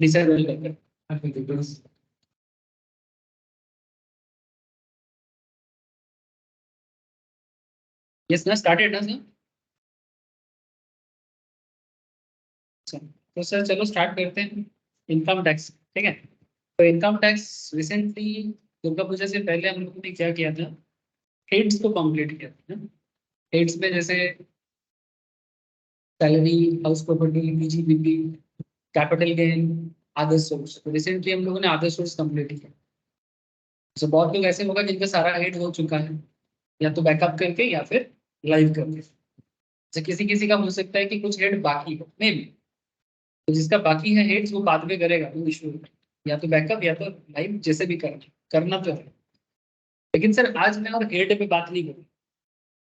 Disable करके। Yes ना, started ना सर। तो सर चलो स्टार्ट करते हैं। इनकम टैक्स, ठीक है। तो income tax recently Durga Puja से पहले हम लोगों ने क्या किया था, हेड्स को कंप्लीट किया था। हेड्स में जैसे salary, house property, PGBP, capital gain, other source. तो रिसेंटली हम लोगों ने अदर सोर्स कंप्लीट किया। तो बहुत लोग ऐसे होगा जिनका सारा हेड हो चुका है, या तो बैकअप करके या फिर लाइव करके। जैसे किसी किसी का हो सकता है कि कुछ हेड बाकी हो, मे भी। तो जिसका बाकी है हेड्स वो बाद में करेगा, कोई इशू नहीं। या तो बैकअप या तो लाइव, जैसे भी करना करना तो है। लेकिन सर आज मैं और हेड पे बात नहीं करूँ,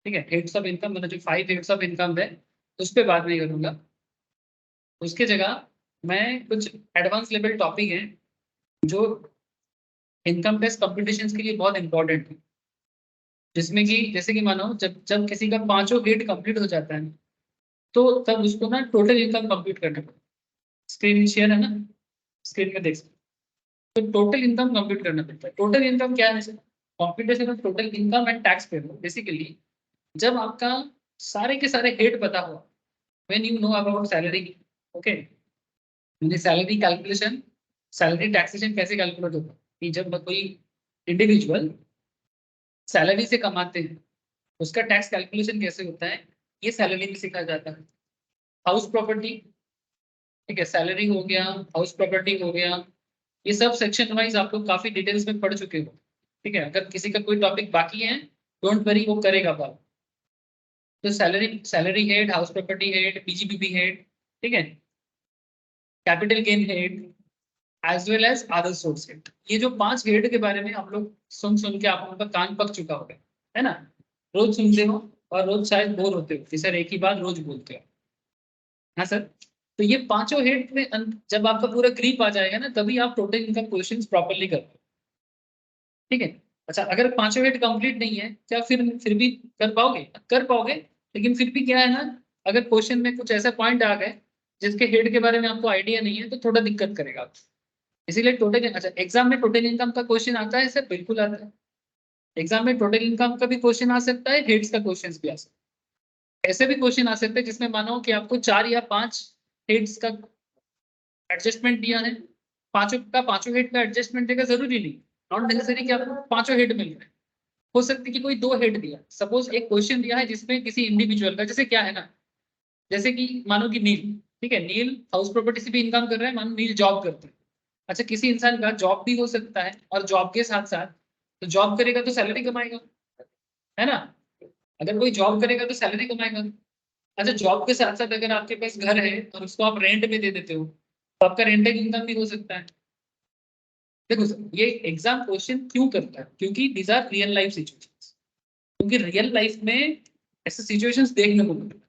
ठीक है। हेड्स ऑफ इनकम मतलब जो 5 हेड्स ऑफ इनकम है उस पर बात नहीं करूंगा। उसके जगह मैं कुछ एडवांस लेवल टॉपिक हैं जो इनकम टैक्स कॉम्पिटिशन्स के लिए बहुत इंपॉर्टेंट है। जिसमें कि जैसे कि मानो जब जब किसी का पांचों हेड कंप्लीट हो जाता है, तो तब उसको ना टोटल इनकम कंप्लीट करना पड़ता है। स्क्रीन शेयर है ना, स्क्रीन में देख सकते हो। तो टोटल इनकम कंप्लीट करना पड़ता है। टोटल इनकम क्या है sir? Competition of total income and tax payable. Basically जब आपका सारे के सारे हेड पता हुआ, when you know about salary, okay, मैंने सैलरी कैलकुलेशन, सैलरी टैक्सेशन कैसे कैलकुलेट होता है कि जब कोई इंडिविजुअल सैलरी से कमाते हैं उसका टैक्स कैलकुलेशन कैसे होता है, ये सैलरी में सिखाया जाता है। हाउस प्रॉपर्टी, ठीक है, सैलरी हो गया, हाउस प्रॉपर्टी हो गया, ये सब सेक्शन वाइज आप लोग काफी डिटेल्स में पढ़ चुके हो, ठीक है। अगर किसी का कोई टॉपिक बाकी है, डोंट वरी, वो करेगा बात। तो salary salary head, house property head, PGBP head, ठीक है, capital gain head, as well as other source head. ये जो 5 हेड के बारे में आप लोग सुन सुन के आप लोगों का कान पक चुका होगा, है ना। रोज सुनते हो और रोज शायद बोर होते हो कि सर एक ही बात रोज बोलते हो। हाँ सर। तो ये पांचों हेड में जब आपका पूरा ग्रीप आ जाएगा ना, तभी आप टोटल इनकम क्वेश्चंस प्रॉपर्ली कर पाओगे, ठीक है। अच्छा, अगर पांचों हेड कंप्लीट नहीं है क्या, फिर भी कर पाओगे? कर पाओगे, लेकिन फिर भी क्या है ना, अगर क्वेश्चन में कुछ ऐसा पॉइंट आ गए जिसके हेड के बारे में आपको आइडिया नहीं है, तो थोड़ा दिक्कत करेगा आपको। इसीलिए टोटल, अच्छा एग्जाम में टोटल इनकम का क्वेश्चन आता है सर? बिल्कुल आता है। एग्जाम में टोटल इनकम का भी क्वेश्चन आ सकता है, हेड्स का क्वेश्चन भी आ सकता है। ऐसे भी क्वेश्चन आ सकते हैं जिसमें मानो कि आपको 4 या 5 हेड्स का एडजस्टमेंट दिया है, पांचों का पांचों हेड का एडजस्टमेंट देगा, जरूरी नहीं, नॉट नेसेसरी कि आपको पांचों हेड मिल रहे हैं। हो सकती है कि कोई 2 हेड दिया, सपोज एक क्वेश्चन दिया है जिसमें किसी इंडिविजुअल का, जैसे क्या है ना, जैसे कि मानो कि नील, ठीक है, नील हाउस प्रॉपर्टी से भी इनकम कर रहा है, मानो नील जॉब करते हैं। अच्छा, किसी इंसान का जॉब भी हो सकता है और जॉब के साथ साथ, तो जॉब करेगा तो सैलरी कमाएगा, है ना। अगर कोई जॉब करेगा तो सैलरी कमाएगा। अच्छा, जॉब के साथ साथ अगर आपके पास घर है और उसको आप रेंट में दे देते हो, तो आपका रेंटल इनकम भी हो सकता है। देखो सर, ये एग्जाम क्वेश्चन क्यों करता है, क्योंकि these are real life situations. क्योंकि रियल लाइफ में ऐसे सिचुएशंस देखने को मिलते हैं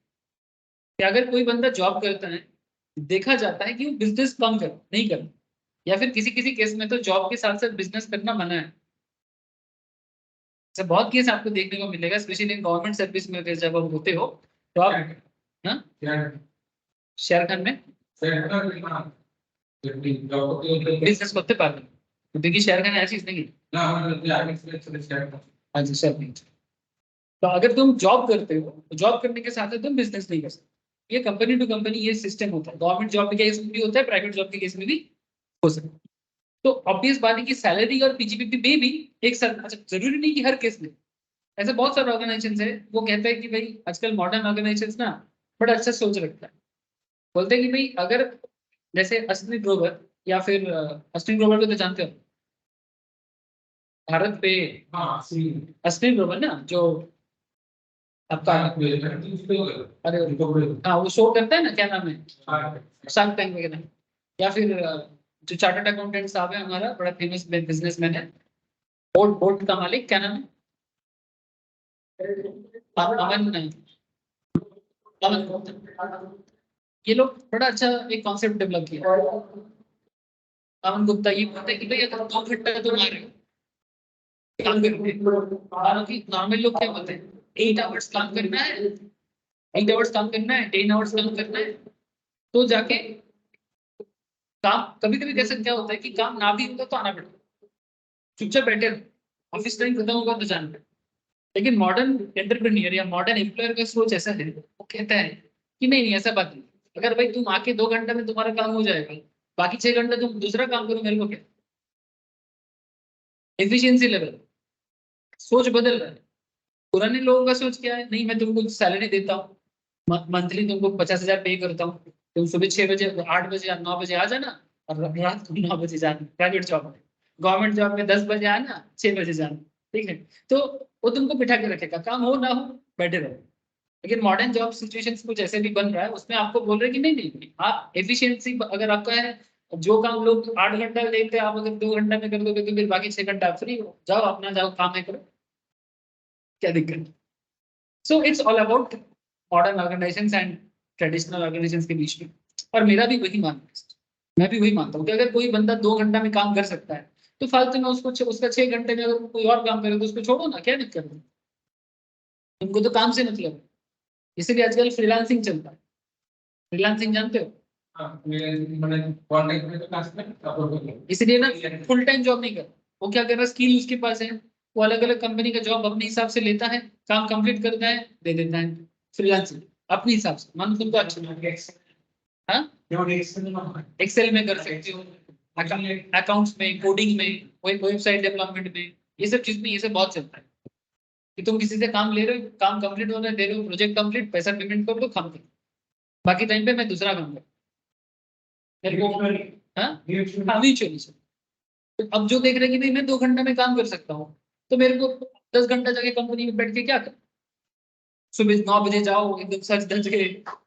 कि अगर कोई बंदा जॉब करता है, देखा जाता है कि वो बिजनेस कम कर नहीं करता, या फिर किसी किसी केस में तो जॉब के साथ साथ बिजनेस करना मना है। ऐसे बहुत केस आपको देखने को मिलेगा, स्पेशली गवर्नमेंट सर्विस में अगर जब आप होते हो, तो आप, हाँ, शेयर खान में बिजनेस করতে পারবেন। তো দেখি शेयर खान ऐसी नहीं। हाँ जी सर, नहीं। तो अगर तुम जॉब करते हो तो जॉब करने के साथ साथ तुम बिजनेस नहीं कर सकते। ये कंपनी टू कंपनी ये सिस्टम होता है, गवर्नमेंट जॉब के केस में भी होता है, प्राइवेट जॉब के केस में भी हो सकता है। तो ऑब्वियस बात है कि सैलरी और पीजीपीपी में भी एक साथ, अच्छा जरूरी नहीं कि हर केस में। ऐसे बहुत सारे ऑर्गेनाइजेशन है वो कहते हैं कि भाई आजकल मॉडर्न ऑर्गेनाइजेशन ना बड़ा अच्छा सोच रखता है। बोलते हैं कि भाई अगर जैसे अश्विनी ग्रोवर, या फिर अश्विनी ग्रोवर को तो जानते हो, भारत पे, अश्विनी ग्रोवर ना जो आपका, अरे हाँ वो शो करता है ना, क्या नाम है, शार्क टैंक वगैरह। या फिर जो चार्टर्ड अकाउंटेंट साहब है हमारा, बड़ा फेमस बिजनेसमैन है, बोर्ड बोर्ड का मालिक, क्या नाम है, अमन, अमन गुप्ता। ये लोग बड़ा अच्छा एक कॉन्सेप्ट डेवलप किया। अमन गुप्ता ये बोलते हैं कि भाई अगर 2 घंटा तुम आ रहे हो काम करके, हालांकि नॉर्मल लोग क्या बोलते हैं, 8 आवर्स काम करना है, 8 आवर्स काम करना है, 10 आवर्स काम करना है, तो जाके काम कभी कभी कैसे क्या होता है कि काम ना भी होता तो आना पड़ता, चुपचाप बैठे रहो, ऑफिस टाइम खत्म होगा तो जाना पड़ता। लेकिन मॉडर्न एंटरप्रेन्योर या मॉडर्न एम्प्लॉयर का सोच ऐसा है, वो कहता है कि नहीं नहीं ऐसा बात नहीं, अगर भाई तुम आके 2 घंटे में तुम्हारा काम हो जाएगा, बाकी 6 घंटे तुम दूसरा काम करो, मेरे को क्या। एफिशिएंसी लेवल, सोच बदल रहा है। पुराने लोगों का सोच क्या है, नहीं मैं तुमको सैलरी देता हूँ, मंथली तुमको 50,000 पे करता हूँ, तुम सुबह 6 बजे 8 बजे या 9 बजे आ जाना, और रात को 9 बजे जाना, प्राइवेट जॉब में। गवर्नमेंट जॉब में 10 बजे आना, 6 बजे जाना। ठीक है, तो वो तुमको बिठा के रखेगा, काम हो ना हो बैठे रहो। लेकिन मॉडर्न जॉब सिचुएशन कुछ ऐसे भी बन रहा है, उसमें आपको बोल रहे हैं कि नहीं नहीं नहीं, आप एफिशिएंसी अगर आपका है, जो काम लोग 8 घंटा लेते हैं आप अगर 2 घंटा में कर दोगे तो फिर बाकी 6 घंटा फ्री हो जाओ, अपना जाओ काम है करो, क्या दिक्कत है। So it's all about modern organisations and traditional organisations के बीच में। और मेरा भी वही मानना है, मैं भी वही मानता हूँ कि अगर कोई बंदा 2 घंटा में काम कर सकता है, तो फालतू में उसको उसका 6 घंटे में अगर कोई और काम करे तो उसको छोड़ो ना, क्या दिक्कत है। तुमको तो काम से मतलब है। इसीलिए आजकल फ्रीलांसिंग चलता है। फ्रीलांसिंग जानते हो? हाँ, इसलिए ना फुल टाइम जॉब नहीं कर, वो क्या कर रहा है, स्किल उसके पास है, वो अलग अलग कंपनी का जॉब अपने हिसाब से लेता है, काम कंप्लीट करता है, दे देता है। फ्रीलांसिंग अपने हिसाब से, मान तुमको अच्छा, हाँ एक्सेल में कर सकते हो, अकाउंट्स में, कोडिंग में, वेबसाइट डेवलपमेंट में, ये सब चीज में ये सब बहुत चलता है कि तुम किसी से काम ले रहे हो, काम कंप्लीट होने दे रहे हो, प्रोजेक्ट कंप्लीट, पैसा पेमेंट कर दो, काम करो, बाकी टाइम पे मैं दूसरा काम करूँ मेरे को। हाँ हाँ म्यूचुअली। तो अब जो देख रहे हैं कि भाई मैं 2 घंटा में काम कर सकता हूँ, तो मेरे को 10 घंटा जाके कंपनी में बैठ के क्या कर, सुबह 9 बजे जाओ एकदम सच धज के,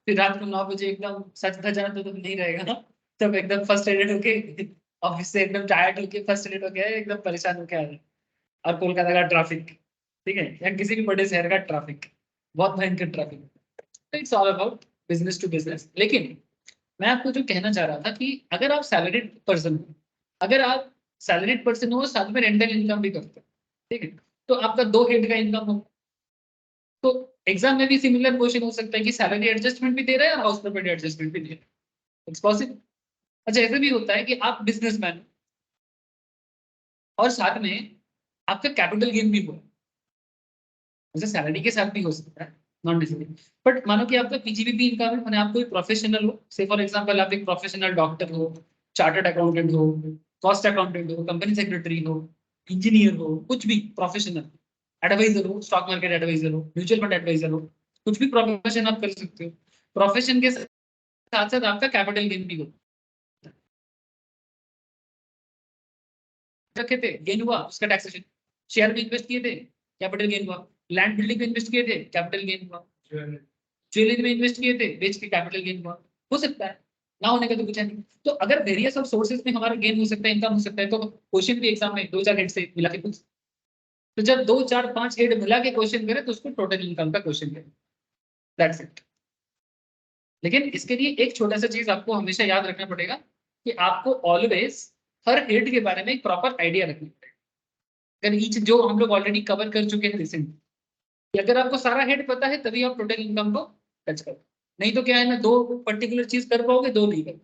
फिर रात को 9 बजे एकदम सच धजना तो नहीं रहेगा ना, तब एकदम फर्स्ट एडेड होके ऑफिस से एकदम टायर्ड होके फर्स्ट एडेड होके आए, एकदम परेशान होके आ रहे। और कोलकाता का ट्रैफिक, ठीक है, या किसी भी बड़े शहर का ट्रैफिक, बहुत भयंकर ट्रैफिक। तो its all about business to business. लेकिन मैं आपको जो कहना चाह रहा था कि अगर आप सैलरीड पर्सन हो, अगर आप सैलरीड पर्सन हो साथ में रेंटल इनकम भी करते हो, ठीक है, तो आपका 2 हेड का इनकम हो, तो एग्जाम में भी सिमिलर क्वेश्चन हो सकता है कि सैलरी एडजस्टमेंट भी दे रहा है और हाउस प्रॉपर्टी एडजस्टमेंट भी दे रहा है। It's possible. अच्छा ऐसे भी होता है कि आप बिजनेसमैन और साथ में आपका कैपिटल गेन भी हुआ, जैसे सैलरी के साथ भी हो सकता है, नॉट नेसेसरी। बट मानो कि आपका पीजीबीपी इनकम है, माने आप कोई प्रोफेशनल हो, से फॉर एग्जांपल आप एक प्रोफेशनल डॉक्टर हो, चार्टर्ड अकाउंटेंट हो, कॉस्ट अकाउंटेंट हो, कंपनी सेक्रेटरी हो, इंजीनियर हो, कुछ भी प्रोफेशनल, एडवाइजर हो, स्टॉक मार्केट एडवाइजर हो, म्यूचुअल फंड एडवाइजर हो, कुछ भी प्रोफेशन आप कर सकते हो। प्रोफेशन के साथ साथ आपका कैपिटल गेन भी हो, रखे थे गेन हुआ उसका टैक्सेशन, शेयर में इन्वेस्ट किए थे कैपिटल गेन हुआ, लैंड बिल्डिंग में इन्वेस्ट किए थे कैपिटल गेन हुआ, ज्वेलरी में इन्वेस्ट किए थे बेच के कैपिटल गेन हुआ। हो सकता है, ना होने का तो कुछ है नहीं। तो अगर वेरियस ऑफ सोर्सेज में हमारा गेन हो सकता है, इनकम हो सकता है, तो क्वेश्चन भी एग्जाम में 2-4 हेड से मिला के पूछ, तो जब 2-4-5 हेड मिला के क्वेश्चन करें तो उसको टोटल इनकम का क्वेश्चन करें, दैट्स इट। लेकिन इसके लिए एक छोटा सा चीज आपको हमेशा याद रखना पड़ेगा कि आपको ऑलवेज हर हेड के बारे में एक प्रॉपर आइडिया रखना पड़ेगा। अगर ईच जो हम लोग ऑलरेडी कवर कर चुके हैं रिसेंट, कि अगर आपको सारा हेड पता है तभी आप टोटल इनकम को टच करो, नहीं तो क्या है ना, दो पर्टिकुलर चीज कर पाओगे, दो नहीं कर,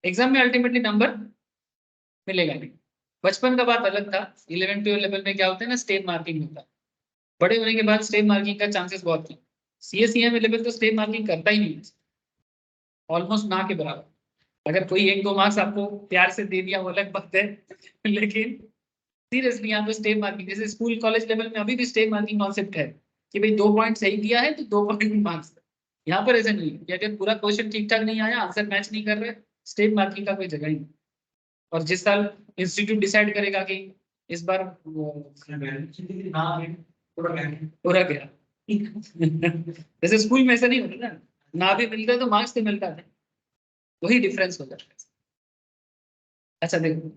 एग्जाम में अल्टीमेटली नंबर मिलेगा नहीं। बचपन का बात अलग था, 11 12 लेवल में क्या होता है ना, स्टेप मार्किंग होता है, बड़े होने के बाद स्टेप मार्किंग का चांसेस बहुत कम। सीएसईएम लेवल तो स्टेप मार्किंग करता ही नहीं, ऑलमोस्ट ना के बराबर। अगर कोई 1-2 मार्क्स आपको प्यार से दे दिया वो अलग बात है लेकिन सीरियसली यहाँ पे स्टेप मार्किंग, जैसे स्कूल कॉलेज लेवल में अभी भी स्टेप मार्किंग कॉन्सेप्ट है कि भाई 2 पॉइंट सही दिया है तो 2 पॉइंट मार्क्स। यहाँ पर ऐसा नहीं है कि अगर पूरा क्वेश्चन ठीक ठाक नहीं आया, आंसर मैच नहीं कर रहे, स्टेप मार्किंग का कोई जगह ही नहीं। और जिस साल इंस्टीट्यूट डिसाइड करेगा कि इस बार पूरा गया जैसे स्कूल में ऐसा नहीं होता ना, ना भी मिलता तो मार्क्स तो मिलता था, वही डिफरेंस हो जाता है। अच्छा देखो,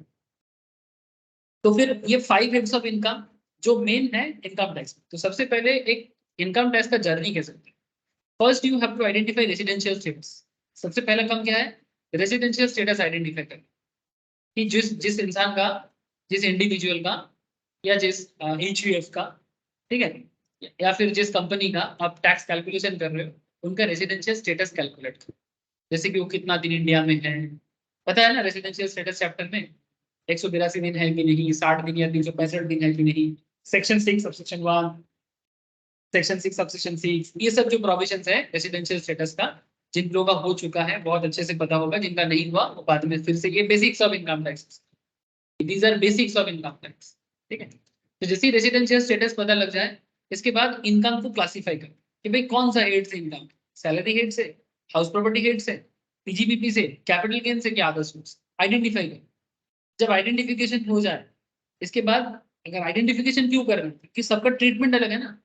तो फिर ये 5 हेड्स ऑफ इनकम जो मेन है इनकम टैक्स, तो सबसे पहले एक इनकम टैक्स का जर्नी कह सकते हैं। First you have to identify residential status. सबसे पहला काम क्या है, रेजिडेंशियल स्टेटस आइडेंटिफाई करना, कि जिस जिस इंसान का, जिस इंडिविजुअल का, या जिस एचयूएफ का, ठीक है, या फिर जिस कंपनी का आप टैक्स कैलकुलेशन कर रहे हो, उनका रेजिडेंशियल स्टेटस कैलकुलेट करो। जैसे कि वो कितना दिन इंडिया में है, पता है ना रेसिडेंशियल स्टेटस चैप्टर में 182 दिन है कि नहीं, 60 दिन या 365 दिन है कि नहीं, सेक्शन 6 सबसेक्शन 1, सेक्शन 6 सबसेक्शन 6, ये सब जो प्रोविजंस है रेसिडेंशियल स्टेटस का, जिन लोगों का हो चुका है बहुत अच्छे से पता होगा, जिनका नहीं हुआ वो बाद में फिर से, ये basics of income tax, these our basics of income tax. ठीक है, तो जैसे रेसिडेंशियल स्टेटस पता लग जाए, इसके बाद इनकम को क्लासिफाई कर कि भाई कौन सा हेड से इनकम, सैलरी हेड से, हाउस प्रॉपर्टी हेड से, पीजीबीपी से, कैपिटल गेन से, क्या अदर सोर्स, आइडेंटिफाई कर। जब आइडेंटिफिकेशन हो जाए, इसके बाद अगर आइडेंटिफिकेशन क्यों कर रहे हैं कि सबका ट्रीटमेंट अलग है ना,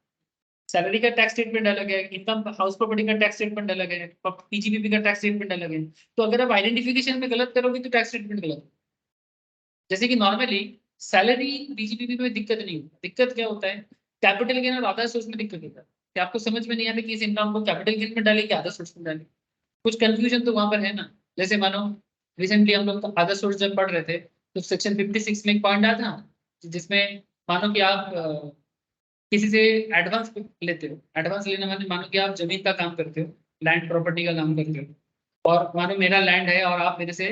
सैलरी का टैक्स ट्रीटमेंट अलग है, इनकम हाउस प्रॉपर्टी का टैक्स ट्रीटमेंट अलग है, पीजीबीपी का टैक्स ट्रीटमेंट अलग है। तो अगर आप आइडेंटिफिकेशन में गलत करोगे तो टैक्स ट्रीटमेंट गलत है। जैसे कि नॉर्मली सैलरी पीजीबीपी में दिक्कत नहीं होती, दिक्कत क्या होता है, कैपिटल गेन और अदर सोर्स में दिक्कत होता है कि आपको समझ में नहीं आता कि इस इनकम को कैपिटल गेन में डाले कि अदर सोर्स में डाले, कुछ कंफ्यूजन तो वहां पर है ना। जैसे मानो रिसेंटली हम लोग अदर सोर्स जब पढ़ रहे थे, तो सेक्शन 56 में एक पॉइंट आया था जिसमें मानो कि आप किसी से एडवांस लेते हो, एडवांस लेना माने मानो कि आप जमीन का काम करते हो, लैंड प्रॉपर्टी का काम करते हो, और मानो मेरा लैंड है और आप मेरे से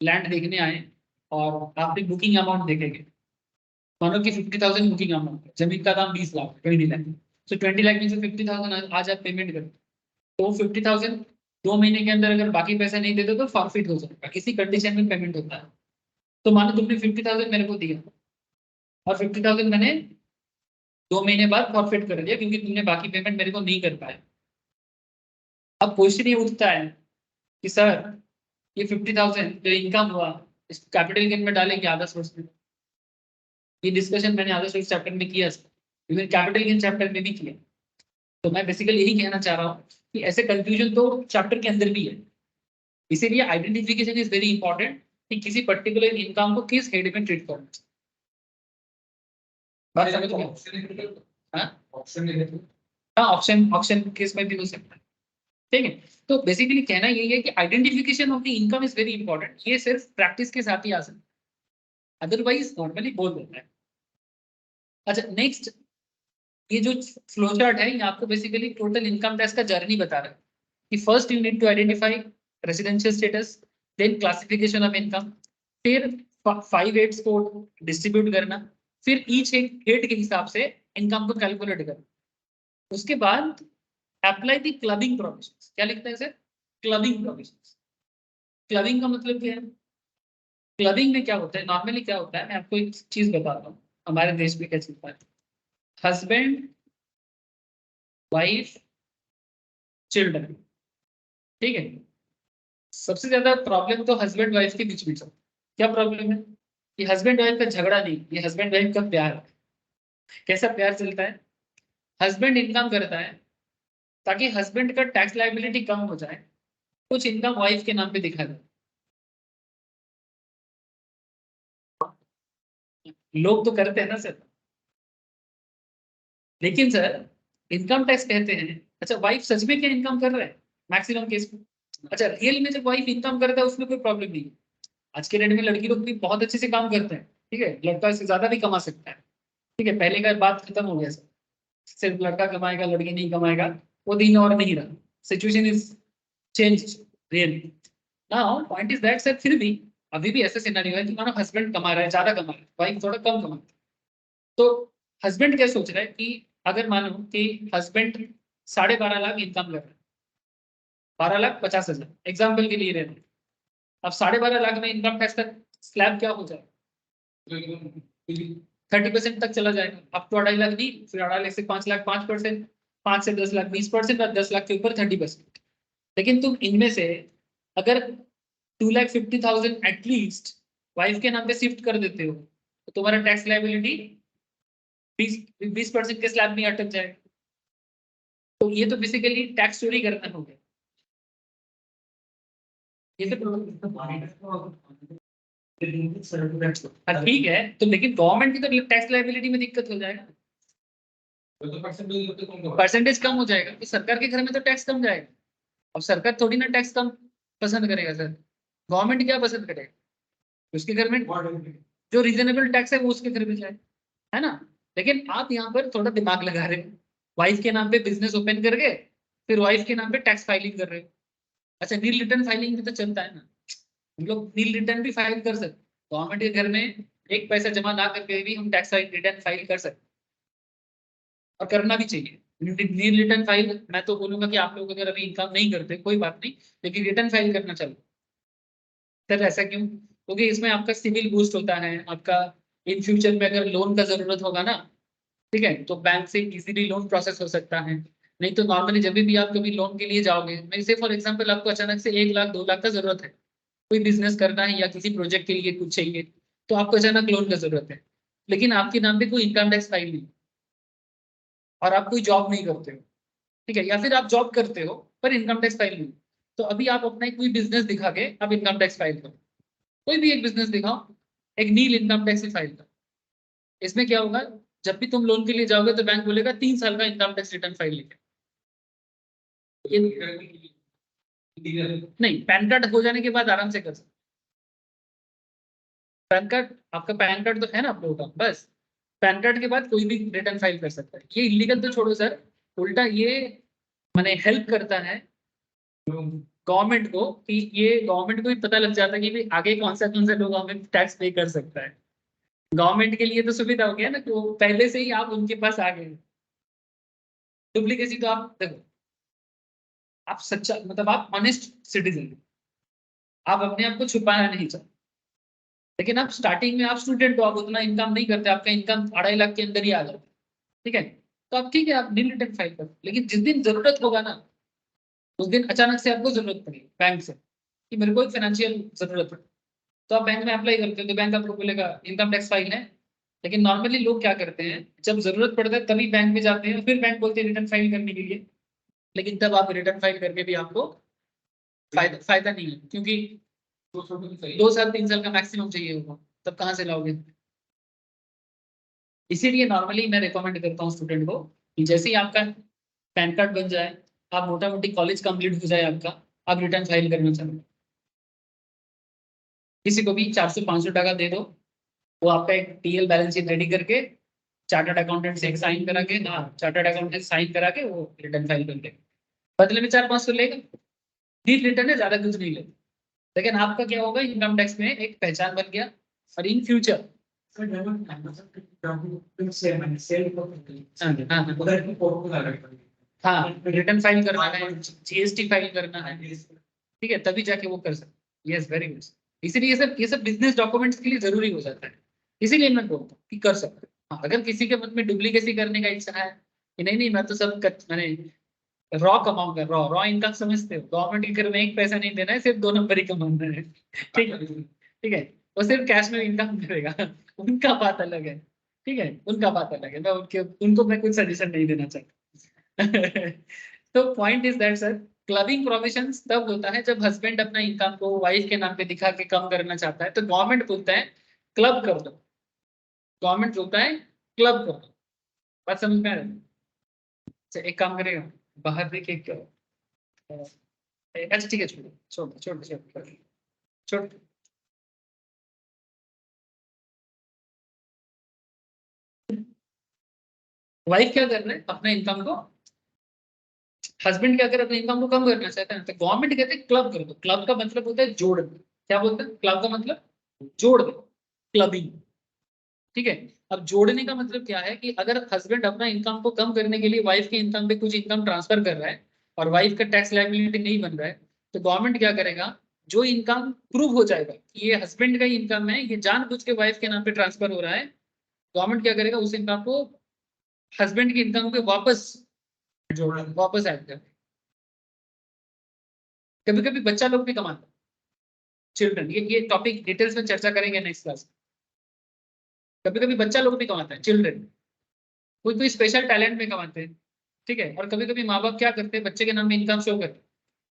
लैंड देखने आए और आपने बुकिंग अमाउंट देखेंगे, मानो कि 50,000 बुकिंग अमाउंट, जमीन का दाम 20 लाख, 20 लाख, तो 20 लाख में से 50,000 आज आप पेमेंट करते, तो 50,000 2 महीने के अंदर अगर बाकी पैसा नहीं देते तो फॉरफिट हो जाएगा, किसी कंडीशन में पेमेंट होता है। तो मानो तुमने 50,000 मेरे को दिया और 50,000 मैंने 2 महीने बाद फॉरफिट कर दिया क्योंकि तुमने बाकी पेमेंट मेरे को नहीं कर पाया। अब क्वेश्चन ये उठता है कि सर ये 50,000 जो इनकम हुआ इस कैपिटल गेन में डालेंगे आधा सोर्स में, ये डिस्कशन मैंने आधा सोर्स चैप्टर में किया, इवन कैपिटल गेन चैप्टर में भी किया। तो मैं बेसिकली यही कहना चाह रहा हूँ कि ऐसे कंफ्यूजन तो चैप्टर के अंदर भी है, इसीलिए आइडेंटिफिकेशन इज वेरी इंपॉर्टेंट कि किसी पर्टिकुलर इनकम को किस हेड में ट्रीट करना चाहिए। बात समझ में? हाँ, ऑप्शन ऑप्शन केस में भी हो सकता है। ठीक है, तो बेसिकली कहना यही है कि identification of the income is very important, ये सिर्फ प्रैक्टिस के साथ ही आ सकता है, अदरवाइज नॉर्मली बोल देता है। अच्छा नेक्स्ट, ये जो फ्लो चार्ट है ये आपको बेसिकली टोटल इनकम टैक्स का जर्नी बता रहा है कि first you need to identify residential status, then classification of income, फिर 5 हेड्स को डिस्ट्रीब्यूट करना, फिर ईच एक हेड के हिसाब से इनकम को कैलकुलेट करना, उसके बाद अप्लाई द क्लबिंग प्रोविजंस। क्या लिखता है सर? Clubbing provisions. क्लबिंग का मतलब क्या है? क्लबिंग में क्या होता है, नॉर्मली क्या होता है, मैं आपको एक चीज बताता हूँ हमारे देश में क्या चलता है। हस्बैंड, वाइफ, चिल्ड्रन, ठीक है, सबसे ज्यादा प्रॉब्लम तो हस्बैंड वाइफ के बीच में चलता है। क्या प्रॉब्लम है? ये हस्बैंड वाइफ का झगड़ा नहीं, ये हस्बैंड वाइफ का प्यार है। कैसा प्यार चलता है? हस्बैंड इनकम करता है ताकि हस्बैंड का टैक्स लायबिलिटी कम हो जाए, कुछ इनकम वाइफ के नाम पे दिखा दे। लोग तो करते हैं ना सर, लेकिन सर इनकम टैक्स कहते हैं, अच्छा वाइफ सच में क्या इनकम कर रहा है मैक्सिमम केस में? अच्छा रियल में जब वाइफ इनकम करता है उसमें कोई प्रॉब्लम नहीं है। आज के डेट में लड़की लोग भी बहुत अच्छे से काम करते हैं, ठीक है, लड़का इससे ज्यादा भी कमा सकता है। ठीक है, पहले का बात खत्म हो गया सर, सिर्फ लड़का कमाएगा लड़की नहीं कमाएगा, वो दिन और नहीं रहा, situation is change really. Now point is that sir, फिर भी अभी भी ऐसा सिनेरियो है कि मानो हस्बैंड कमा रहा है, ज्यादा कमा रहा है, वाइफ थोड़ा कम कमा रहा है, तो हस्बैंड क्या सोच रहा है कि अगर मानो कि हस्बैंड 12.5 लाख इनकम कर रहा है, 12,50,000 एग्जाम्पल के लिए रहते हैं, अब 12.5 लाख में इनकम टैक्स का स्लैब क्या हो जाए, 30% तक चला जाएगा, अब तो 2.5 लाख नहीं, फिर 2.5 लाख से 5 लाख 5%, 5 से 10 लाख 20% और 10 लाख के ऊपर 30%। लेकिन तुम इनमें से अगर 2,50,000 एटलीस्ट वाइफ के नाम पे शिफ्ट कर देते हो तो तुम्हारा टैक्स लाइबिलिटी 20% के स्लैब में अटक जाएगा। तो ये तो बेसिकली टैक्स चोरी करना हो गया। ये तो ठीक है, तो लेकिन गवर्नमेंट की तो टैक्स लाइबिलिटी में दिक्कत हो जाएगा, परसेंटेज कम हो जाएगा, तो सरकार के घर में तो टैक्स कम जाएगा। अब सरकार थोड़ी ना टैक्स कम पसंद करेगा सर, गवर्नमेंट क्या पसंद करेगा, उसके घर में जो रीजनेबल टैक्स है वो उसके घर में जाए, है ना। लेकिन आप यहाँ पर थोड़ा दिमाग लगा रहे हो, वाइफ के नाम पे बिजनेस ओपन करके फिर वाइफ के नाम पे टैक्स फाइलिंग कर रहे हो। अच्छा नील रिटर्न फाइलिंग भी तो चलता है ना, हम लोग नील रिटर्न भी फाइल कर सकते, गवर्नमेंट के घर में एक पैसा जमा ना करके भी हम टैक्स रिटर्न फाइल कर सकते, और करना भी चाहिए। नील रिटर्न फाइल, मैं तो बोलूंगा कि आप लोग अगर अभी इनकम नहीं करते कोई बात नहीं, लेकिन रिटर्न फाइल करना चाहिए। सर ऐसा क्यों? क्योंकि इसमें आपका सिविल बूस्ट होता है आपका। इन फ्यूचर में अगर लोन का जरूरत होगा ना, ठीक है, तो बैंक से इजीली लोन प्रोसेस हो सकता है। नहीं तो नॉर्मली जब भी आप कभी लोन के लिए जाओगे, मैं से फॉर एग्जांपल आपको अचानक से 1 लाख 2 लाख का जरूरत है, कोई बिजनेस करना है या किसी प्रोजेक्ट के लिए कुछ चाहिए, तो आपको अचानक लोन का जरूरत है, लेकिन आपके नाम पे कोई इनकम टैक्स फाइल नहीं, और आप कोई जॉब नहीं करते हो, ठीक है, या फिर आप जॉब करते हो पर इनकम टैक्स फाइल नहीं, तो अभी आप अपना कोई बिजनेस दिखा के आप इनकम टैक्स फाइल करो, कोई भी एक बिजनेस दिखाओ, एक नील इनकम टैक्स फाइल करो। इसमें क्या होगा, जब भी तुम लोन के लिए जाओगे तो बैंक बोलेगा 3 साल का इनकम टैक्स रिटर्न फाइल लेके। नहीं, पैन कार्ड हो जाने के बाद आराम से कर सकते। पैन कार्ड, आपका पैन कार्ड तो है ना आप लोगों का, बस पैन कार्ड के बाद कोई भी रिटर्न फाइल कर सकता है। ये इलीगल तो छोड़ो सर, उल्टा ये माने हेल्प करता है गवर्नमेंट को, कि ये गवर्नमेंट को भी पता लग जाता है कि भाई आगे कौन सा लोग हमें टैक्स पे कर सकता है। गवर्नमेंट के लिए तो सुविधा हो गया ना कि वो पहले से ही आप उनके पास आ गए। डुप्लीकेसी तो आप देखो, आप सच्चा मतलब आप ऑनेस्ट सिटीजन, आप अपने आप को छुपाना नहीं चाहते, लेकिन आप स्टार्टिंग में आप स्टूडेंट हो, आप उतना इनकम नहीं करते, आपका इनकम 2.5 लाख के अंदर ही आ जाता है, ठीक है, तो आप ठीक है आप नील रिटर्न फाइल करो, लेकिन जिस दिन जरूरत होगा ना, उस दिन अचानक से आपको जरूरत पड़ेगी बैंक से कि मेरे को एक फाइनेंशियल जरूरत है, तो आप बैंक में अप्लाई करते हो, तो बैंक आपको बोलेगा इनकम टैक्स फाइल है। लेकिन नॉर्मली लोग क्या करते हैं, जब जरूरत पड़ता है तभी बैंक में जाते हैं, फिर बैंक बोलते हैं रिटर्न फाइल करने के लिए, लेकिन तब आप रिटर्न फाइल करके भी आपको फायदा नहीं है, क्योंकि 2 साल 3 साल का मैक्सिमम चाहिए होगा, तब कहाँ से लाओगे? इसीलिए नॉर्मली मैं रिकमेंड करता हूँ स्टूडेंट को कि जैसे ही आपका पैन कार्ड बन जाए, आप मोटा मोटी कॉलेज कंप्लीट हो जाए आपका, आप रिटर्न फाइल करना चाहें, किसी को भी 400 500 टका दे दो, वो आपका एक टीएल बैलेंस शीट रेडी करके चार्टर्ड अकाउंटेंट से एक साइन करा के, हाँ चार्टर्ड अकाउंटेंट साइन करा के वो रिटर्न फाइल कर देगा, बदले में 400 500 लेगा, नीट रिटर्न है, ज्यादा कुछ नहीं लेगा। लेकिन आपका क्या होगा, इनकम टैक्स में एक पहचान बन गया, और इन फ्यूचर हाँ रिटर्न फाइल करना है, जीएसटी फाइल करना है, ठीक है, तभी जाके वो कर सकते। Yes very good. इसीलिए ये सब बिजनेस डॉक्यूमेंट्स के लिए जरूरी हो जाता है, इसीलिए मैं बोलता हूँ कि कर सकते हैं। हाँ, अगर किसी के मन में डुप्लीकेसी करने का इच्छा है कि नहीं नहीं मैं तो सब मैंने रॉ कमाऊंगा, रॉ रॉ इनकम समझते हो, गवर्नमेंट के घर में एक पैसा नहीं देना है, सिर्फ 2 नंबर ही कमाना है, ठीक है, ठीक है, वो सिर्फ कैश में इनकम करेगा, उनका बात अलग है, ठीक है, उनका बात अलग है, मैं उनको मैं कुछ सजेशन नहीं देना चाहता। तो point is that sir, clubbing provisions तब होता है जब हस्बैंड अपना इनकम को वाइफ के नाम पे दिखा के कम करना चाहता है, तो गवर्नमेंट बोलता है क्लब कर दो, गवर्नमेंट बोलता है क्लब कर दो। बात समझ में आ रही है? अच्छा, एक काम करेगा, बाहर देखिए क्या, अच्छा ठीक है, छोड़ो छोड़ो छोड़ो छोड़ो छोड़ो। वाइफ क्या कर रहे हैं, अपने इनकम को, हस्बैंड क्या कर रहे हैं, अपने इनकम को कम करना चाहते हैं, तो गवर्नमेंट कहते हैं क्लब कर दो। क्लब का मतलब होता है जोड़ दो, क्या बोलते हैं क्लब का मतलब, जोड़ दो, क्लबिंग, ठीक है। अब जोड़ने का मतलब क्या है कि अगर हस्बैंड अपना इनकम को कम करने के लिए वाइफ के इनकम पे कुछ इनकम ट्रांसफर कर रहा है, और वाइफ का टैक्स लायबिलिटी नहीं बन रहा है, तो गवर्नमेंट क्या करेगा, जो इनकम प्रूव हो जाएगा कि ये हस्बैंड का इनकम है, ये जानबूझ के वाइफ के नाम पे ट्रांसफर हो रहा है, गवर्नमेंट क्या करेगा, उस इनकम को हस्बैंड की इनकम पे वापस जोड़ वापस ऐड कर। कभी कभी बच्चा लोग भी कमाते हैं, चिल्ड्रन, ये टॉपिक डिटेल्स में चर्चा करेंगे नेक्स्ट क्लास। कभी कभी बच्चा लोग भी कमाते हैं, चिल्ड्रन, कोई कोई स्पेशल टैलेंट में कमाते हैं, ठीक है, और कभी कभी माँ बाप क्या करते हैं, बच्चे के नाम में इनकम शो करते हैं,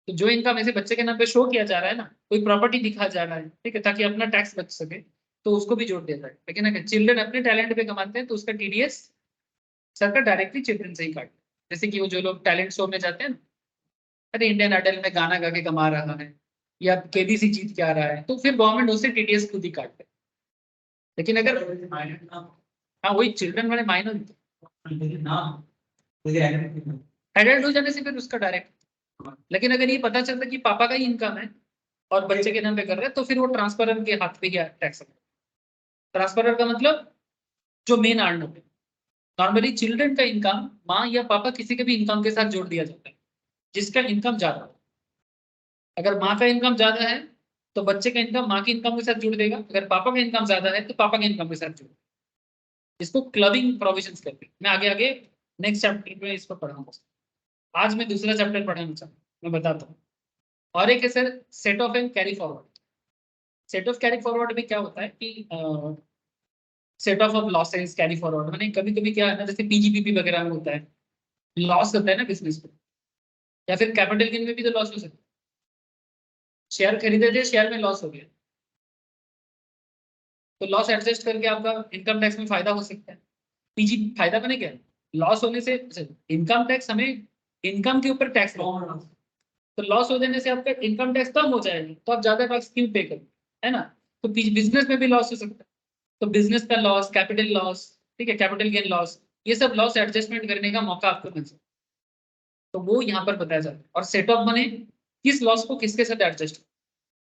तो जो इनकम ऐसे बच्चे के नाम पे शो किया जा रहा है ना, कोई प्रॉपर्टी दिखा जा रहा है, ठीक है, ताकि अपना टैक्स बच सके, तो उसको भी जोड़ दिया जाए। लेकिन अगर चिल्ड्रन अपने टैलेंट पे कमाते हैं तो उसका टीडीएस सरकार डायरेक्टली चिल्ड्रन से ही काटती है। जैसे कि वो जो लोग टैलेंट शो में जाते हैं ना, अरे इंडियन आइडल में गाना गा के कमा रहा है, या केबीसी जीत के आ रहा है, तो फिर गवर्नमेंट उससे टीडीएस खुद ही काटते हैं। लेकिन अगर हाँ वही चिल्ड्रन वाले माइनर एडल्ट हो जाने से फिर उसका डायरेक्ट, लेकिन अगर ये पता चलता कि पापा का ही इनकम है, और बच्चे के नाम पे कर रहे हैं, तो फिर वो ट्रांसफरर के हाथ पे क्या टैक्स। ट्रांसफरर का मतलब जो मेन अर्नर है। नॉर्मली चिल्ड्रन का इनकम माँ या पापा किसी के भी इनकम के साथ जोड़ दिया जाता है, जिसका इनकम ज्यादा हो। अगर माँ का इनकम ज्यादा है तो बच्चे का इनकम माँ की इनकम के साथ जुड़ देगा, अगर पापा का इनकम ज्यादा है तो पापा के इनकम के साथ जुड़। इसको क्लबिंग प्रोविजंस कहते हैं। मैं आगे आगे नेक्स्ट चैप्टर में इसको पढ़ाऊंगा। आज मैं दूसरा चैप्टर पढ़ाना चाहूँ, मैं बताता हूँ। और एक है sir set of and carry forward. Set of carry forward में क्या होता है कि set of losses carry forward, मैंने कभी कभी क्या है ना, जैसे पीजीपीपी वगैरह में होता है, लॉस होता है ना बिजनेस में, या फिर कैपिटल गेन में भी तो लॉस हो सकता है। शेयर खरीदे थे, शेयर में लॉस हो गया, तो लॉस एडजस्ट करके आपका इनकम टैक्स में फायदा हो सकता है। पीजी फायदा बने क्या, लॉस होने से इनकम टैक्स हमें इनकम के ऊपर टैक्स, तो लॉस हो जाने से आपका इनकम टैक्स कम हो जाएगा, तो आप ज्यादा टैक्स क्यों पे करें, है ना। तो बिजनेस में भी लॉस हो सकता है, तो बिजनेस का लॉस, कैपिटल लॉस, ठीक है, कैपिटल गेन लॉस, ये सब लॉस एडजस्टमेंट करने का मौका आपको मिल सकता है। तो वो यहाँ पर बताया जाता है। और सेट ऑफ मनी किस लॉस को किसके साथ एडजस्ट,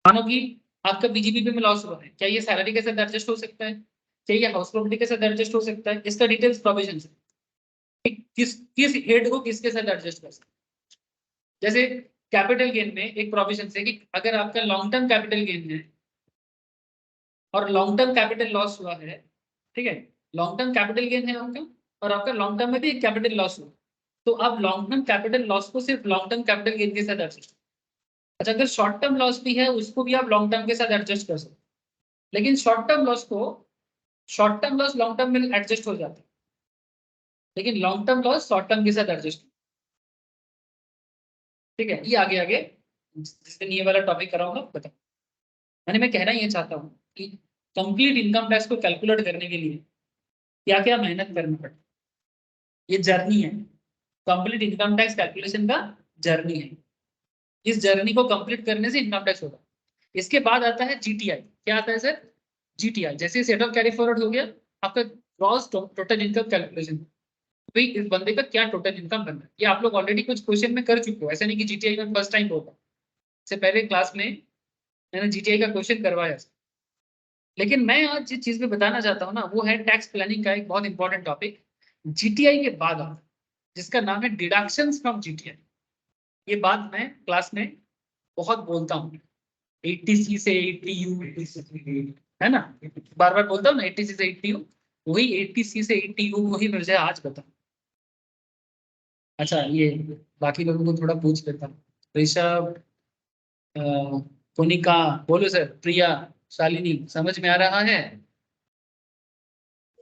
मानो कि आपका बीजीपी में लॉस हुआ है, क्या ये सैलरी के साथ एडजस्ट हो सकता है, क्या ये हाउस प्रॉपर्टी के साथ एडजस्ट हो सकता है, इसका डिटेल्स प्रोविजन है। किस किस हेड को किसके साथ एडजस्ट कर सकते हैं। जैसे कैपिटल गेन में एक प्रोविजन है कि अगर आपका लॉन्ग टर्म कैपिटल गेन है और लॉन्ग टर्म कैपिटल लॉस हुआ है, ठीक है, लॉन्ग टर्म कैपिटल गेन है आपका और आपका लॉन्ग टर्म में भी एक कैपिटल लॉस हुआ, तो आप लॉन्ग टर्म कैपिटल लॉस को सिर्फ लॉन्ग टर्म कैपिटल गेन के साथ एडजस्ट। अच्छा, अगर शॉर्ट टर्म लॉस भी है उसको भी आप लॉन्ग टर्म के साथ एडजस्ट कर सकते हैं, लेकिन short term loss long term में एडजस्ट हो जाता है, लेकिन long term loss short term के साथ एडजस्ट। ठीक है, ये आगे आगे जिस दिन ये वाला टॉपिक कराऊंगा बताओ। मैं कहना ये चाहता हूँ कि कंप्लीट इनकम टैक्स को कैलकुलेट करने के लिए क्या क्या मेहनत करनी पड़ती है, ये जर्नी है। कंप्लीट इनकम टैक्स कैलकुलेशन का जर्नी है। इस जर्नी को कंप्लीट करने से इनकम टैक्स होगा। इसके बाद आता है जीटीआई। क्या आता है सर, जीटीआई। जैसे सेट ऑफ कैरी फॉरवर्ड हो गया, आपका ग्रॉस टोटल इनकम कैलकुलेशन, भाई इस बंदे का क्या टोटल इनकम बनना है। ये आप लोग ऑलरेडी कुछ क्वेश्चन में कर चुके हो, ऐसा नहीं कि जीटीआई में फर्स्ट टाइम होगा। इससे पहले क्लास में मैंने जीटीआई का क्वेश्चन करवाया। लेकिन मैं आज जिस चीज में बताना चाहता हूँ ना, वो है टैक्स प्लानिंग का एक बहुत इंपॉर्टेंट टॉपिक, जीटीआई के बाद आता है, जिसका नाम है डिडक्शंस फ्रॉम जीटीआई। ये बात मैं क्लास में बहुत बोलता हूँ, 80C से 80U, है ना, बार बार बोलता हूँ ना 80C से 80U, वही 80C से 80U वही मुझे आज बता। अच्छा, ये बाकी लोगों को थोड़ा पूछ लेता हूँ। ऋषभ, अ, कोनिका, बोलो सर, प्रिया, शालिनी, समझ में आ रहा है।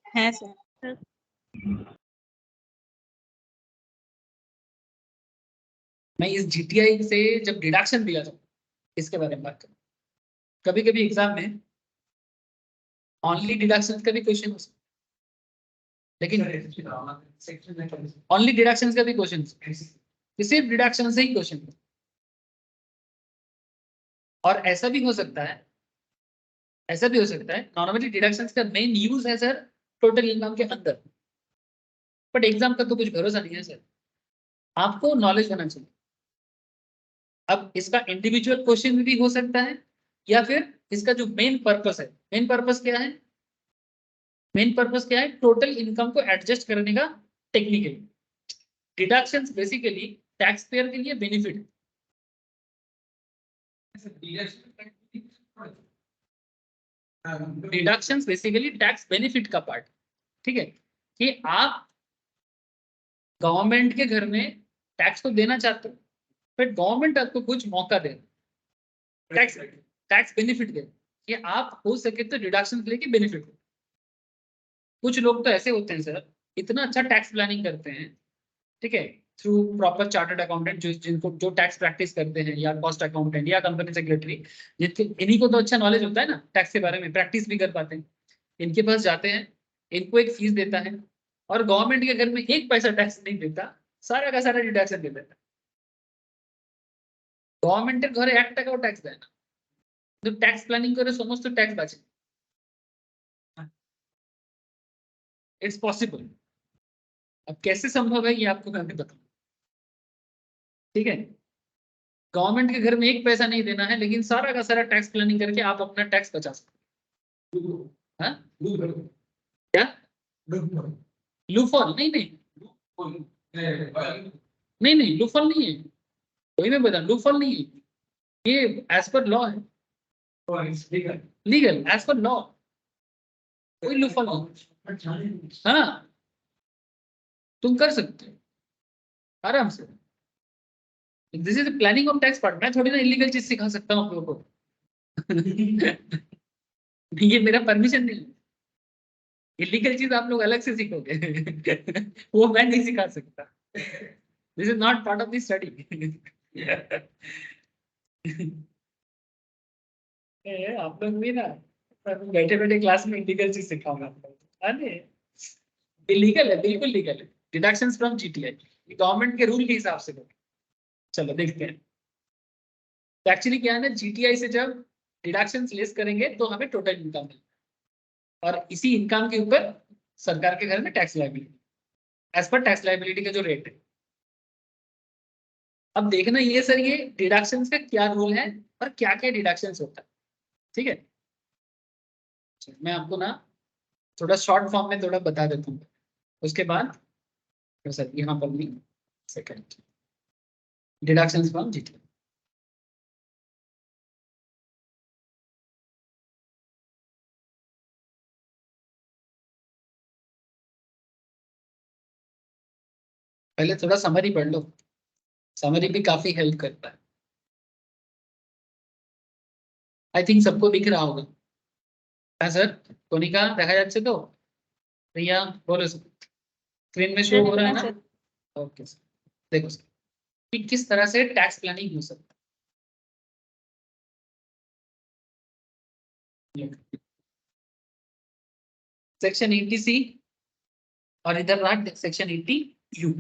है सर। मैं इस जीटीआई से जब डिडक्शन दिया था इसके बारे में बात करूँ। कभी कभी एग्जाम में ओनली डिडक्शन का भी क्वेश्चन हो सकता है, लेकिन ओनली डिडक्शन का भी क्वेश्चन, सिर्फ डिडक्शन से ही क्वेश्चन। और ऐसा भी हो सकता है नॉर्मली डिडक्शन का मेन यूज है सर टोटल इनकम के अंदर, बट एग्जाम का तो कुछ भरोसा नहीं है सर, आपको नॉलेज होना चाहिए। अब इसका इंडिविजुअल क्वेश्चन भी हो सकता है, या फिर इसका जो मेन पर्पस है, मेन पर्पस क्या है, मेन पर्पस क्या है, टोटल इनकम को एडजस्ट करने का technically. Deductions basically tax payer के लिए benefit, deductions basically tax benefit का पार्ट, ठीक है, कि आप गवर्नमेंट के घर में टैक्स तो देना चाहते हो, बट गवर्नमेंट आपको कुछ मौका दे, टैक्स टैक्स बेनिफिट दे, कि आप हो सके तो डिडक्शन लेके बेनिफिट। कुछ लोग तो ऐसे होते हैं सर, इतना अच्छा टैक्स प्लानिंग करते हैं, ठीक है, थ्रू प्रॉपर चार्टर्ड अकाउंटेंट, जो जिनको जो टैक्स प्रैक्टिस करते हैं, या कॉस्ट अकाउंटेंट या कंपनी सेक्रेटरी, जिनके इन्हीं को तो अच्छा नॉलेज होता है ना टैक्स के बारे में, प्रैक्टिस भी कर पाते हैं। इनके पास जाते हैं, इनको एक फीस देता है, और गवर्नमेंट के घर में एक पैसा टैक्स नहीं देता, सारा का सारा डिडक्शन दे देता है। गवर्नमेंटेर घरे 1 টাকাও ট্যাক্স দেয় না, কিন্তু ট্যাক্স প্ল্যানিং করে সমস্ত ট্যাক্স বাঁচে। It's possible. अब कैसे संभव है ये आपको मैं अभी बताऊं, ठीक है। गवर्नमेंट के घर में एक पैसा नहीं देना है, लेकिन सारा का सारा टैक्स प्लानिंग करके आप अपना टैक्स बचा सकते हो। हाँ? क्या लूफॉल? नहीं नहीं नहीं नहीं, लूफॉल नहीं है, वही मैं बता, लूफॉल नहीं है, ये एज पर लॉ है, लीगल एज पर लॉ, कोई लूफॉल नहीं। हाँ, तुम कर सकते हो आराम से। This is planning of tax part, मैं थोड़ी ना इलीगल चीज सिखा सकता हूँ आप लोगों को। ये मेरा परमिशन नहीं है, इलीगल चीज आप लोग अलग से सीखोगे। वो मैं नहीं सिखा सकता, this is not part of the study. आप लोग भी ना, बैठे बैठे क्लास में इलीगल चीज सिखाऊंगा आपको। अरे इलीगल है, बिल्कुल लीगल है, डिडक्शंस फ्रॉम जीटीआई गवर्नमेंट के रूल के हिसाब से लोग। चलो देखते हैं। तो एक्चुअली क्या है ना, जीटीआई से जब डिडक्शंस लेस करेंगे तो हमें टोटल इनकम मिलेगा, और इसी इनकम के ऊपर सरकार के घर में tax liability, as per tax liability का जो रेट है। अब देखना ये सर, ये डिडक्शंस का क्या रूल है और क्या क्या डिडक्शंस होता है, ठीक है। मैं आपको ना थोड़ा शॉर्ट फॉर्म में थोड़ा बता देता हूँ, उसके बाद सर यहाँ पर भी सेकंड डिडक्शंस फ्रॉम जीटीआई। पहले थोड़ा समरी पढ़ लो, समरी भी काफी हेल्प करता है। आई थिंक सबको दिख रहा होगा। हाँ सर, कोनिका देखा যাচ্ছে तो? भैया बोलो सर, स्क्रीन में शो हो रहा है ना? ओके सर, देखो सर कि किस तरह से टैक्स प्लानिंग हो सकता है। सेक्शन 80C और इधर रहा सेक्शन 80U।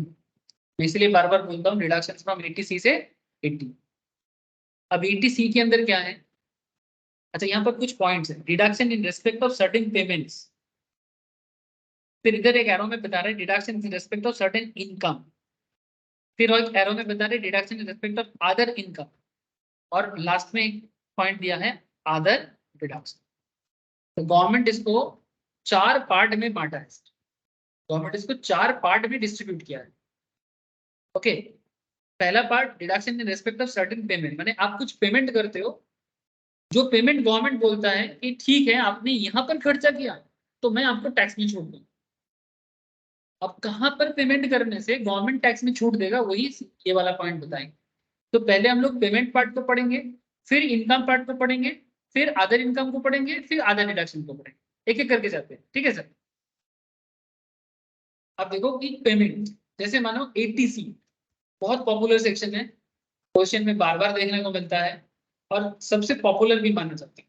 मैं इसलिए बार बार बोलता हूँ डिडक्शन फ्रॉम 80C से 80। अब 80C के अंदर क्या है? अच्छा, यहाँ पर कुछ पॉइंट्स है, deduction in respect of certain payments. फिर इधर एक एरो में बता रहे deduction in respect of certain income. फिर एक एरो में बता रहे deduction in respect of other income. और लास्ट में एक पॉइंट दिया है अदर डिडक्शन। तो गवर्नमेंट इसको चार पार्ट में बांटा है, गवर्नमेंट इसको चार पार्ट में डिस्ट्रीब्यूट किया है। ओके, पहला part deduction in respect of certain payment, माने आप कुछ पेमेंट करते हो, जो पेमेंट गवर्नमेंट बोलता है कि ठीक है आपने यहाँ पर खर्चा किया तो मैं आपको टैक्स में छूट दूँ। अब कहाँ पर पेमेंट करने से गवर्नमेंट टैक्स में छूट देगा, वही ये वाला पॉइंट बताएंगे। तो पहले हम लोग पेमेंट पार्ट को पढ़ेंगे, फिर इनकम पार्ट को पढ़ेंगे, फिर अदर इनकम को पढ़ेंगे, फिर अदर डिडक्शन को पढ़ेंगे, एक एक करके जाते हैं, ठीक है सर। अब देखो कि पेमेंट, जैसे मानो 80C बहुत पॉपुलर सेक्शन है, क्वेश्चन में बार बार देखने को मिलता है, और सबसे पॉपुलर भी माना जाता है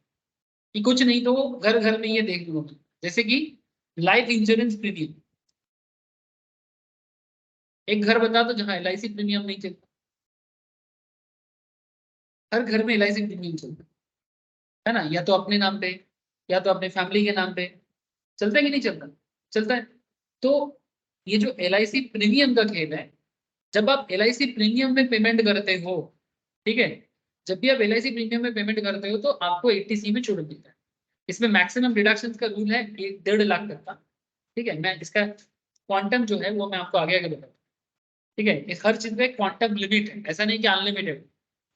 कि कुछ नहीं तो घर घर में ये देखने को मिलता है। जैसे कि लाइफ इंश्योरेंस प्रीमियम, एक घर बता दो जहाँ LIC प्रीमियम नहीं चलता। हर घर में LIC प्रीमियम चलता है ना, या तो अपने नाम पे या तो अपने फैमिली के नाम पे, चलता है कि नहीं चलता? चलता है। तो ये जो LIC प्रीमियम का खेल है, जब आप LIC प्रीमियम में पेमेंट करते हो, ठीक है, जब भी आप LIC प्रीमियम में पेमेंट करते हो तो आपको 80C में छूट मिलता है। इसमें मैक्सिमम डिडक्शन का रूल है 1.5 लाख तक का, ठीक है। मैं इसका क्वांटम जो है वो मैं आपको आगे आगे बताऊँ, ठीक है। इस हर चीज में क्वांटम लिमिट है, ऐसा नहीं कि अनलिमिटेड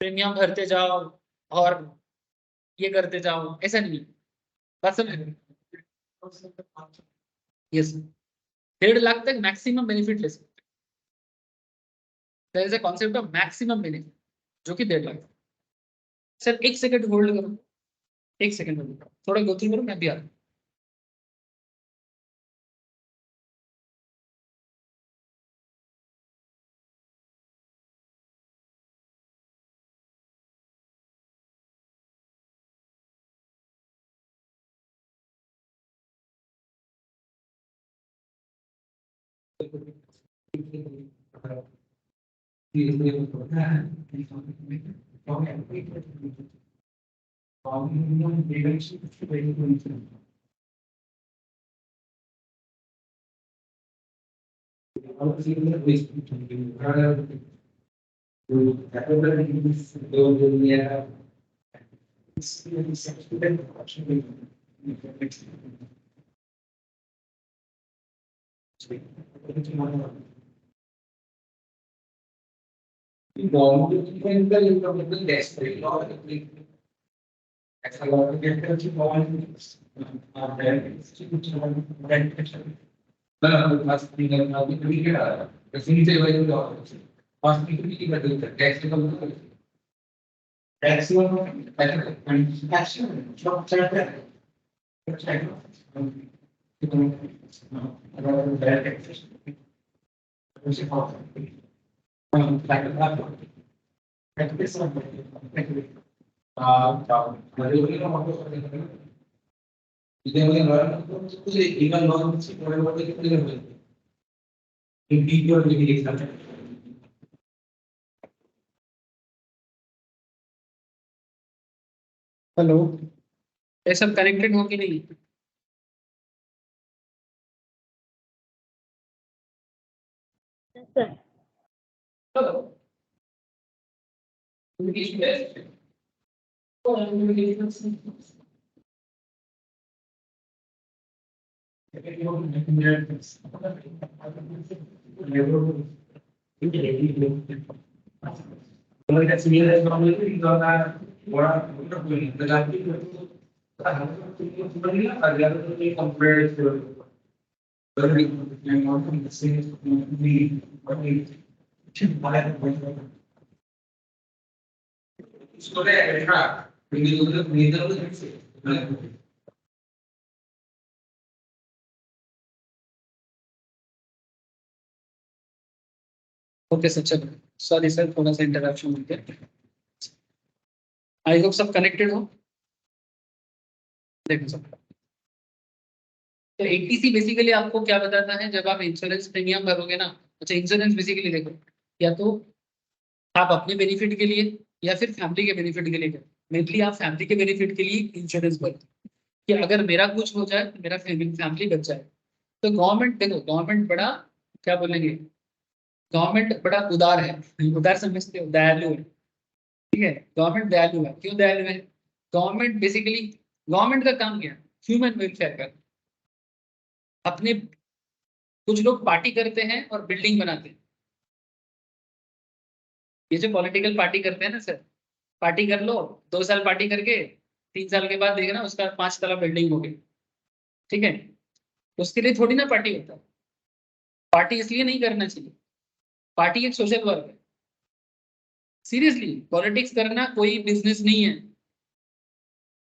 प्रीमियम भरते जाओ और ये करते जाओ, ऐसा नहीं है। बात समझ? यस, 1.5 लाख तक मैक्सिमम बेनिफिट ले सकते हैं, कॉन्सेप्ट ऑफ मैक्सिमम बेनिफिट, जो कि 1.5 लाख। सर एक सेकंड होल्ड करो, एक सेकंड होल्ड करो, थोड़ा गो थ्रू करो, मैं भी आ रहा हूँ। हेलो, ये सब कनेक्टेड हो कि नहीं? सर ओके सर, चलो सॉरी सर, थोड़ा सा इंटरप्शन हो गया। आई होप सब कनेक्टेड हो। देखो सर, तो एटीसी बेसिकली आपको क्या बताता है जब आप इंश्योरेंस प्रीमियम भरोगे ना। अच्छा, इंश्योरेंस बेसिकली देखो, या तो आप अपने बेनिफिट के लिए या फिर फैमिली के बेनिफिट के लिए करो। मेनली आप फैमिली के बेनिफिट के लिए इंश्योरेंस भरते हो कि अगर मेरा कुछ हो जाए तो मेरा फैमिली बच जाए। तो गवर्नमेंट देखो, गवर्नमेंट बड़ा क्या बोलेंगे, गवर्नमेंट बड़ा उदार है। उदार समझते हो, दयालु है। ठीक है, गवर्नमेंट दयालु है। क्यों दयालु है? गवर्नमेंट बेसिकली, गवर्नमेंट का काम क्या है? ह्यूमन वेलफेयर का। अपने कुछ लोग पार्टी करते हैं और बिल्डिंग बनाते हैं। ये जो पॉलिटिकल पार्टी करते हैं ना सर, पार्टी कर लो, 2 साल पार्टी करके 3 साल के बाद देखना उसका 5 तला बिल्डिंग हो गई। ठीक है, उसके लिए थोड़ी ना पार्टी होता है। पार्टी इसलिए नहीं करना चाहिए। पार्टी एक सोशल वर्क है। सीरियसली, पॉलिटिक्स करना कोई बिजनेस नहीं है।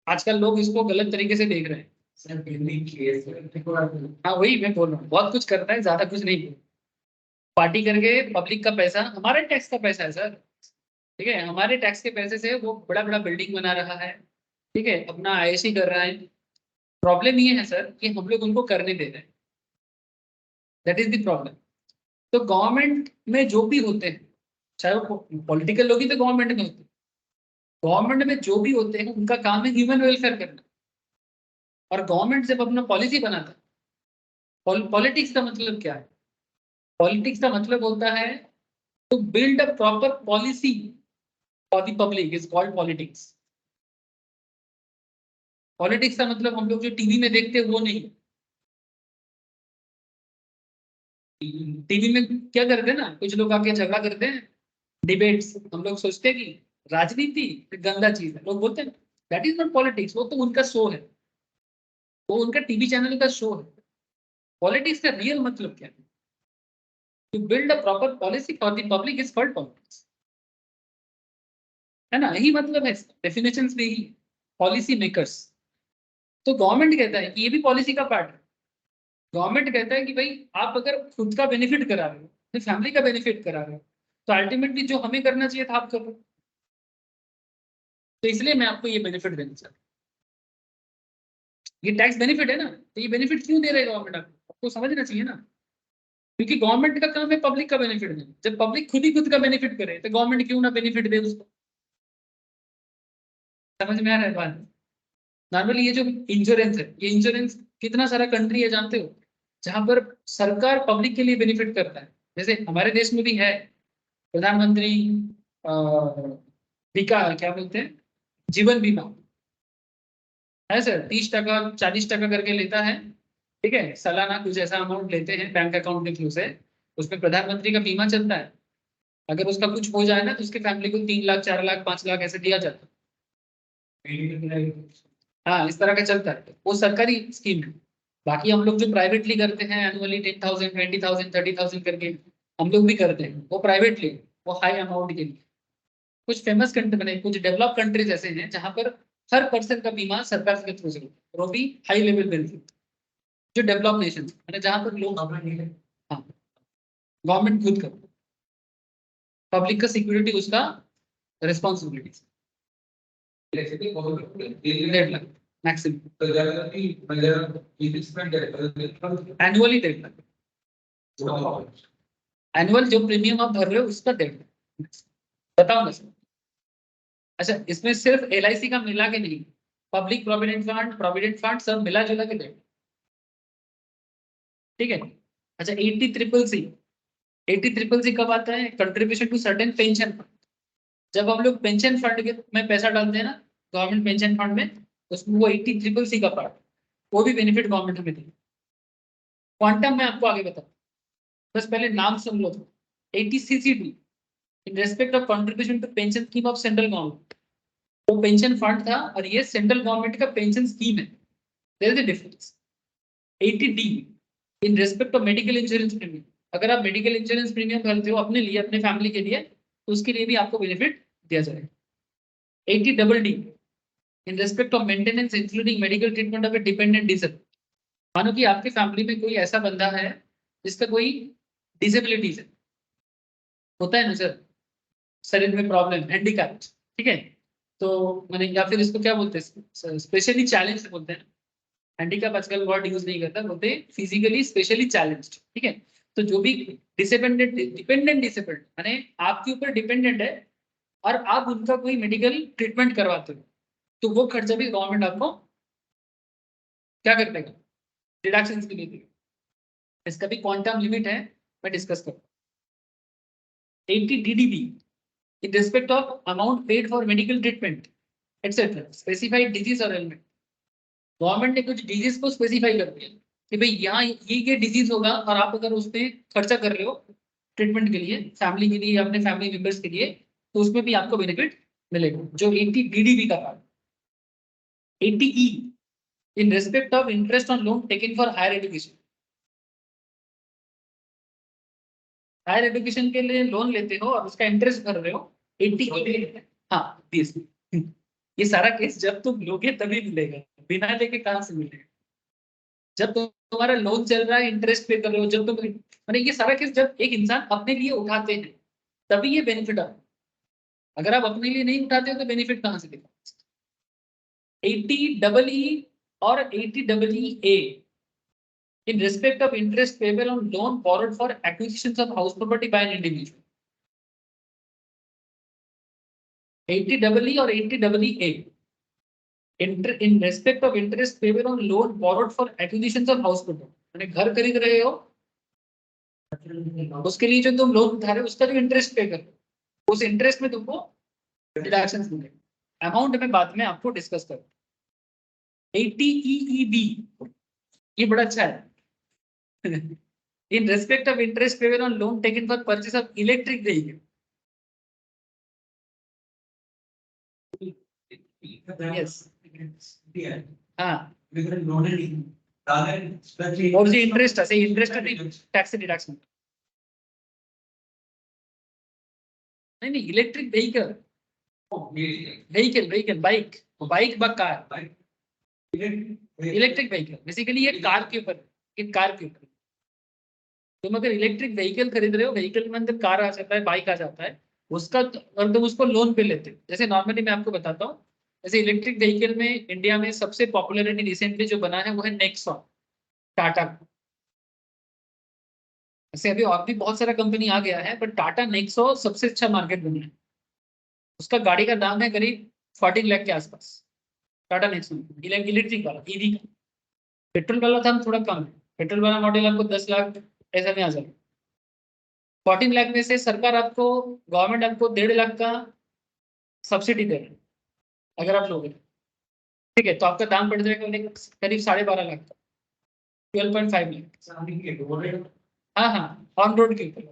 आजकल लोग इसको गलत तरीके से देख रहे हैं। हाँ, वही मैं बोल रहा हूँ, बहुत कुछ करता है, ज्यादा कुछ नहीं। पार्टी करके पब्लिक का पैसा, हमारे टैक्स का पैसा है सर। ठीक है, हमारे टैक्स के पैसे से वो बड़ा बड़ा बिल्डिंग बना रहा है। ठीक है, अपना आईएससी कर रहा है। प्रॉब्लम ये है सर कि हम लोग उनको करने दे रहे हैं। That is the problem. तो गवर्नमेंट में जो भी होते हैं, चाहे वो पॉलिटिकल लोग ही तो गवर्नमेंट में होते हैं। गवर्नमेंट में जो भी होते हैं उनका काम है ह्यूमन वेलफेयर करना। और गवर्नमेंट जब अपना पॉलिसी बनाता है, पॉलिटिक्स का मतलब क्या है? पॉलिटिक्स का मतलब होता है to build a proper policy for the public is called politics. Politics का मतलब हम लोग जो टीवी में देखते हैं वो नहीं। टीवी में क्या करते हैं ना, कुछ लोग आके झगड़ा करते हैं, डिबेट्स। हम लोग सोचते हैं कि राजनीति एक गंदा चीज है, लोग बोलते हैं दैट इज नॉट पॉलिटिक्स, वो तो उनका शो है, वो उनका टीवी चैनल का शो है। पॉलिटिक्स का रियल मतलब क्या है? To build a proper policy for the public is called politics. है ना, यही मतलब है, डेफिनेशन में ही पॉलिसी मेकर्स। तो गवर्नमेंट कहता है कि ये भी पॉलिसी का पार्ट है। गवर्नमेंट कहता है कि भाई आप अगर खुद का बेनिफिट करा रहे हो, फिर फैमिली का बेनिफिट करा रहे हो, तो अल्टीमेटली जो हमें करना चाहिए था आप कर रहे हो। तो इसलिए मैं आपको ये बेनिफिट देना चाहता हूँ। ये टैक्स बेनिफिट है ना, तो ये बेनिफिट क्यों दे रहे हैं गवर्नमेंट आपको? आपको समझना चाहिए ना। क्योंकि गवर्नमेंट का काम है पब्लिक का बेनिफिट देना। जब पब्लिक खुद ही खुद का बेनिफिट करे तो गवर्नमेंट क्यों ना बेनिफिट दे उसको। समझ में आ रहा है बात? नॉर्मली ये जो इंश्योरेंस है, ये इंश्योरेंस कितना सारा कंट्री है जानते हो, जहां पर सरकार पब्लिक के लिए बेनिफिट करता है। जैसे हमारे देश में भी है, प्रधानमंत्री बीका क्या बोलते हैं, जीवन बीमा है सर, 30% 40% करके लेता है। ठीक है, सालाना कुछ ऐसा अमाउंट लेते हैं बैंक अकाउंट के थ्रू से, उसमें प्रधानमंत्री का बीमा चलता है। अगर उसका कुछ हो जाए ना तो उसके फैमिली को 3 लाख 4 लाख 5 लाख ऐसे दिया जाता है। हाँ, इस तरह का चलता है, वो सरकारी स्कीम है। बाकी हम लोग जो प्राइवेटली करते हैं एनुअली 10,000 20,000 30,000 करके हम लोग भी करते हैं, वो प्राइवेटली, वो हाई अमाउंट के लिए। कुछ फेमस कंट्री बने, कुछ डेवलप कंट्रीज ऐसे हैं जहां पर हर पर्सन का बीमा सरकार के थ्रू से होता है, और वो भी हाई लेवल बेनिफिट। जो डेवलप नेशन है जहां पर लोग, हाँ, गवर्नमेंट खुद कर, पब्लिक का सिक्योरिटी उसका responsibility, 1.5 lakh maximum annually, 1.5 lakh annual जो प्रीमियम आप भर रहे हो उसका 1.5 लाख बताऊंगा सर। अच्छा, इसमें सिर्फ LIC का मिला के नहीं, पब्लिक प्रोविडेंट फंड सब मिला जुला के 1.5 लाख। ठीक है। अच्छा, 80CCC कब आता है, contribution to certain pension fund. जब हम लोग पेंशन फंड के में पैसा डालते हैं ना, गवर्नमेंट पेंशन फंड में, उसमें वो 80CCC का पार्ट, वो भी बेनिफिट गवर्नमेंट में देगी। क्वांटम में आपको आगे बताऊं, बस पहले नाम सुन लो। 80CCD in respect of contribution to pension scheme of central government, वो पेंशन फंड था और ये सेंट्रल गवर्नमेंट का पेंशन स्कीम है, there is a difference. 80D in respect of medical insurance premium, अगर आप मेडिकल इंश्योरेंस प्रीमियम भरते हो अपने लिए अपने फैमिली के लिए, तो उसके लिए भी आपको बेनिफिट दिया जाएगा। 80DD in respect of maintenance including medical treatment of A dependent disable, मानो कि आपके फैमिली में कोई ऐसा बंदा है जिसका कोई डिसेबिलिटीज है, होता है ना सर, शरीर में प्रॉब्लम, हैंडीकैप, ठीक है, तो मैंने, या फिर इसको क्या बोलते हैं, स्पेशली चैलेंज बोलते हैं। हैंडीकैप आजकल वर्ड यूज नहीं करता, बोलते फिजिकली स्पेशली चैलेंज्ड। ठीक है, तो जो भी डिपेंडेंट डिसेबल्ड माने आपके ऊपर डिपेंडेंट है और आप उनका कोई मेडिकल ट्रीटमेंट करवाते हो, तो वो खर्चा भी गवर्नमेंट आपको क्या कर देगा, डिडक्शन के लिए देगा। इसका भी क्वांटम लिमिट है, मैं डिस्कस करूँ। 80DDB in respect of amount paid for medical treatment etc specified disease or ailment, government ने कुछ डिजीज को स्पेसिफाई कर दिया कि भाई यहाँ ये डिजीज होगा, और आप अगर उस पर खर्चा कर रहे हो ट्रीटमेंट के लिए, फैमिली के लिए या अपने फैमिली मेंबर्स के लिए, तो उसमें भी आपको बेनिफिट मिलेगा। जो 80DDB का part. 80E in respect of interest on loan taken for higher education, higher education के लिए लोन लेते हो और उसका इंटरेस्ट भर रहे हो, 80E। हाँ, दिस, ये सारा केस जब तुम लोगे तभी मिलेगा, बिना लेके कहाँ से मिलेगा। जब तुम्हारा लोन चल रहा है, इंटरेस्ट पे कर रहे हो, जब तुम, मैंने ये सारा केस जब एक इंसान अपने लिए उठाते हैं तभी ये बेनिफिट आता है। अगर आप अपने लिए नहीं उठाते हो तो बेनिफिट कहाँ से देगा। 80EE और 80EE in respect of interest payable on loan borrowed for acquisitions of house property by an individual. 80EE और 80EA in respect of interest payable on loan borrowed for acquisitions of house property, मैंने घर खरीद रहे हो, उसके लिए जो तुम लोन उठा रहे हो उसका जो इंटरेस्ट पे कर, उस इंटरेस्ट में तुमको डिडक्शंस मिलेंगे। अमाउंट में बाद में आपको डिस्कस करूँ। 80EEB ये बड़ा अच्छा है। इन respect of interest payable on loan taken for purchase of electric vehicle, yes, हाँ, और जो इंटरेस्ट है, इंटरेस्ट टैक्स डिडक्शन, नहीं इलेक्ट्रिक व्हीकल, व्हीकल बाइक, बा कार, इलेक्ट्रिक व्हीकल बेसिकली ये कार के ऊपर, एक कार के ऊपर तुम अगर इलेक्ट्रिक व्हीकल खरीद रहे हो, व्हीकल में अंदर कार आ जाता है, बाइक आ जाता है, उसका और तुम उसको लोन पे लेते हो। जैसे नॉर्मली मैं आपको बताता हूँ, जैसे इलेक्ट्रिक व्हीकल में इंडिया में सबसे पॉपुलरिटी रिसेंटली जो बना है वो है नेक्सॉन, टाटा। ऐसे अभी और भी बहुत सारा कंपनी आ गया है, बट टाटा नेक्सॉन सबसे अच्छा मार्केट बना है। उसका गाड़ी का दाम है करीब 14 लाख के आसपास, टाटा नेक्सॉन इलेक्ट्रिक वाला, ईवी का। पेट्रोल वाला था थोड़ा कम है, पेट्रोल वाला मॉडल आपको 10 लाख ऐसा में आ जाएगा। 14 लाख में से सरकार आपको, गवर्नमेंट आपको 1.5 लाख का सब्सिडी दे रही है अगर आप लोगे, ठीक है, तो आपका दाम पड़ जाएगा करीब 12.5 लाख का, 12.5 लाख। हाँ हाँ, ऑन रोड के ऊपर,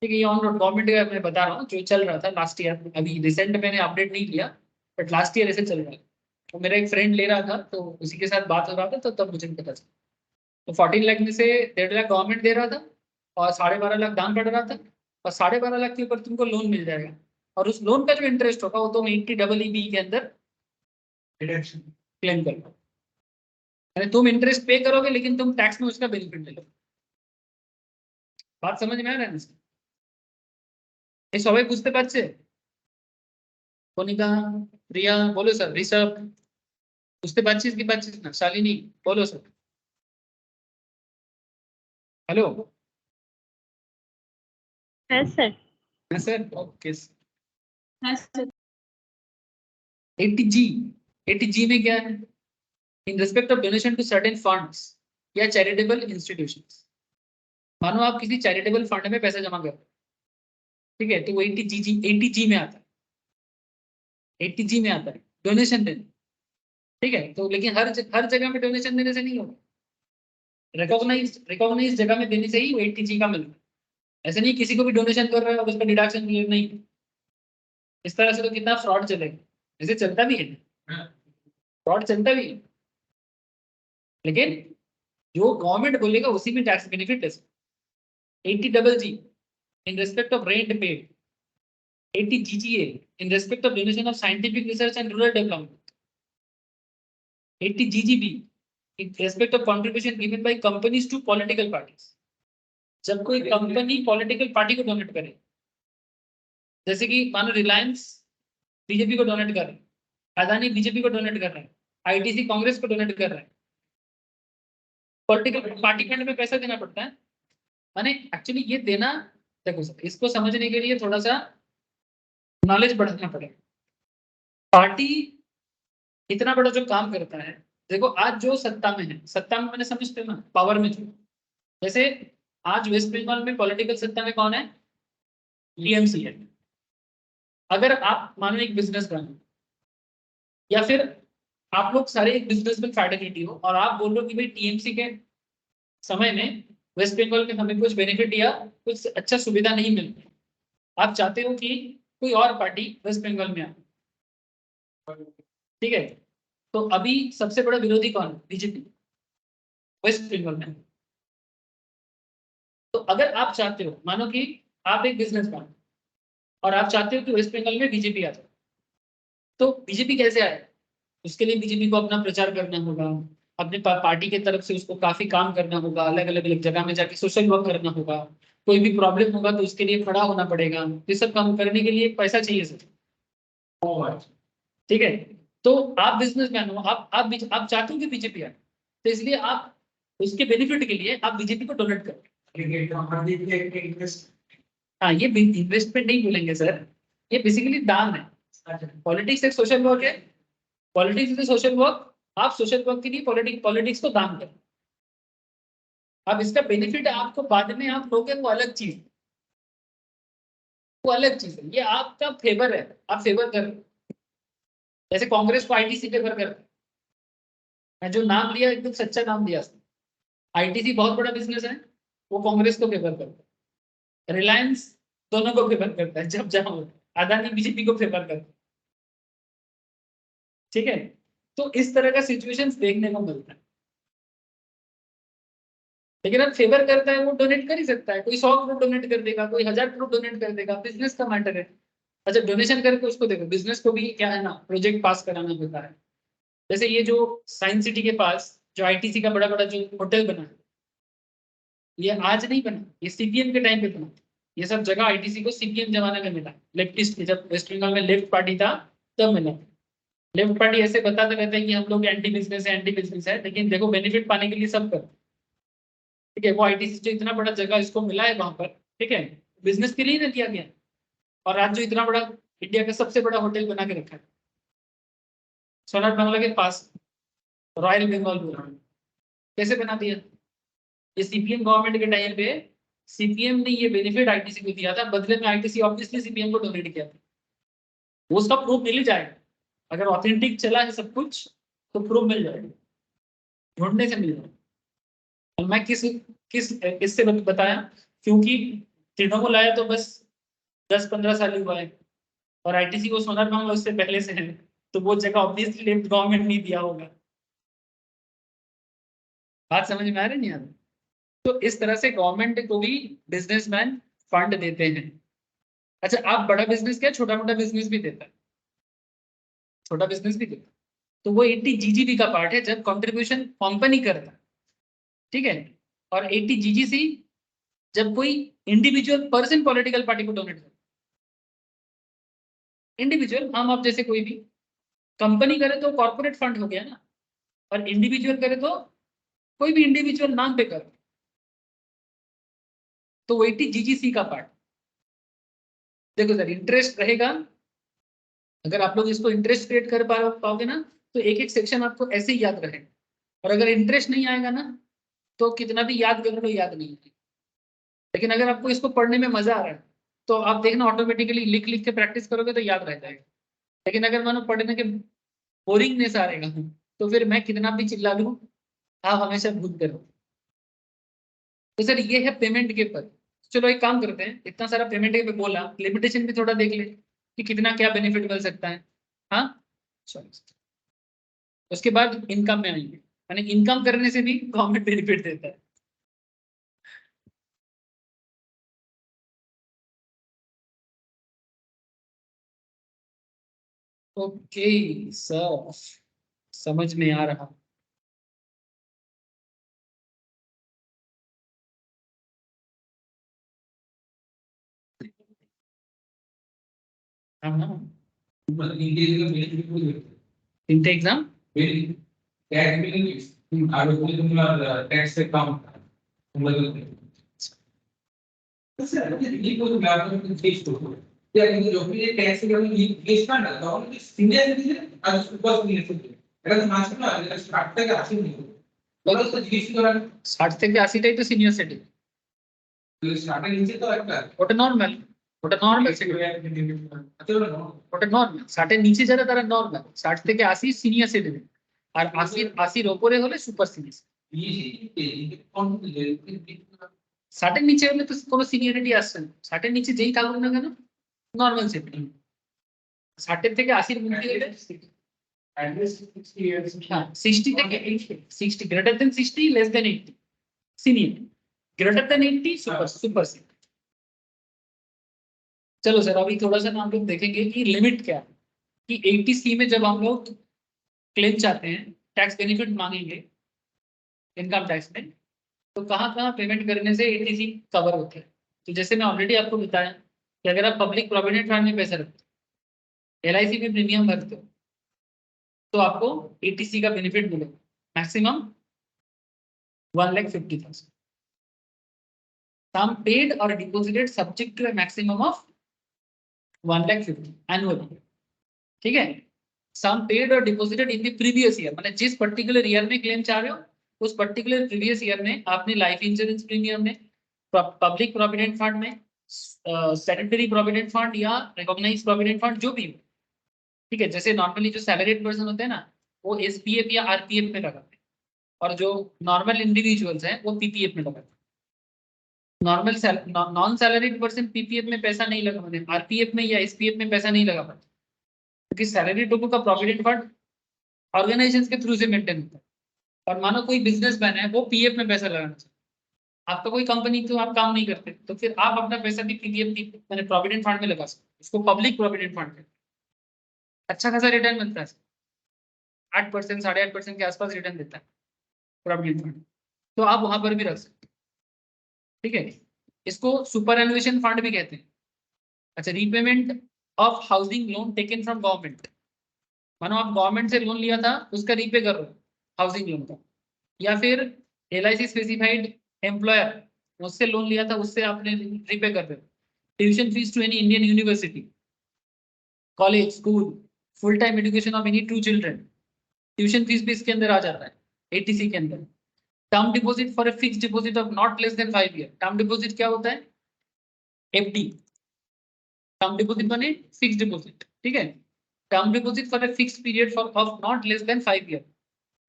ठीक है, ये ऑन रोड गवर्नमेंट का मैं बता रहा हूँ जो चल रहा था लास्ट ईयर, अभी रिसेंट मैंने अपडेट नहीं किया, बट लास्ट ईयर ऐसे चल रहा था। तो मेरा एक फ्रेंड ले रहा था, तो उसी के साथ बात हो रहा था, तो तब मुझे पता चला। तो 14 लाख में से 1.5 लाख गवर्नमेंट दे रहा था, और 12.5 लाख दाम पड़ रहा था, और 12.5 लाख के ऊपर तुमको लोन मिल जाएगा, और उस लोन का जो इंटरेस्ट होगा वो तुम 80EE के अंदर क्लेम कर लो, यानी तुम इंटरेस्ट पे करोगे लेकिन तुम टैक्स में उसका बेनिफिट ले लो। बात समझ में आ रहा है ना? ये सबाई বুঝতে পারছে? কনিকা, প্রিয়া, বলো স্যার, ঋষভ, বুঝতে পারছিস কি পারছিস না? শালিনী, বলো স্যার। हेलो। है सर। हाँ सर, ओके। है सर। 80G, 80G में क्या है? In respect of donation to certain funds या चैरिटेबल इंस्टीट्यूशंस। मानो आप किसी चैरिटेबल फंड में पैसा जमा कर रहे हो, ठीक है, तो वो 80G में आता है, 80G में आता है डोनेशन देने, ठीक है, तो लेकिन हर जगह में डोनेशन देने से नहीं होगा, रिकॉग्नाइज जगह में देने से ही वो 80G का मिलता है। ऐसे नहीं किसी को भी डोनेशन कर रहे हो और उसका डिडक्शन नहीं, इस तरह से तो कितना फ्रॉड चलेगा, ऐसे चलता भी है, फ्रॉड चलता भी है, लेकिन जो गवर्नमेंट बोलेगा उसी में टैक्स बेनिफिट है। 80GG in respect of rent paid, 80GGA in respect of donation of scientific research and rural development, 80GGB in respect of contribution given by companies to political parties। जब कोई company political party को donate करे, जैसे कि मानो Reliance BJP को donate कर रहा है, अदानी बीजेपी को डोनेट कर रहा है, आईटीसी कांग्रेस को डोनेट कर रहा है, पॉलिटिकल पार्टी फंड में पैसा देना पड़ता है। माने एक्चुअली ये देना, देखो सर, इसको समझने के लिए थोड़ा सा नॉलेज बढ़ाना पड़ेगा। पार्टी इतना बड़ा जो काम करता है, देखो आज जो सत्ता में है, सत्ता में मैंने समझते ना, पावर में जो, जैसे आज वेस्ट बंगाल में पॉलिटिकल सत्ता में कौन है? टीएमसी है। अगर आप मानो एक बिजनेसमैन, या फिर आप लोग सारे एक बिजनेसमैन फैटर्निटी हो, और आप बोल रहे हो कि भाई टीएमसी के समय में वेस्ट बंगाल में हमें कुछ बेनिफिट या कुछ अच्छा सुविधा नहीं मिल रही, आप चाहते हो कि कोई और पार्टी वेस्ट बंगाल में आए, ठीक है, तो अभी सबसे बड़ा विरोधी कौन है? बीजेपी वेस्ट बंगाल में। तो अगर आप चाहते हो, मानो कि आप एक बिजनेसमैन और आप चाहते हो कि वेस्ट बंगाल में बीजेपी आ जाए, तो बीजेपी कैसे आए? उसके लिए बीजेपी को अपना प्रचार करना होगा, अपने पार्टी की तरफ से उसको काफी काम करना होगा, अलग अलग जगह में जाके सोशल वर्क करना होगा, कोई भी प्रॉब्लम होगा तो उसके लिए खड़ा होना पड़ेगा, ये सब काम करने के लिए पैसा चाहिए सर, ठीक है। तो आप बिजनेसमैन हो, आप चाहते हो कि बीजेपी आए, तो इसलिए आप उसके बेनिफिट के लिए आप बीजेपी को डोनेट करो। हाँ, ये इन्वेस्टमेंट नहीं बोलेंगे सर, ये बेसिकली दान है। पॉलिटिक्स एक सोशल वर्क है, पॉलिटिक्स इज सोशल वर्क, आप सोशल वर्क के लिए पॉलिटिक्स को दान करें। अब इसका बेनिफिट आपको बाद में आप लोगे, वो अलग चीज, वो अलग चीज है, ये आपका फेवर है, आप फेवर कर रहे हो। जैसे कांग्रेस को आईटीसी फेवर कर रहे हैं, मैं जो नाम लिया एकदम सच्चा नाम दिया, आईटीसी बहुत बड़ा बिजनेस है, वो कांग्रेस को फेवर करता है, रिलायंस दोनों को फेवर करता है, जब जहां अदानी बीजेपी को फेवर करता है, ठीक है। तो इस तरह का सिचुएशंस देखने को मिलता है, लेकिन अब फेवर करता है वो डोनेट कर ही सकता है, कोई 100 करोड़ डोनेट कर देगा, कोई 1000 करोड़ डोनेट कर देगा, बिजनेस का मैटर है। अच्छा, डोनेशन करके उसको देखो, बिजनेस को भी क्या है ना, प्रोजेक्ट पास कराना होता है। जैसे ये जो साइंस सिटी के पास जो आईटीसी का बड़ा बड़ा जो होटल बना है, ये आज नहीं बना, ये सीपीएम के टाइम पे बना। ये सब जगह आईटीसी को सीपीएम जमाने में मिला, लेफ्टिस्ट, जब वेस्ट बंगाल में लेफ्ट पार्टी था तब मिला। लेफ्ट पार्टी ऐसे बताते रहते हैं कि हम लोग एंटी बिजनेस है, एंटी बिजनेस है, लेकिन देखो बेनिफिट पाने के लिए सब कर, ठीक है। वो आईटीसी जो इतना बड़ा जगह इसको मिला है वहां पर, ठीक है, बिजनेस के लिए ना किया गया, और आज जो इतना बड़ा इंडिया का सबसे बड़ा होटल बना के रखा है सोनार बांग्ला के पास, रॉयल बंगाल, कैसे बना दिया? ये सीपीएम गवर्नमेंट के टाइम पे सीपीएम ने ये बेनिफिट आईटीसी को दिया था, बदले में आईटीसी ऑब्वियसली सीपीएम को डोनेट किया था। वो उसका प्रूफ मिल ही जाएगा, अगर ऑथेंटिक चला है सब कुछ तो प्रूफ मिल जाएगा, ढूंढने से मिल जाएगा। और मैं किस किस इससे बताया, क्योंकि तृणमूल आया तो बस 10-15 साल ही हुआ है, और आईटीसी को सोनार बांग्ला उससे पहले से है, तो वो जगह ऑब्वियसली लेफ्ट गवर्नमेंट नहीं दिया होगा। बात समझ में आ रही नहीं आ रही? तो इस तरह से गवर्नमेंट को भी बिजनेसमैन फंड देते हैं। अच्छा, आप बड़ा बिजनेस क्या, छोटा मोटा बिजनेस भी देता है, छोटा बिजनेस भी देता है, तो वो 80 जीजीबी का पार्ट है जब कंट्रीब्यूशन कंपनी करता है, ठीक है। और 80 जीजीसी जब कोई इंडिविजुअल पर्सन पॉलिटिकल पार्टी को डोनेट करता है, इंडिविजुअल हम आप जैसे कोई भी, कंपनी करे तो कॉर्पोरेट फंड हो गया ना, और इंडिविजुअल करे तो कोई भी इंडिविजुअल नाम पे करे, तो 80 जीजीसी का पार्ट। देखो सर, इंटरेस्ट रहेगा, अगर आप लोग इसको इंटरेस्ट क्रिएट कर पाओगे ना, तो एक एक सेक्शन आपको ऐसे ही याद रहेगा। और अगर इंटरेस्ट नहीं आएगा ना, तो कितना भी याद कर लो याद नहीं है। लेकिन अगर आपको इसको पढ़ने में मजा आ रहा है, तो आप देखना ऑटोमेटिकली लिख लिख के प्रैक्टिस करोगे तो याद रह जाएगा। लेकिन अगर मानो पढ़ने के बोरिंगनेस आ रहेगा, तो फिर मैं कितना भी चिल्ला लूं, आप हमेशा भूल करो। तो सर ये है पेमेंट के पर। चलो एक काम करते हैं, इतना सारा पेमेंट के पे बोला, लिमिटेशन भी थोड़ा देख ले कि कितना क्या बेनिफिट मिल सकता है। हाँ चलो, उसके बाद इनकम में आएंगे, यानी इनकम करने से भी गवर्नमेंट बेनिफिट देता है। ओके सर, समझ में आ रहा। हाँ हाँ, তিনটে এক্সাম আর ওখানে তোমার ট্যাক্স অ্যাকাউন্ট তোমরা স্যার এই কোন ব্যাপারটা চেক করতে হবে। কিন্তু যখন এই ট্যাক্স অ্যাকাউন্ট লিস্ট না না তখন কি সিনিয়র সিটিজেন আর সুপার সিনিয়র সিটিজেন এটা তো মাঝখানে না, এটা 60 থেকে 80 নিয়ে বলো তো জিজ্ঞেস করেন 60 থেকে 80টাই তো সিনিয়র সিটিজেন, তো 60 এর নিচে তো একটা ওটা নরমাল, ওটা নরমাল ওটা নরমাল 60 এর নিচে যারা তারা নরমাল, 60 থেকে 80 সিনিয়র সিটিজেন, আর 80 ওপরে হলে সুপার সিনিয়র। 60 এর নিচে হলে তো কোনো সিনিয়রিটি আসছে না, 60 এর নিচে যেই থাকুক না কেন নরমাল সিটিজেন, 60 এর থেকে 80 এর মধ্যে হলে হ্যাঁ 60 থেকে 60 greater than 60 less than 80 senior, greater than 80 super super senior. चलो सर अभी थोड़ा सा हम लोग देखेंगे कि लिमिट क्या है, कि 80C में जब हम लोग क्लेम चाहते हैं, टैक्स बेनिफिट मांगेंगे इनकम टैक्स में, तो कहाँ कहाँ पेमेंट करने से 80C कवर होते हैं। तो जैसे मैं ऑलरेडी आपको बताया कि अगर आप पब्लिक प्रोविडेंट फंड में पैसा रखते हो, LIC में प्रीमियम भरते हो, तो आपको 80C का बेनिफिट मिलेगा, maximum 1,50,000। Sum paid or deposited subject to a maximum of 1,50,000 annually, ठीक है। सम पेड और deposited in the previous year, मतलब जिस पर्टिकुलर ईयर में क्लेम चाह रहे हो, उस पर्टिकुलर प्रीवियस ईयर में आपने लाइफ इंश्योरेंस प्रीमियम में, पब्लिक प्रोविडेंट फंड में, स्टैट्यूटरी प्रोविडेंट फंड या रिकॉग्नाइज्ड प्रोविडेंट फंड जो भी हो, ठीक है। जैसे नॉर्मली जो सैलरीड पर्सन होते हैं ना, वो SPF या RPF में लगाते हैं, और जो नॉर्मल इंडिविजुअल्स हैं वो PPF में लगाते हैं। Normal non salaried person PPF में पैसा नहीं लगा पाते, RPF में या SPF में पैसा नहीं लगा पाते, क्योंकि सैलरी लोगों का प्रोविडेंट फंड ऑर्गेनाइजेशन के थ्रू से मेंटेन होता है। और मानो कोई बिजनेसमैन है, वो PF में पैसा लगाना चाहिए, आपका कोई कंपनी तो आप काम नहीं करते, तो फिर आप अपना पैसा भी PPF मैंने प्रोविडेंट फंड में लगा सकते, इसको पब्लिक प्रोविडेंट फंड है। अच्छा खासा रिटर्न मिलता है, 8% 8.5% के आसपास रिटर्न देता है प्रोविडेंट फंड, तो आप वहां पर भी रख सकते, ठीक है। इसको सुपर एनुएशन फंड भी कहते हैं। अच्छा, repayment of housing loan taken from government, मानो आप गवर्नमेंट से लोन लिया था, उसका रीपे कर रहे हो हाउसिंग लोन का, या फिर LIC स्पेसिफाइड एम्प्लॉयर उससे लोन लिया था, उससे आपने रीपे कर रहे हो। Tuition fees to any Indian university, college, school, full time education of any 2 children, tuition fees भी इसके अंदर आ जाता है 80C के अंदर। Term deposit for a fix deposit of not less than 5 year. Term deposit क्या होता है? एफडी। टर्म डिपॉजिट माने फिक्स डिपॉजिट, ठीक है। Term deposit for a fix period for of not less than 5 year,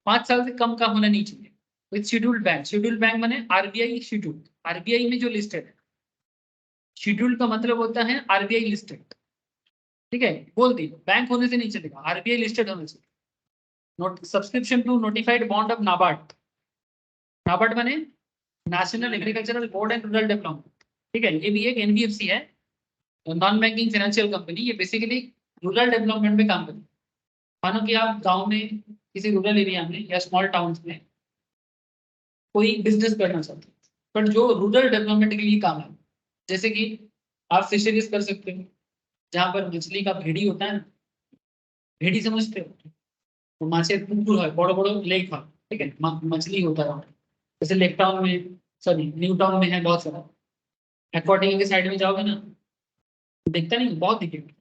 5 साल से कम का होना नहीं चाहिए। With scheduled bank, scheduled bank माने आरबीआई शेड्यूल, आरबीआई में जो लिस्टेड है। शेड्यूल का मतलब होता है आरबीआई लिस्टेड, ठीक है। बोल दी बैंक होने से नहीं चलेगा, आरबीआई लिस्टेड होना चाहिए। Note subscription to notified bond of NABARD, NABARD माने national agricultural board and rural development, ठीक है। ये भी एक एनबीएफसी है, नॉन बैंकिंग फाइनेंशियल कंपनी। ये बेसिकली रूरल डेवलपमेंट में काम करती है। मानो कि आप गांव में किसी रूरल एरिया में या स्मॉल टाउन्स में कोई बिजनेस करना चाहते हैं, बट जो रूरल डेवलपमेंट के लिए काम है, जैसे कि आप फिशरीज कर सकते हो, जहाँ पर मछली का भेड़ी होता है ना, भेड़ी समझते हो, तो माछे पुकुर है, बड़ो बड़ो लेक है, ठीक है, मछली होता है वहाँ। जैसे लेक टाउन में, सॉरी न्यू टाउन में है बहुत सारा। एक्वाटिक के साइड में जाओगे ना, देखता नहीं, बहुत दिखेगा।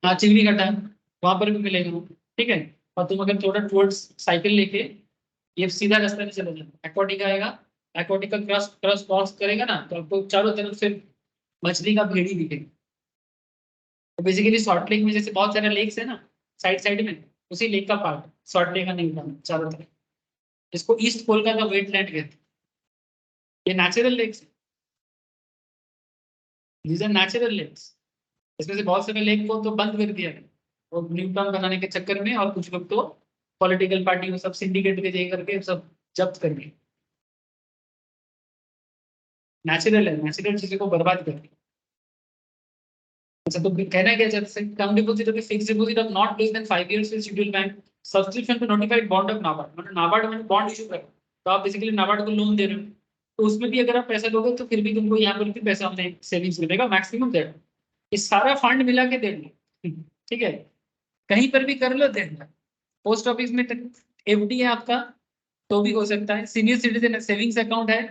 हाँ चिंगड़ी घाटा है, वहां पर भी मिलेगा, ठीक है। और तुम अगर थोड़ा टुवर्ड्स साइकिल लेके ये सीधा रास्ता में चले जाना, एक्वाटिक आएगा, एक्वाटिक का क्रॉस क्रॉस क्रॉस करेगा ना, तो आपको चारों तरफ से मछली का भेड़ी दिखेगा। तो बेसिकली सॉल्ट लेक में जैसे बहुत सारे लेक्स है ना साइड साइड में, उसी लेक का पार्ट सॉल्ट लेक का नहीं था चारों तरफ। इसको ईस्ट कोलकाता का वेटलैंड कहते हैं। ये नेचुरल लेक्स है, दीज आर नेचुरल लेक्स। इसमें से बहुत सारे लेक को तो बंद कर दिया है और न्यू टाउन बनाने के चक्कर में, और कुछ लोग तो पॉलिटिकल पार्टी में सब सिंडिकेट के जय करके सब जब्त कर दिए। नेचुरल है, नेचुरल चीजों को बर्बाद कर दिया। अच्छा तो कहना क्या चाहते हैं? टर्म डिपॉजिट और fix deposit of not less than 5 years with schedule bank subscription to notified bond of NABARD, मतलब नाबार्ड में बॉन्ड इशू कर, तो आप बेसिकली नाबार्ड को लोन दे रहे हो, तो उसमें भी अगर आप पैसा दोगे तो फिर भी तुमको यहाँ पर भी पैसा हमने सेविंग्स मिलेगा मैक्सिमम डेढ़। ये सारा फंड मिला के 1.5 लाख, ठीक है। कहीं पर भी कर लो 1.5 लाख। पोस्ट ऑफिस में एफडी है आपका, तो भी हो सकता है। सीनियर सिटीजन सेविंग्स अकाउंट है,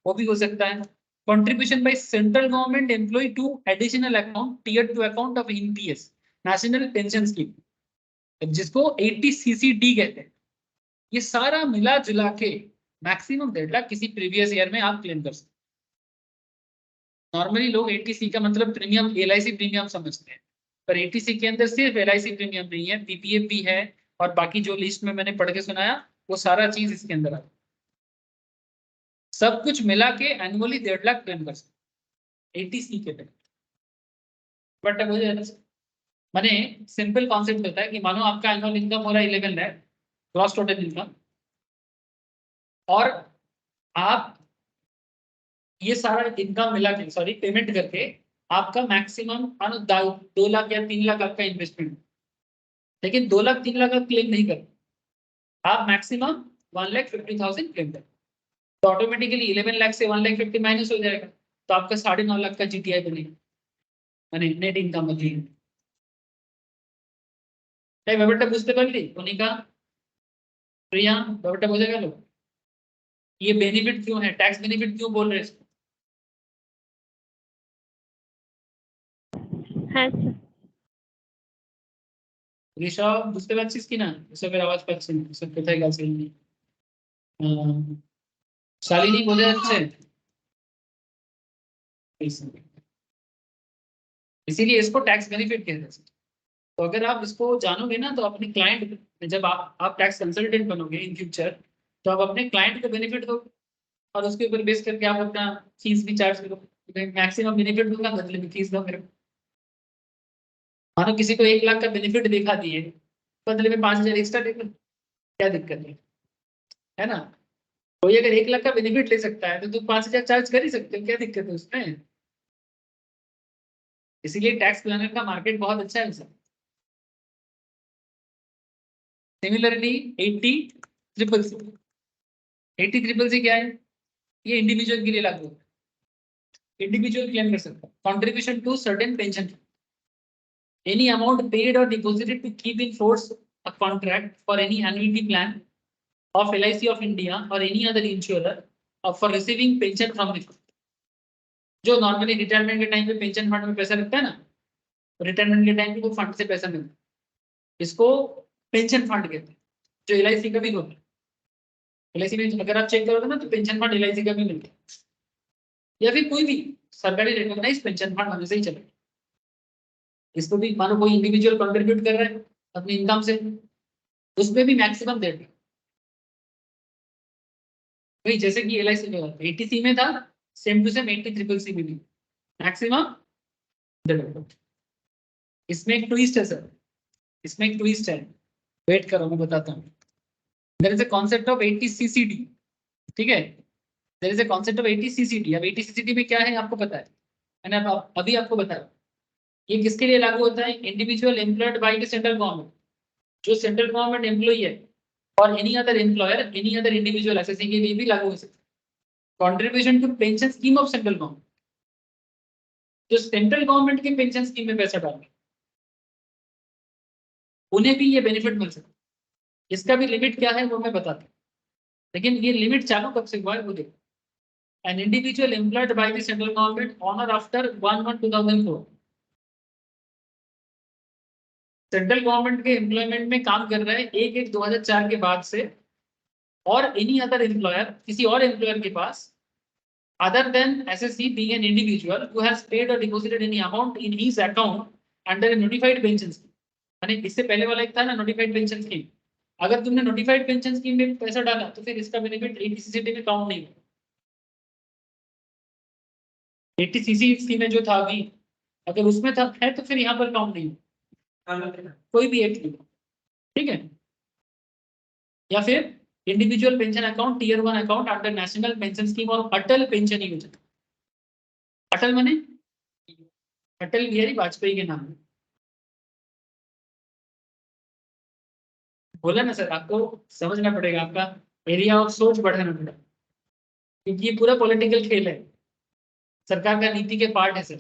वो भी हो सकता है। Contribution by central government employ to additional account tier two account of NPS, national pension scheme, जिसको 80 CCD कहते हैं। ये सारा मिला जुला के मैक्सिमम 1.5 लाख किसी प्रीवियस ईयर में आप क्लेम कर सकते हैं। नॉर्मली लोग 80C का मतलब प्रीमियम एलआईसी प्रीमियम समझते हैं, पर 80C के अंदर सिर्फ एलआईसी प्रीमियम नहीं है, पीपीएफ भी है, और बाकी जो लिस्ट में मैंने पढ़ के सुनाया वो सारा चीज इसके अंदर आता है। सब कुछ मिला के एनुअली 1.5 लाख क्लेम कर सकते 80C के तहत। बट मुझे मैंने सिंपल कॉन्सेप्ट होता है कि मानो आपका एनुअल इनकम हो रहा है 11 लाख ग्रॉस टोटल इनकम, और आप ये सारा इनकम मिला के, सॉरी पेमेंट करके, आपका मैक्सिमम मानो 2 लाख या 3 लाख आपका इन्वेस्टमेंट, लेकिन 2 लाख 3 लाख आप क्लेम नहीं कर, आप मैक्सिमम 1,50,000 क्लेम कर, तो ऑटोमेटिकली 11 लाख से 1,50,000 माइनस हो जाएगा, तो आपका 9.5 लाख का जीटीआई बनेगा, মানে নেট ইনকাম বলি। তাই ব্যাপারটা বুঝতে পারলি কনিকা, प्रिया? ব্যাপারটা বোঝা গেল? ये बेनिफिट क्यों है, टैक्स बेनिफिट क्यों बोल रहे हैं इसको? হ্যাঁ স্যার। ঋষভ বুঝতে পারছিস কি না? ঋষভের আওয়াজ পাচ্ছি না, ঋষভ কোথায় গেছে? শালিনী বোঝা যাচ্ছে? इसीलिए इसको टैक्स बेनिफिट कहते हैं। तो अगर आप इसको जानोगे ना, तो अपने क्लाइंट, जब आप टैक्स कंसल्टेंट बनोगे इन फ्यूचर, तो आप अपने क्लाइंट को बेनिफिट दो, और उसके ऊपर बेस करके आप अपना फीस भी चार्ज करो। मैक्सिमम बेनिफिट दूंगा, बदले में फीस दो मेरे को। मानो किसी को 1 लाख का बेनिफिट दिखा दिए, बदले में 5,000 एक्स्ट्रा दे दो, क्या दिक्कत है ना? कोई अगर 1 लाख का बेनिफिट ले सकता है तो तुम 5,000 चार्ज कर ही सकते हो, क्या दिक्कत है उसमें? इसीलिए टैक्स प्लानर का मार्केट बहुत अच्छा है सर। सिमिलरली 80CCC, 80CCC क्या है? ये इंडिविजुअल के लिए लागू है, इंडिविजुअल क्लेम कर सकता है। Contribution to certain pension, any amount paid और deposited to keep in force a contract for any annuity plan of LIC of India or any other insurer for receiving pension from the fund। जो normally retirement के time पे pension fund में पैसा लगता है ना, retirement के time पे वो फंड से पैसा मिलता है, इसको पेंशन फंड कहते हैं। जो LIC का भी होता है। LIC में अगर आप चेक करोगे ना तो पेंशन फंड LIC का भी मिलता है, या फिर कोई भी सरकारी रिकॉग्नाइज पेंशन फंड हमेशा ही चलेगा। इसको भी मानो कोई इंडिविजुअल कंट्रीब्यूट कर रहा है अपनी इनकम से, उसमें भी मैक्सिमम देते हैं भाई, जैसे कि LIC में 80C में था, सेम टू सेम 80CCC में भी मैक्सिमम। इसमें एक ट्विस्ट है सर, इसमें एक ट्विस्ट है, वेट करो मैं बताता हूँ। There is a concept of 80CCD, ठीक है, there is a concept of 80CCD। अब 80CCD में क्या है आपको पता है, मैंने अभी आपको बताया। ये किसके लिए लागू होता है, individual employed by the central government, जो सेंट्रल गवर्नमेंट एम्प्लॉई है, और any other employer, any other individual SSC के लिए भी लागू हो सकता है। Contribution to pension scheme of central government, जो सेंट्रल गवर्नमेंट के पेंशन स्कीम में पैसा डालेंगे उन्हें भी ये बेनिफिट मिल सकता है। इसका भी लिमिट क्या है वो मैं बताता हूँ, लेकिन ये लिमिट चालू कब से हुआ है वो देखो। An individual employed by the central government on और आफ्टर 1/1/2004, सेंट्रल गवर्नमेंट के एम्प्लॉयमेंट में काम कर रहे हैं 1/1/2004 के बाद से, और एनी अदर एम्प्लॉयर, किसी और एम्प्लॉयर के पास, other than SSC being an individual who has paid or deposited any amount in his account under a notified pension scheme। यानी इससे पहले वाला एक था ना नोटिफाइड पेंशन स्कीम, अगर तुमने नोटिफाइड पेंशन स्कीम में पैसा डाला तो फिर इसका बेनिफिट 80CCD में काउंट नहीं होगा। 80CCD स्कीम में जो था अभी, अगर उसमें था है तो फिर यहाँ पर काउंट नहीं होगा, कोई भी एक, ठीक है। या फिर individual pension account tier 1 account under national pension scheme और अटल पेंशन योजना। अटल माने अटल बिहारी वाजपेयी के नाम में, बोला ना सर, आपको समझना पड़ेगा, आपका एरिया ऑफ सोच बढ़ाना पड़ेगा, क्योंकि ये पूरा पॉलिटिकल खेल है, सरकार का नीति के पार्ट है सर।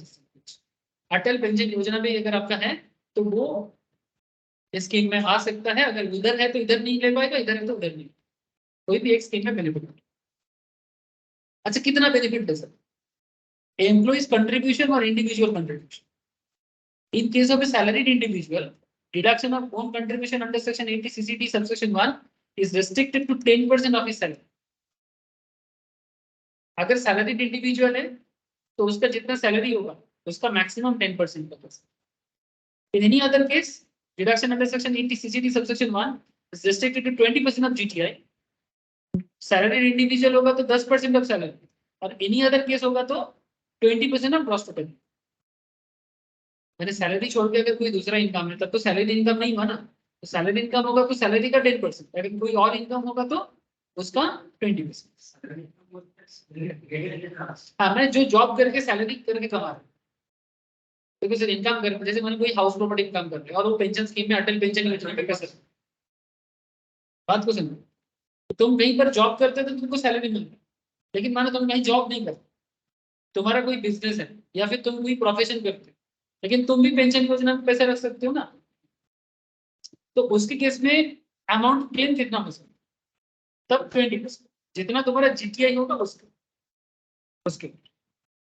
अटल पेंशन योजना भी अगर आपका है तो वो स्कीम में आ सकता है, अगर इधर है तो इधर नहीं ले पाएगा, इधर है तो उधर नहीं, कोई भी एक स्कीम में बेनिफिट। अच्छा कितना बेनिफिट है सर, एम्प्लॉइज कंट्रीब्यूशन और individual contribution. In case of a salaried individual, deduction of own contribution under section 80CCD subsection 1 is restricted to 10% of his salary। अगर salaried individual है तो उसका जितना सैलरी होगा उसका मैक्सिमम 10% होगा। In any other case, deduction under section 80CCD subsection 1 is restricted to 20% of GTI। salaried individual होगा तो 10% of salary, और any other case होगा तो 20% of gross total। मैंने सैलरी छोड़ के अगर कोई दूसरा इनकम है तब तो सैलरी इनकम नहीं हुआ ना, तो सैलरी इनकम होगा तो सैलरी का 10%, अगर कोई और इनकम होगा तो उसका 20%। हाँ मैं जो जॉब करके सैलरी करके कमा रहा हूँ, तो सर इनकम कर, जैसे मैंने कोई हाउस प्रॉपर्टी इनकम कर रहे और वो पेंशन स्कीम में अटल पेंशन योजना में पैसा, बात को समझो। तो तुम कहीं पर जॉब करते हो तो तुमको सैलरी मिलती है, लेकिन मानो तुम कहीं जॉब नहीं करते, तुम्हारा कोई बिजनेस है या फिर तुम कोई प्रोफेशन करते हो, लेकिन तुम भी पेंशन योजना में पैसे रख सकते हो ना, तो उसके केस में अमाउंट क्लेम कितना हो सकता है, तब 20%, जितना तुम्हारा जीटीआई होगा उसके उसके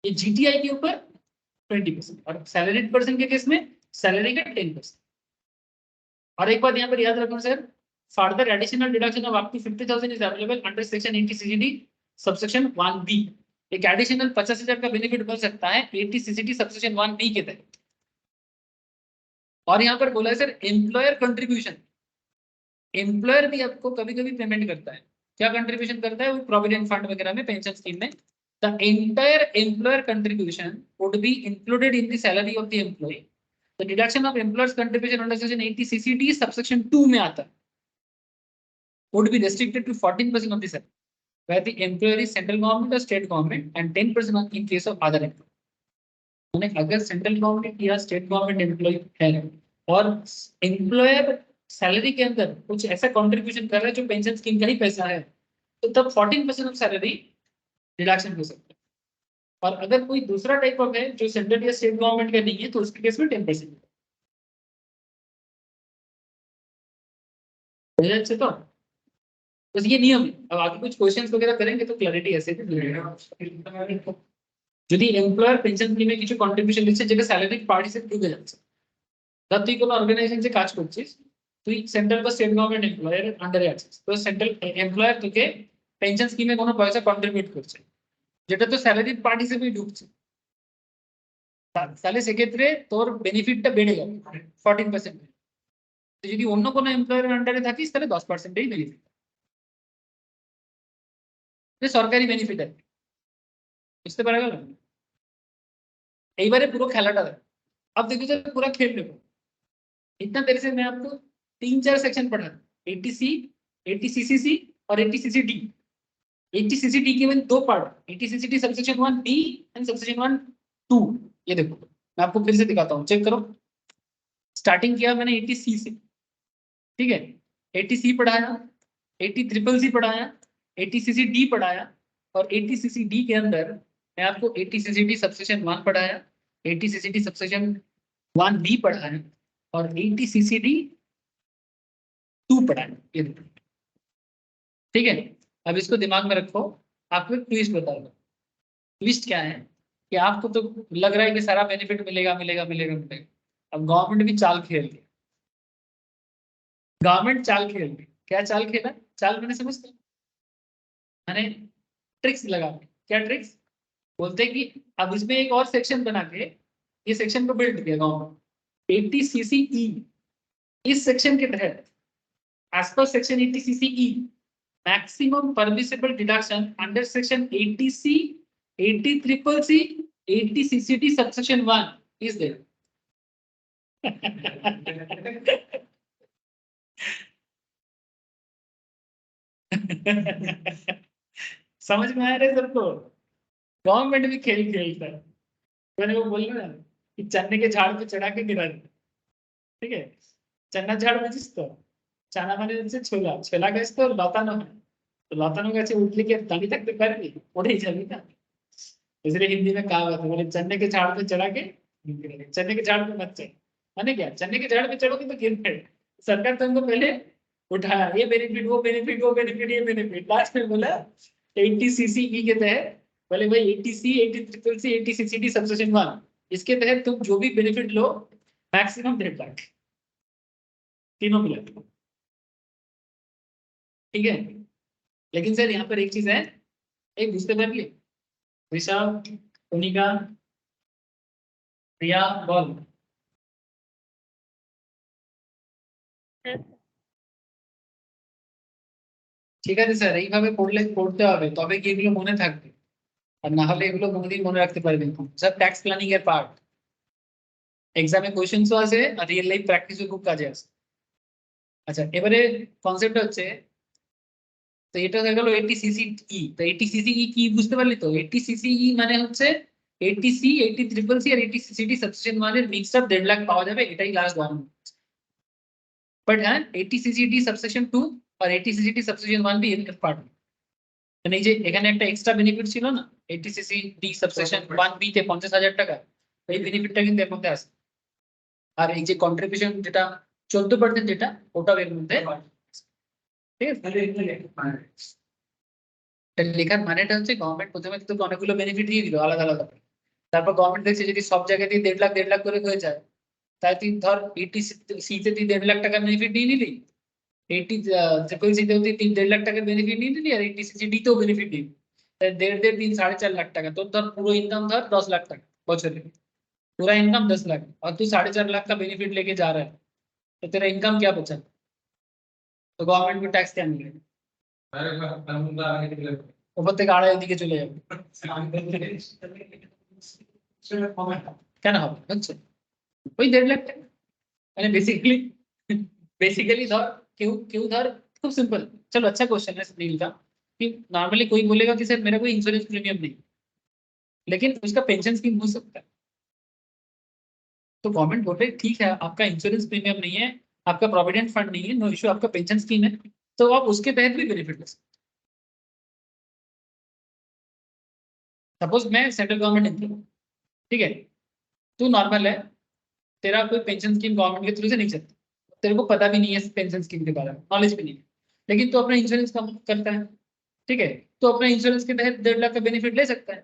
ये जीटीआई के ऊपर 20%, और सैलरीड पर्सन के केस में सैलरी का 10%। और एक बात यहाँ पर याद रखना sir, further additional deduction of up to 50,000 is available under section 80CCD subsection 1B। एक एडिशनल 50,000 का बेनिफिट मिल सकता है 80CCD सबसेक्शन 1B के तहत। और यहाँ पर बोला है सर एम्प्लॉयर कंट्रीब्यूशन, एम्प्लॉयर भी आपको कभी कभी पेमेंट करता है, क्या कंट्रीब्यूशन करता है वो प्रोविडेंट फंड वगैरह में, पेंशन स्कीम में। The entire employer contribution would be included in the salary of the employ. The deduction of employer's contribution under section 80CCD subsection 2 में आता है, would be restricted to 14% of the salary, where the employer is central government or state government, and 10% in case of other employee। अगर central government या state government employ है और employer salary के अंदर कुछ ऐसा कंट्रीब्यूशन कर रहा है जो पेंशन स्कीम का ही पैसा है, तो तब 14% ऑफ सैलरी डिडक्शन हो सकता है। और अगर कोई दूसरा टाइप ऑफ है जो सेंट्रल या स्टेट गवर्नमेंट का नहीं है तो उसके केस में 10%। तो बस ये नियम है, अब आगे कुछ क्वेश्चंस वगैरह करेंगे तो क्लैरिटी ऐसे যদি এমপ্লয়ার পেনশন স্কিমে কিছু কন্ট্রিবিউশন দিচ্ছে যেটা স্যালারি পার্টি থেকে ঢুকে যাচ্ছে, ধর তুই কোনো অর্গানাইজেশনে কাজ করছিস, তুই সেন্ট্রাল বা স্টেট গভর্নমেন্ট এমপ্লয়ের আন্ডারে আছিস, তো সেন্ট্রাল এমপ্লয়ার তোকে পেনশন স্কিমে কোনো পয়সা কন্ট্রিবিউট করছে, যেটা তো স্যালারির পার্ট হিসেবেই ঢুকছে, তাহলে সেক্ষেত্রে তোর বেনিফিটটা বেড়ে যাবে 14%। তুই যদি অন্য কোনো এমপ্লয়ারের আন্ডারে থাকিস তাহলে 10%ই বেনিফিট, সরকারি বেনিফিট আছে। বুঝতে পারা গেল? এইবারে পুরো খেলাটা দেখ। अब देखो सर पूरा खेल देखो, इतना देर से मैं आपको 3-4 सेक्शन पढ़ा, 80C, 80CCC और 80CCD। 80CCD केवल 2 part, 80CCD subsection 1B and subsection 1-2। ये देखो मैं आपको फिर से दिखाता हूँ, चेक करो। स्टार्टिंग किया मैंने 80C से, ठीक है, 80C पढ़ाया, 80CCC पढ़ाया, 80CCD पढ़ाया, और 80CCD के अंदर मैं आपको 80CCD सबसेक्शन 1 पढ़ाया, 80CCD सबसेक्शन 1B पढ़ाया, और 80CCD 2 पढ़ाया। ये देखो, ठीक है। अब इसको दिमाग में रखो, आपको एक ट्विस्ट बताऊंगा। ट्विस्ट क्या है कि आपको तो लग रहा है कि सारा बेनिफिट मिलेगा मिलेगा मिलेगा मिलेगा। अब गवर्नमेंट भी चाल खेल रही है, गवर्नमेंट चाल खेल रही है। क्या चाल खेला? चाल मैंने समझते, मैंने ट्रिक्स लगा के। क्या ट्रिक्स? बोलते हैं कि अब इसमें एक और सेक्शन बना के ये सेक्शन को बिल्ड किया गवर्नमेंट, 80CCE। इस सेक्शन के तहत एज पर section 80CCE maximum permissible deduction under section 80C, 80CCC, 80CCD subsection 1 is there. समझ में आ रहा है सबको? गवर्नमेंट भी खेल खेलता है। मैंने वो बोला ना कि चन्ने के झाड़ पे चढ़ा के गिरा दे, ठीक है। चन्ना झाड़ বুঝিস তো? চানা মানে হচ্ছে ছোলা, ছোলা গাছ তো লতানো হয়, তো লতানো গাছে উঠলে কি দাঁড়িয়ে থাকতে পারবি? পড়েই যাবি না। इसलिए हिंदी में कहावत है, बोले चन्ने के झाड़ पे चढ़ा के चन्ने के झाड़ पे मत चढ़। माने क्या? चन्ने के झाड़ पे चढ़ोगे तो गिर गए। सरकार तुमको पहले उठाया, ये बेनिफिट वो बेनिफिट वो बेनिफिट ये बेनिफिट, लास्ट में बोला 80CCE के तहत, बोले भाई 80C, 80CCC, 80CCD सबसेक्शन 1, इसके तहत तुम जो भी बेनिफिट लो मैक्सिमम 1.5 लाख, तीनों मिला, ठीक है। लेकिन सर यहाँ पर एक चीज है, एक बुझते पारली ऋषभ, कनिका, प्रिया, বল। ঠিক আছে স্যার, এইভাবে পড়তে হবে, তবে কি এগুলো মনে থাকবে, আর না হলে এগুলো কোনোদিন মনে রাখতে পারবেন না। স্যার ট্যাক্স প্ল্যানিং এর পার্ট, এক্সামে কোশ্চেন্সও আছে আর রিয়েল লাইফ প্র্যাকটিসও খুব কাজে আসে। আচ্ছা এবারে কনসেপ্ট হচ্ছে, তো এটা হয়ে গেল 80CCE। তো 80CCE কি বুঝতে পারলি তো? 80CCE মানে হচ্ছে 80C, 80CCC আর 80CCD সাবসেকশন 1 এর মিক্সড আপ 1.5 লাখ পাওয়া যাবে, এটাই লাস্ট গভর্নমেন্ট। বাট হ্যাঁ 80CCD সাবসেকশন 2 আর 80CCD সাবসেকশন 1 भी এর পার্ট। মানে এই যে এখানে একটা এক্সট্রা বেনিফিট ছিল না 80CCD সাবসেকশন 1B তে 50,000 টাকা, এই বেনিফিটটা কিন্তু এর মধ্যে আছে। আর এই যে কন্ট্রিবিউশন যেটা 14% যেটা, ওটাও এর মধ্যে, ঠিক আছে। লেখার মানেটা হচ্ছে গভর্নমেন্ট প্রথমে তো অনেকগুলো বেনিফিট দিয়ে দিল আলাদা আলাদা, তারপর গভর্নমেন্ট দেখছে যদি সব জায়গায় দিয়ে 1.5 লাখ করে হয়ে যায়, তাই তুই ধর 80C তে তুই 1.5 লাখ টাকার বেনিফিট নিয়ে নিলি, 80CCC তেও তুই 1.5 লাখ টাকার বেনিফিট নিয়ে নিলি, আর 80CCD তেও বেনিফিট নিলি, তাই 1.5 3 4.5 লাখ টাকা। তোর ধর পুরো इनकम धर 10 लाख টাকা বছরে, पूरा इनकम 10 लाख और तू 4.5 लाख का बेनिफिट लेके जा रहा है, तो तेरा इनकम क्या बचा? तो गवर्नमेंट को टैक्स क्या मिलेगा? ऊपर থেকে আড়াই দিকে চলে যাবে, কেন হবে? হচ্ছে ওই 1.5 লাখ টাকা। মানে बेसिकली धर क्यों क्यों धर, खूब सिंपल। चलो अच्छा क्वेश्चन है सुनील का, कि नॉर्मली कोई बोलेगा कि सर मेरा कोई इंश्योरेंस प्रीमियम नहीं, लेकिन उसका पेंशन स्कीम हो सकता है। तो गवर्नमेंट बोल रही ठीक है आपका इंश्योरेंस प्रीमियम नहीं है, आपका प्रोविडेंट फंड नहीं है, नो इश्यू, आपका पेंशन स्कीम है, तो आप उसके तहत भी बेनिफिट ले सकते। सपोज मैं सेंट्रल गवर्नमेंट एम्प्लॉय, ठीक है, तू नॉर्मल है, तेरा कोई पेंशन स्कीम गवर्नमेंट के थ्रू से नहीं चलती, तेरे को पता भी नहीं है पेंशन स्कीम के बारे में, नॉलेज भी नहीं है, लेकिन तू अपना इंश्योरेंस करता है, ठीक है, तो अपने इंश्योरेंस के तहत 1.5 लाख का बेनिफिट ले सकता है।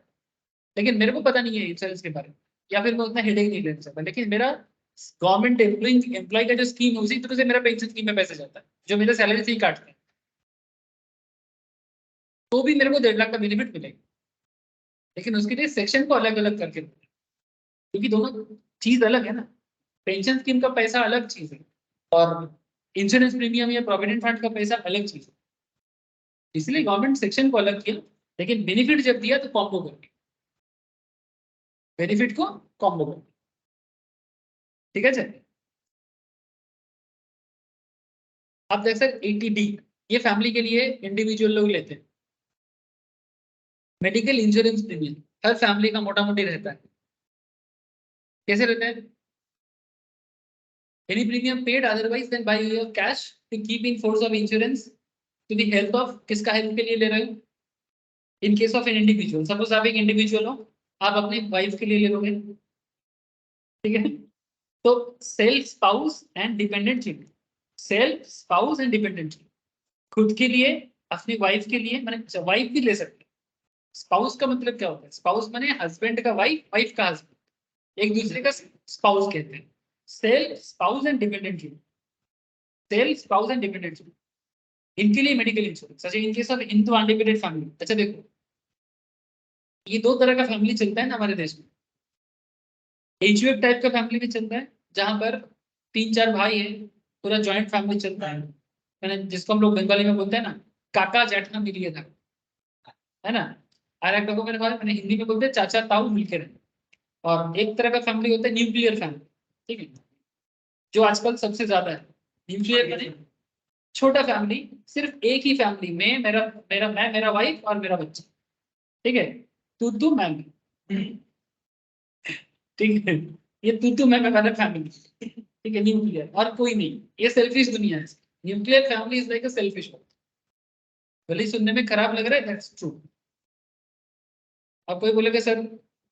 लेकिन मेरे को पता नहीं है इंश्योरेंस के बारे में, या फिर मैं उतना हेडेक नहीं लेना चाहता, लेकिन मेरा गवर्नमेंट एम्प्लॉय का जो स्कीम है उसी तरह से मेरा पेंशन स्कीम में पैसे जाता है, जो मेरे सैलरी से ही काटते हैं, तो भी मेरे को 1.5 लाख का बेनिफिट मिलेगा। लेकिन उसके लिए सेक्शन को अलग अलग करके देना है, क्योंकि दोनों चीज अलग है ना। पेंशन स्कीम का पैसा अलग चीज है और इंश्योरेंस प्रीमियम या प्रोविडेंट फंड का पैसा अलग चीज है। इसलिए गवर्नमेंट सेक्शन को अलग किया, लेकिन बेनिफिट जब दिया तो कॉम्बो कर दिया, बेनिफिट को कॉम्बो कर दिया। ठीक है सर। आप देख सकते 80D, ये फैमिली के लिए इंडिविजुअल लोग लेते हैं। मेडिकल इंश्योरेंस प्रीमियम हर फैमिली का मोटा मोटी रहता है। कैसे रहता है? Any premium paid otherwise than by way of cash to keep in force of insurance to the health of, किसका हेल्थ के लिए ले रहे हो? In case of an individual, suppose आप एक इंडिविजुअल हो, आप अपने वाइफ के लिए ले लोगे, ठीक है? तो self spouse and dependent children, self spouse and dependent children, खुद के लिए, अपनी वाइफ के लिए, मैंने वाइफ भी ले सकते हैं। स्पाउस का मतलब क्या होता है? स्पाउस माने हस्बैंड का वाइफ, वाइफ का हस्बैंड, एक दूसरे का स्पाउस कहते हैं। Self spouse and dependent children, self spouse and dependent children, इनके लिए मेडिकल इंश्योरेंस। अच्छा, इन केस ऑफ हिंदू अनडिपेंडेंट फैमिली, अच्छा देखो ये दो तरह का फैमिली चलता है ना हमारे देश में। एचयूएफ टाइप का फैमिली भी चलता है, जहां पर 3-4 भाई है, पूरा जॉइंट फैमिली चलता है, मैंने जिसको हम लोग बंगाली में बोलते हैं ना काका जेठा मिलिए था, है ना। और एक को मैंने हिंदी में बोलते हैं चाचा ताऊ मिलके रहे। और एक तरह का फैमिली होता है न्यूक्लियर फैमिली, ठीक है, जो आजकल सबसे ज्यादा है। न्यूक्लियर माने छोटा फैमिली, सिर्फ एक ही फैमिली में मेरा मेरा मैं, मेरा वाइफ और मेरा बच्चा, ठीक है, तू मैं, ठीक है, ये तू मैं वाला फैमिली, ठीक है, न्यूक्लियर और कोई नहीं, ये सेल्फिश दुनिया है। Nuclear family is like a selfish, भले ही सुनने में खराब लग रहा है, दैट्स ट्रू। अब कोई बोलेगा सर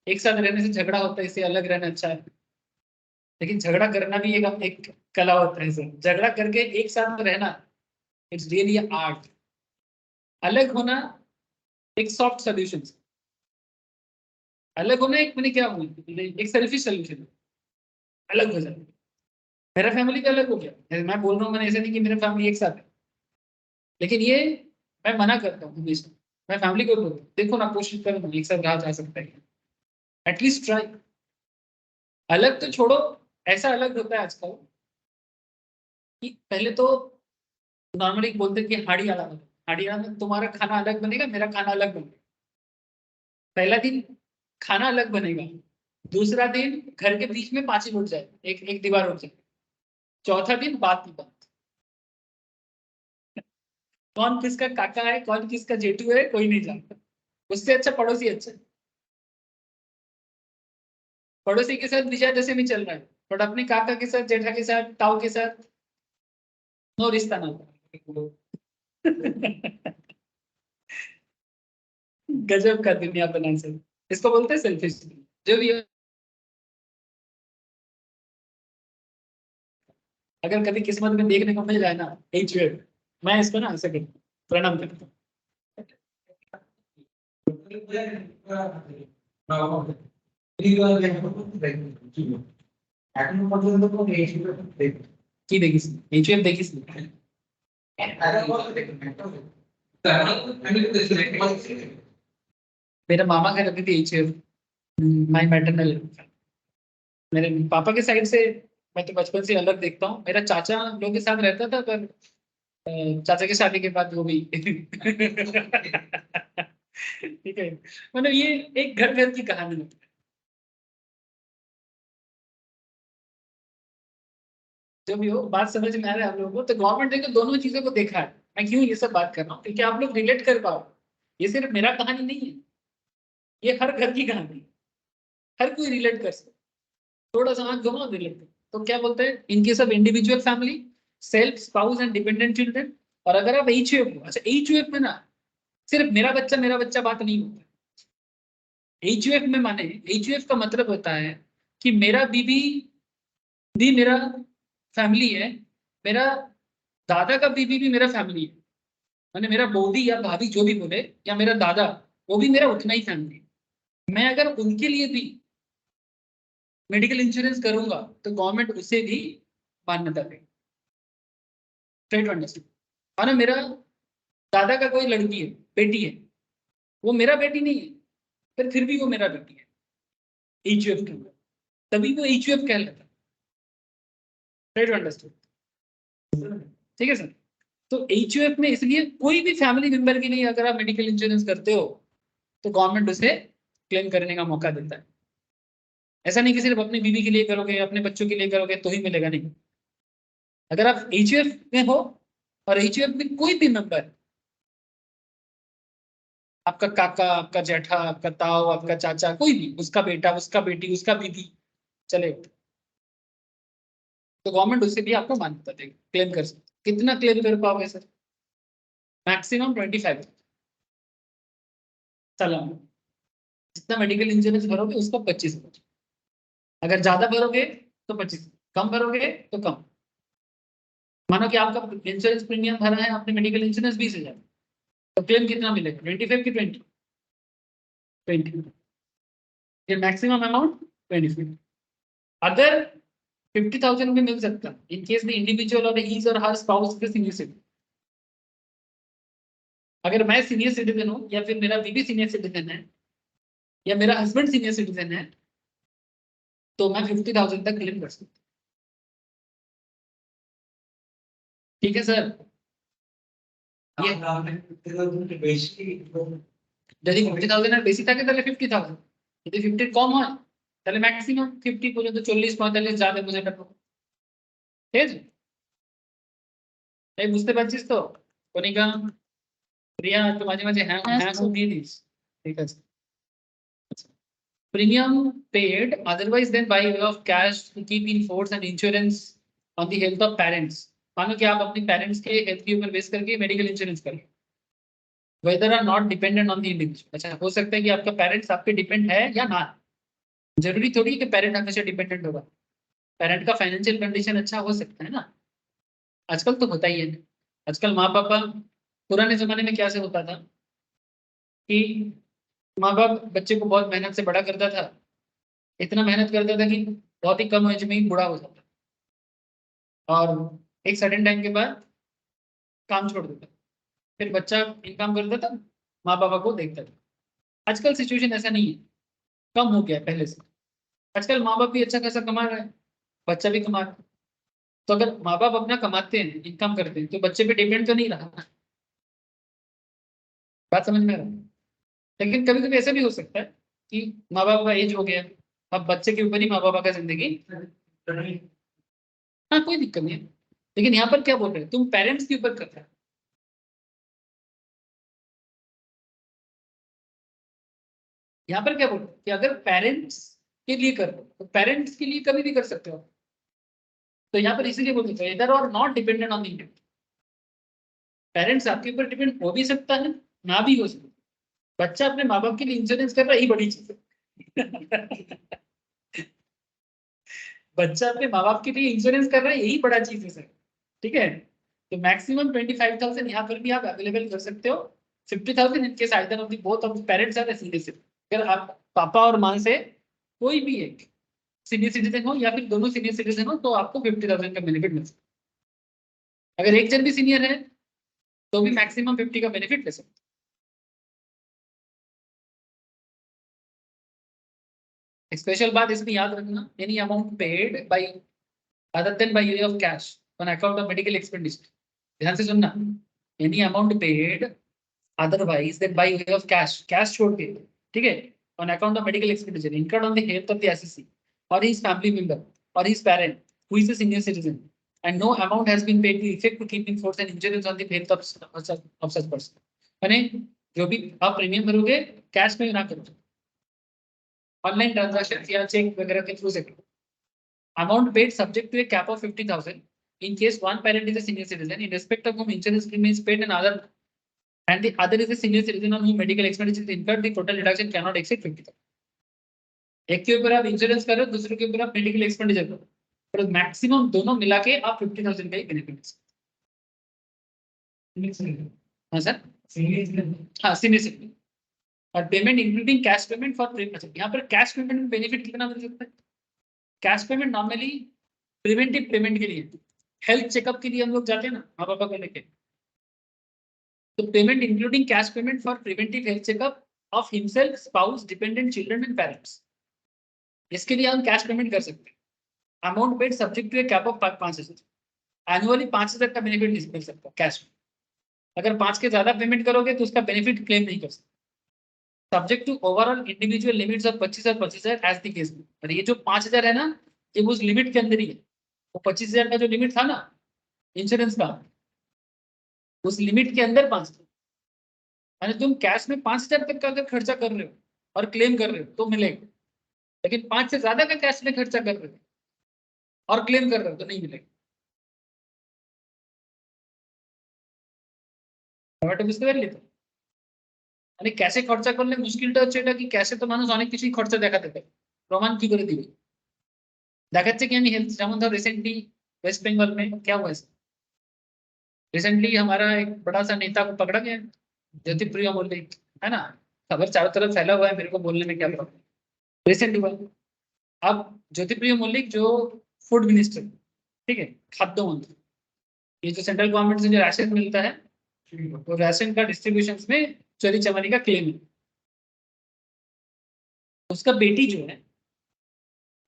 एक साथ रहने से झगड़ा होता है, इससे अलग रहना अच्छा है, लेकिन झगड़ा करना भी एक कला होता है सर। झगड़ा करके एक साथ रहना, इट्स रियली आर्ट। अलग होना एक सॉफ्ट सोल्यूशन, अलग होना एक, मैंने क्या बोला, एक सेल्फिश सोल्यूशन, अलग हो जाए। मेरा फैमिली का अलग हो गया, मैं बोल रहा हूँ, मैंने ऐसे नहीं कि मेरा फैमिली एक साथ है, लेकिन ये मैं मना करता हूँ हमेशा। मैं फैमिली को बोलता हूँ देखो ना, कोशिश करो, एक साथ रहा जा सकता है, एटलीस्ट ट्राई। अलग तो छोड़ो, ऐसा अलग होता है आजकल कि पहले तो नॉर्मली बोलते हैं कि हाड़ी अलग है, हाड़ी अलग, तुम्हारा खाना अलग बनेगा, मेरा खाना अलग बनेगा। पहला दिन खाना अलग बनेगा, दूसरा दिन घर के बीच में पांच उठ जाए, एक एक दीवार उठ जाए, चौथा दिन बात की बात, कौन किसका काका है, कौन किसका जेठू है, कोई नहीं जानता। उससे अच्छा पड़ोसी अच्छा है। पड़ोसी के साथ विजय जैसे भी चल रहा है, बट अपने काका के साथ, जेठा के साथ, ताऊ के साथ नो रिश्ता ना गजब का दुनिया बना से, इसको बोलते हैं सेल्फिश। जो भी है, अगर कभी किस्मत में देखने को मिल जाए ना एचयूएफ, मैं इसको ना ऐसे करता हूं, प्रणाम करता हूं। কি দেখিস এইচএফ দেখিস मेरा मामा का रहती थी एचएफ, माय मैटरनल। मेरे पापा के साइड से मैं तो बचपन से अलग देखता हूँ, मेरा चाचा लोग के साथ रहता था, पर चाचा की शादी के बाद वो भी ठीक है, मतलब ये एक घर घर की कहानी है। जो भी हो, बात समझ में आ रहा है आप लोगों को? तो गवर्नमेंट ने तो दोनों चीजों को देखा है। मैं क्यों ये सब बात कर रहा हूँ, क्योंकि आप लोग रिलेट कर पाओ, ये सिर्फ मेरा कहानी नहीं है, ये हर घर की कहानी है, हर कोई रिलेट कर सकता, थोड़ा सा आंख घुमाओ रिलेट कर। तो क्या बोलते हैं, इन case of individual family, self spouse and dependent children. और अगर आप एचयूएफ हो, अच्छा एचयूएफ में ना सिर्फ मेरा बच्चा बात नहीं होता। एचयूएफ में माने, एचयूएफ का मतलब होता है कि मेरा बीबी भी मेरा फैमिली है, मेरा दादा का बीबी भी मेरा फैमिली है, माने मेरा बौदी या भाभी जो भी बोले, या मेरा दादा, वो भी मेरा उतना ही फैमिली है। मैं अगर उनके लिए भी मेडिकल इंश्योरेंस करूंगा तो गवर्नमेंट उसे भी मान्यता देगी। Try to understand. और ना मेरा दादा का कोई लड़की है, बेटी है, वो मेरा बेटी नहीं है, फिर भी वो मेरा बेटी है एचयूएफ के अंदर, तभी वो एचयूएफ कहलाता है। Try to understand. ठीक है सर। तो एचयूएफ में इसलिए कोई भी फैमिली मेंबर के लिए अगर आप मेडिकल इंश्योरेंस करते हो तो गवर्नमेंट उसे क्लेम करने का मौका देता है। ऐसा नहीं कि सिर्फ अपनी बीवी के लिए करोगे, अपने बच्चों के लिए करोगे तो ही मिलेगा, नहीं। अगर आप एचयूएफ में हो और एचयूएफ में कोई भी मेंबर, आपका काका, आपका जेठा, आपका ताऊ, आपका चाचा, कोई भी, उसका बेटा, उसका बेटी, उसका बीवी, चले, तो गवर्नमेंट उसे भी आपको मान्यता देगी, क्लेम कर सकते। कितना क्लेम कर पाओगे सर? मैक्सिमम 25 साल। जितना मेडिकल इंश्योरेंस भरोगे उसका 25, अगर ज्यादा भरोगे तो 25, कम भरोगे तो कम। मानो कि आपका इंश्योरेंस प्रीमियम भरा है आपने मेडिकल इंश्योरेंस 20,000, तो क्लेम कितना मिलेगा? 25 की 20? ये मैक्सिमम अमाउंट 25। अगर 50,000 में मिल सकता इन केस द इंडिविजुअल और हीज और हर स्पाउस के सीनियर सिटीजन। अगर मैं सीनियर सिटीजन हूं या फिर मेरा बीबी सीनियर सिटीजन है या मेरा हस्बैंड सीनियर सिटीजन है तो मैं 50,000 तक क्लेम कर सकता। ठीक है सर। ये যদি 50,000 এর বেশি থাকে তাহলে 50,000, যদি 50 কম হয় তাহলে ম্যাক্সিমাম 50 পর্যন্ত, 40-45 যা দেবো সেটা পাবো। ঠিক আছে, এই বুঝতে পারছিস তো কনিকা? প্রিয়া একটু মাঝে মাঝে হ্যাঁ হ্যাঁ দিয়ে দিস। ঠিক আছে। Premium paid otherwise than by way of cash to keep in force and insurance on the health of parents. मानो कि आप अपने पेरेंट्स के हेल्थ के ऊपर बेस करके मेडिकल इंश्योरेंस करें, whether or not dependent on the individual. अच्छा, हो सकता है कि आपका पेरेंट्स आप पे डिपेंड है या ना, जरूरी थोड़ी कि पेरेंट हमेशा डिपेंडेंट होगा। पेरेंट का फाइनेंशियल कंडीशन अच्छा हो सकता है ना, आजकल तो होता ही है। आजकल माँ पापा, पुराने जमाने में क्या से होता था कि माँ बाप बच्चे को बहुत मेहनत से बड़ा करता था, इतना मेहनत करता था कि बहुत ही कम एज में ही बूढ़ा हो जाता और एक सर्टेन टाइम के बाद काम छोड़ देता, फिर बच्चा इनकम करता था, माँ बाबा को देखता था। आजकल सिचुएशन ऐसा नहीं है, कम हो गया है पहले से। आजकल माँ बाप भी अच्छा खासा कमा रहा है, बच्चा भी कमा रहा है। तो अगर माँ बाप अपना कमाते हैं, इनकम करते हैं, तो बच्चे पे डिपेंड तो नहीं रहा ना। बात समझ में आ रहा है? लेकिन कभी कभी ऐसा भी हो सकता है कि माँ बाप का एज हो गया, अब बच्चे के ऊपर ही माँ बाप का जिंदगी। हाँ, कोई दिक्कत नहीं है, लेकिन यहाँ पर क्या बोल रहे हैं तुम, पेरेंट्स के ऊपर कर रहे हो। यहाँ पर क्या बोल रहे हो कि अगर पेरेंट्स के लिए कर रहे हो तो पेरेंट्स के लिए कभी भी कर सकते हो। तो यहाँ पर इसीलिए बोल सकते हो इधर और not dependent on individual. Parents आपके ऊपर डिपेंड हो भी सकता है, ना भी हो सकता है। बच्चा अपने माँ बाप के लिए इंश्योरेंस कर रहा है, यही बड़ी चीज है। बच्चा अपने माँ बाप के लिए इंश्योरेंस कर रहा है, यही बड़ा चीज है सर। ठीक है, तो मैक्सिमम 25,000 यहाँ पर भी आप अवेलेबल कर सकते हो। 50,000 in case either of the both of parents are senior citizen. अगर आप पापा और माँ से कोई भी एक सीनियर सिटीजन हो या फिर दोनों सीनियर सिटीजन हो तो आपको 50,000 का बेनिफिट मिल सकता है। अगर एक जन भी सीनियर है तो भी मैक्सिमम 50 का बेनिफिट ले सकते। स्पेशल बात इसमें याद रखना, any amount paid by other than by way of cash on account of medical expenditure, ध्यान से सुनना, any amount paid otherwise than by way of cash, cash छोड़ के, ठीक है, on account of medical expenditure incurred on the health of the assessee or his family member or his parent who is a senior citizen and no amount has been paid to effect to keep in force an insurance on the health of such person। यानी जो भी आप premium भरोगे cash में ना करो, online transaction या check वगैरह के थ्रू से करो। Amount paid subject to a cap of 50,000 in case one parent is a senior citizen in respect of whom insurance premium is paid and the other is a senior citizen on whom medical expenditure is incurred, the total deduction cannot exceed 50,000। एक के ऊपर आप insurance कर रहे हो, दूसरे के ऊपर आप मेडिकल एक्सपेंडिचर करो, पर मैक्सिमम दोनों मिला के आप 50,000 का ही बेनिफिट। हाँ सर, हाँ सीनियर सिटीजन और payment including cash payment for, यहाँ पर कैश पेमेंट में बेनिफिट कितना मिल सकता है? Cash payment normally preventive payment के लिए, हेल्थ चेकअप के लिए हम लोग जाते हैं ना माँ पापा को लेके, तो payment including cash payment for preventive health checkup of himself, spouse, dependent children and parents, इसके लिए हम कैश पेमेंट कर सकते हैं। Amount paid subject to a cap of 5,000, annually 5,000 का बेनिफिट मिल सकता है कैश में। अगर 5 के ज्यादा पेमेंट करोगे तो उसका बेनिफिट क्लेम नहीं कर सकते, subject to overall individual limits of 25,000 as the case में। और ये जो 5,000 है ना, ये उस लिमिट के अंदर ही है। वो 25,000 का जो लिमिट था ना इंश्योरेंस का, उस लिमिट के अंदर 5,000, यानी तुम कैश में 5,000 तक का अगर खर्चा कर रहे हो और क्लेम कर रहे हो तो मिलेगा, लेकिन 5 से ज्यादा का कैश में खर्चा कर रहे हो और क्लेम कर रहे हो तो नहीं मिलेगा। ব্যাপারটা বুঝতে পারলি তো? মানে ক্যাশে খরচা করলে মুশকিলটা হচ্ছে এটা কি, ক্যাশে তো মানুষ অনেক কিছুই খরচা দেখাতে পারে, প্রমাণ কি করে দিবে? দেখাচ্ছে কি আমি হেল্थ, যেমন ধর रिसेंटली वेस्ट बंगाल में क्या हुआ है, रिसेंटली हमारा एक बड़ा सा नेता को पकड़ा गया, ज्योतिप्रिय मल्लिक, है ना? खबर चारों तरफ फैला हुआ है, मेरे को बोलने में क्या प्रॉब्लम, रिसेंट हुआ। अब ज्योतिप्रिय मल्लिक जो फूड मिनिस्टर, ठीक है, खाद्य मंत्री, ये जो सेंट्रल गवर्नमेंट से जो राशन मिलता है, वो राशन का डिस्ट्रीब्यूशन में चोरी चमारी का क्लेम है। उसका बेटी जो है,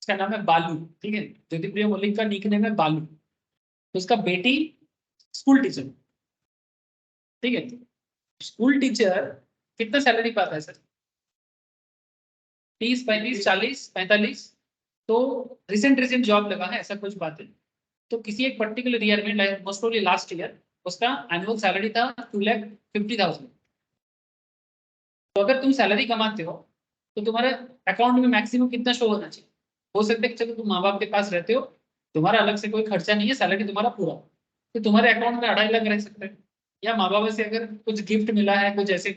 उसका नाम है बालू, ठीक है, ज्योतिप्रिय मल्लिक का निक नेम है बालू। तो उसका बेटी स्कूल टीचर, ठीक है, स्कूल टीचर कितना सैलरी पाता है सर? 30, 35, 40, 45। तो रिसेंट जॉब लगा है, ऐसा कुछ बात है। तो किसी एक पर्टिकुलर ईयर में, मोस्ट प्रोबेबली लास्ट ईयर, उसका एनुअल सैलरी था 2,50,000। तो अगर तुम सैलरी कमाते हो तो तुम्हारे अकाउंट में मैक्सिमम कितना शो होना चाहिए? हो सकता है कि चलो तुम माँ बाप के पास रहते हो, तुम्हारा अलग से कोई खर्चा नहीं है, सैलरी तुम्हारा पूरा, तो तुम्हारे अकाउंट में 2.5 लाख रह सकते हैं। या माँ बाप से अगर कुछ गिफ्ट मिला है, कुछ ऐसे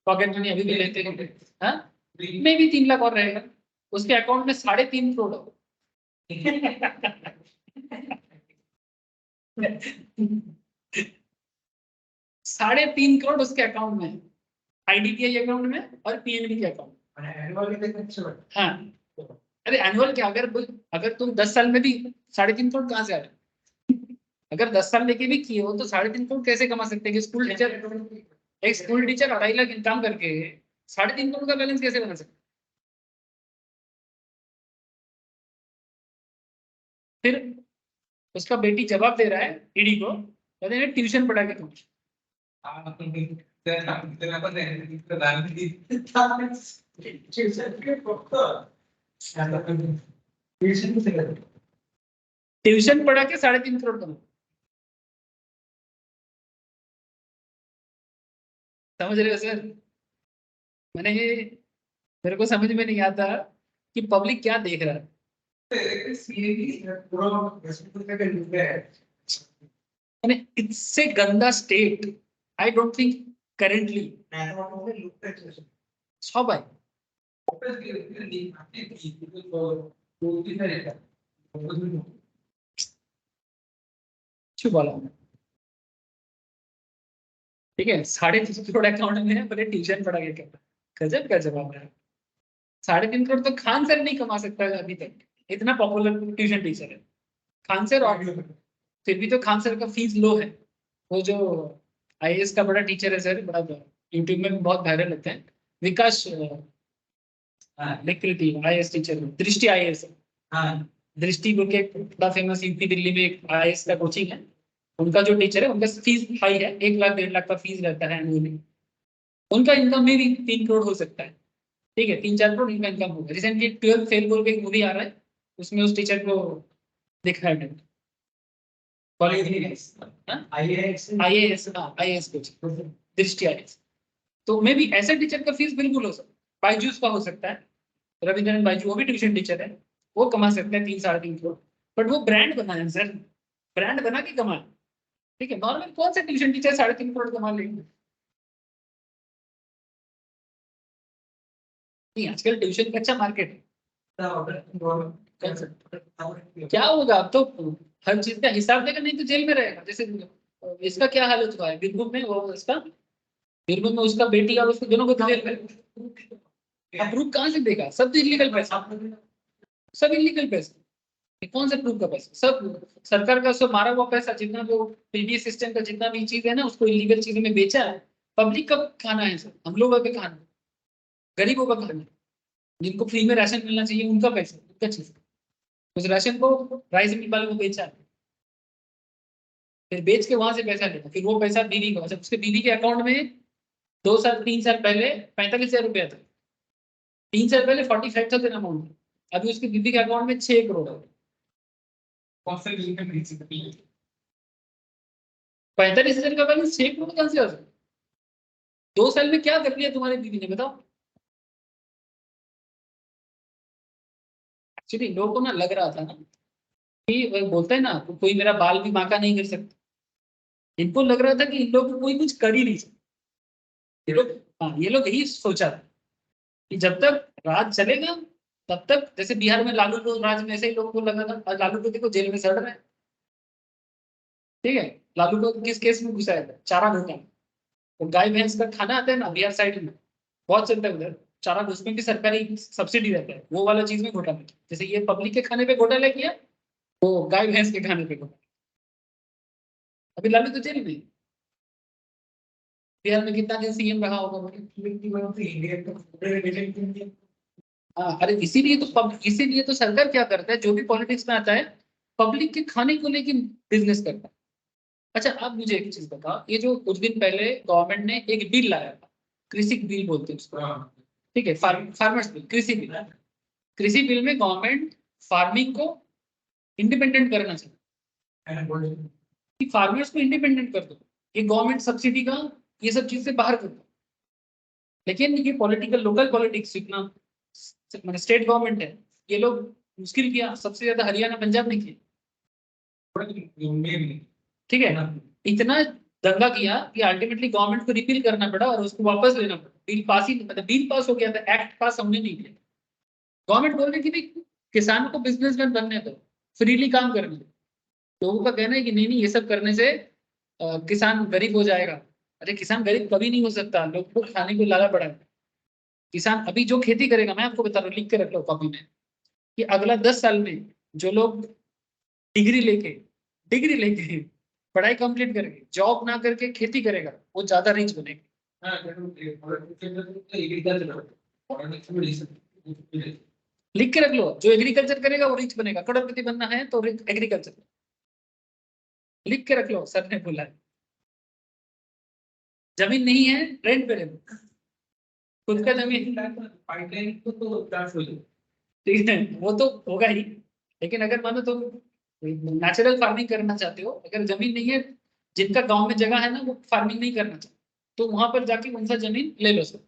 पॉकेट मनी अभी भी लेते हैं, हाँ, में भी 3 लाख और रहेगा, उसके अकाउंट में 3.5 करोड़ हो। 3.5 करोड़ उसके अकाउंट में, आईडीबीआई अकाउंट में और पीएनबी के अकाउंट। हाँ, अरे एनुअल क्या, अगर तुम 10 साल में भी 3.5 करोड़ कहाँ से आ रहे? अगर 10 साल लेके भी किए हो तो 3.5 करोड़ कैसे कमा सकते हैं? कि स्कूल टीचर, एक स्कूल टीचर 2.5 लाख इनकम करके 3.5 करोड़ का बैलेंस कैसे बना सकते? फिर उसका बेटी जवाब दे रहा है ईडी को, कहते हैं ट्यूशन पढ़ा के तुम। ट्यूशन पढ़ा के 3.5 करोड़ कमा, समझ रहे हो सर? मैंने ये, मेरे को समझ में नहीं आता कि पब्लिक क्या देख रहा है। इससे गंदा state I don't think currently সবাই কিছু বলা, ठीक है, 3.5 करोड़ अकाउंट में है, बोले ट्यूशन पढ़ा के क्या? गजब का जवाब है। 3.5 करोड़ तो खान सर नहीं कमा सकता है अभी तक, इतना पॉपुलर ट्यूशन टीचर है खान सर। और फिर भी तो खान सर का फीस लो है। वो जो आईएएस का बड़ा टीचर है सर, बड़ा यूट्यूब में बहुत वायरल होते हैं, विकास आईएएस टीचर, दृष्टि आईएएस, दृष्टि बोल के बड़ा फेमस यूपी दिल्ली में एक आईएएस का कोचिंग है, उनका जो टीचर है उनका फीस हाई है, 1 लाख 1.5 लाख का फीस रहता है एनुअली। उनका इनकम में भी 3 करोड़ हो सकता है, ठीक है, 3-4 करोड़ इनका इनकम होगा। रिसेंटली 12 फेल बोल के एक मूवी आ रहा है, उसमें उस टीचर को दिख रहा है आईएएस कोचिंग, दृष्टि आईएएस। तो मे भी ऐसे टीचर का फीस बिल्कुल हो सकता है, बायजूस का हो सकता है, रविंद्रन बायजू, वो भी ट्यूशन टीचर है, वो कमा सकते हैं 3-3.5 करोड़। बट वो ब्रांड बना है सर, ब्रांड बना के कमा, ठीक है। नॉर्मल कौन सा ट्यूशन टीचर 3.5 करोड़ कमा लेंगे? नहीं, आजकल ट्यूशन का अच्छा मार्केट है। क्या होगा अब तो हर चीज का हिसाब देगा, नहीं तो जेल में रहेगा। जैसे इसका क्या हालत हुआ है बीरभूम में, वो इसका बीरभूम में उसका बेटी और उसको दोनों को जेल में। अब प्रूफ कहाँ से देगा? सब तो इलीगल पैसा, सब इलीगल पैसा। ये कौन सा प्रूफ का पैसा? सब सरकार का सब मारा हुआ पैसा, जितना जो प्रीवियस सिस्टम का जितना भी चीज है ना, उसको इलीगल चीजों में बेचा है। पब्लिक का खाना है सर, हम लोगों का खाना, गरीबों का खाना, जिनको फ्री में राशन मिलना चाहिए उनका पैसा, उनका चीज। उस राशन को राइस मिल वाले को बेचा है, फिर बेच के वहां से पैसा लेता, फिर वो पैसा बीवी को, उसके बीवी के अकाउंट में 2 साल 3 साल पहले 45,000 रुपया था। 3 साल पहले 45,000 अमाउंट, अभी उसके बीवी के अकाउंट में 6 करोड़ है। 45,000 का बैलेंस 6 करोड़ कहां से आ सकता? 2 साल में क्या कर लिया तुम्हारे बीवी ने, बताओ। एक्चुअली लोगों को ना लग रहा था ना कि वो बोलते हैं ना, कोई मेरा बाल भी बांका नहीं कर सकता। इनको लग रहा था कि इन लोग कोई कुछ कर ही नहीं सकता। ये लोग, हाँ, ये लोग यही सोचा था कि जब तक राज चलेगा तब तक, जैसे बिहार में लालू को राज में ऐसे ही लोगों को लगा था, और लालू को देखो जेल में सड़ रहा है। ठीक है, लालू को किस केस में घुसाया था? चारा घोटाला। तो गाय भैंस का खाना आता है ना बिहार साइड में, बहुत चलता है उधर, चारा, उसमें भी सरकारी सब्सिडी रहता है, वो वाला चीज में घोटाला किया। जैसे ये पब्लिक के खाने पे घोटाला किया, वो गाय भैंस के खाने पे घोटाला। अभी लालू तो जेल में, बिहार में कितना दिन सीएम रहा होगा वो? हाँ, अरे इसीलिए तो सरकार क्या करता है, जो भी पॉलिटिक्स में आता है, पब्लिक के खाने को लेके बिजनेस करता है। अच्छा, आप मुझे एक चीज बताओ, ये जो कुछ दिन पहले गवर्नमेंट ने एक बिल लाया था, कृषि बिल बोलते हैं उसको, ठीक है, फार्मर्स बिल, कृषि बिल। कृषि बिल में गवर्नमेंट फार्मिंग को इंडिपेंडेंट करना चाहती है, कि फार्मर्स को इंडिपेंडेंट कर दो, ये गवर्नमेंट सब्सिडी का ये सब चीज से बाहर कर दो। लेकिन ये पॉलिटिकल, लोकल पॉलिटिक्स जितना मतलब स्टेट गवर्नमेंट है, ये लोग मुश्किल किया, सबसे ज्यादा हरियाणा पंजाब ने किया। ठीक है, इतना दंगा किया कि अल्टीमेटली गवर्नमेंट को रिपील करना पड़ा और उसको वापस लेना पड़ा। बिल पास ही, मतलब बिल पास हो गया था, एक्ट पास हमने नहीं किया। गवर्नमेंट बोल रही थी भाई किसान को बिजनेसमैन बनने दो, फ्रीली काम करने दो। लोगों का कहना है कि नहीं नहीं, ये सब करने से किसान गरीब हो जाएगा। अरे किसान गरीब कभी नहीं हो सकता, लोग को खाने को लाना पड़ा है। किसान अभी जो खेती करेगा, मैं आपको बता रहा हूँ, लिख के रख लो कॉपी में, कि अगला 10 साल में जो लोग डिग्री लेके डिग्री लेके पढ़ाई कंप्लीट करके जॉब ना करके खेती करेगा, वो ज्यादा रिच बनेगा। लिख के रख लो, जो एग्रीकल्चर करेगा वो रिच बनेगा, करोड़पति बनना है तो एग्रीकल्चर। लिख के रख लो, सर ने बोला है। जमीन नहीं है, रेंट पे ले लो, खुद का जमीन। ठीक है, वो तो होगा ही। लेकिन अगर मानो तुम नेचुरल फार्मिंग करना चाहते हो, अगर जमीन नहीं है, जिनका गांव में जगह है ना, वो फार्मिंग नहीं करना चाहते, तो वहां पर जाके उनसे जमीन ले लो सर,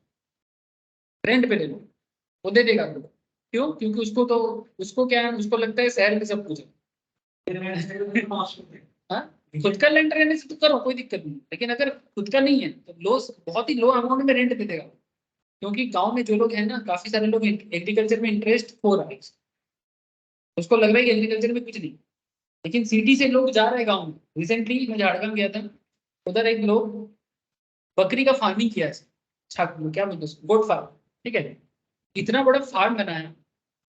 रेंट पे ले लो, वो दे देगा आपको। क्यों? क्योंकि उसको तो, उसको क्या है, उसको लगता है शहर में सब कुछ है। हाँ, खुद का लैंड रहने से तो करो, कोई दिक्कत नहीं, लेकिन अगर खुद का नहीं है तो लो, बहुत ही लो अमाउंट में रेंट दे देगा। क्योंकि गांव में जो लोग हैं ना, काफी सारे लोग एग्रीकल्चर में इंटरेस्ट हो रहा है, उसको लग रहा है कि एग्रीकल्चर में कुछ नहीं। लेकिन सिटी से लोग जा रहे हैं गाँव में। रिसेंटली मैं झारखंड गया था, उधर एक लोग बकरी का फार्मिंग किया है, क्या बोलते हैं, गोट फार्म। ठीक है, इतना बड़ा फार्म बनाया।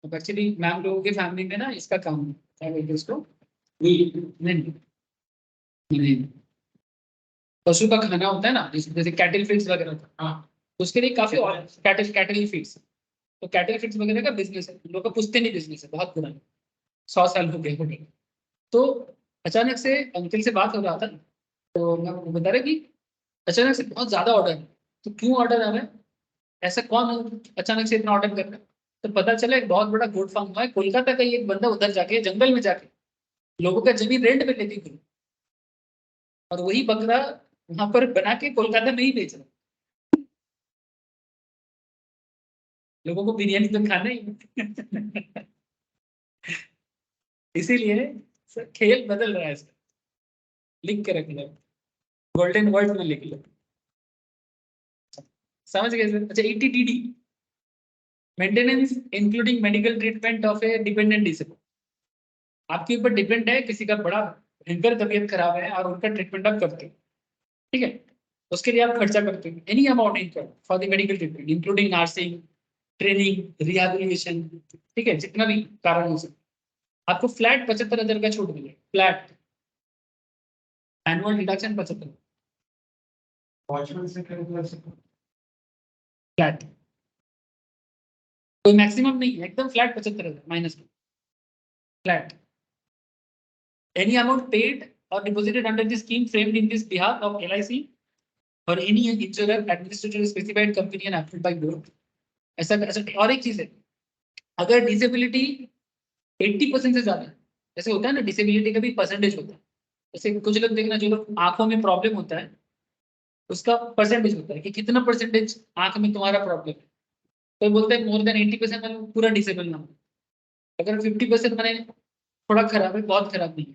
तो एक्चुअली मैम लोगों की फैमिली में ना इसका काम है, क्या बोलते हैं इसको, नहीं नहीं नहीं, पशु का खाना होता है ना, जैसे कैटल फीड्स वगैरह का, हाँ, उसके लिए काफी कैटल कैटल फीड्स, तो कैटल फीड्स वगैरह का बिजनेस है, हम लोग का पुश्तैनी बिजनेस है, बहुत पुराना, 100 साल हो गए होंगे। तो अचानक से अंकल से बात हो रहा था, तो मैं वो बता रहा कि अचानक से बहुत ज्यादा ऑर्डर है। तो क्यों ऑर्डर आ रहा है, ऐसा कौन अचानक से इतना ऑर्डर कर रहा है? तो पता चला एक बहुत बड़ा गोट फार्म हुआ है कोलकाता का ही, एक बंदा उधर जाके जंगल में जाके लोगों का जमीन रेंट पे लेके घूम, और वही बकरा वहां पर बना के कोलकाता में ही बेच रहा है। लोगों को बिरयानी तो खाना ही। इसीलिए सर खेल बदल रहा है इसका, लिख के रख लो, गोल्डन वर्ड में लिख लो। समझ गए सर? अच्छा, ETTD, maintenance including medical treatment of A dependent disable. आपके ऊपर डिपेंड है, किसी का बड़ा भयंकर तबीयत खराब है और उनका ट्रीटमेंट आप करते हो, ठीक है, उसके लिए आप खर्चा करते हो, any amount income for the medical treatment including nursing, training, rehabilitation, ठीक है, जितना भी कारण हो सकता है, आपको फ्लैट 75,000 का छूट मिले, फ्लैट एनुअल डिडक्शन 75 फ्लैट, कोई मैक्सिमम नहीं है, एकदम flat 75,000 minus flat. Any amount paid or deposited under the scheme framed in this behalf of LIC or any insurer administrator specified company and approved by board। ऐसा और एक चीज है, अगर डिसेबिलिटी 80% से ज्यादा, जैसे होता है ना डिसेबिलिटी का भी परसेंटेज होता है, जैसे कुछ लोग देखना जो लोग आंखों में प्रॉब्लम होता है उसका परसेंटेज होता है कि कितना परसेंटेज आंख में तुम्हारा प्रॉब्लम है, तो बोलते हैं मोर देन 80% मतलब पूरा डिसेबल ना हो, अगर 50% मैंने थोड़ा खराब है, बहुत खराब नहीं है,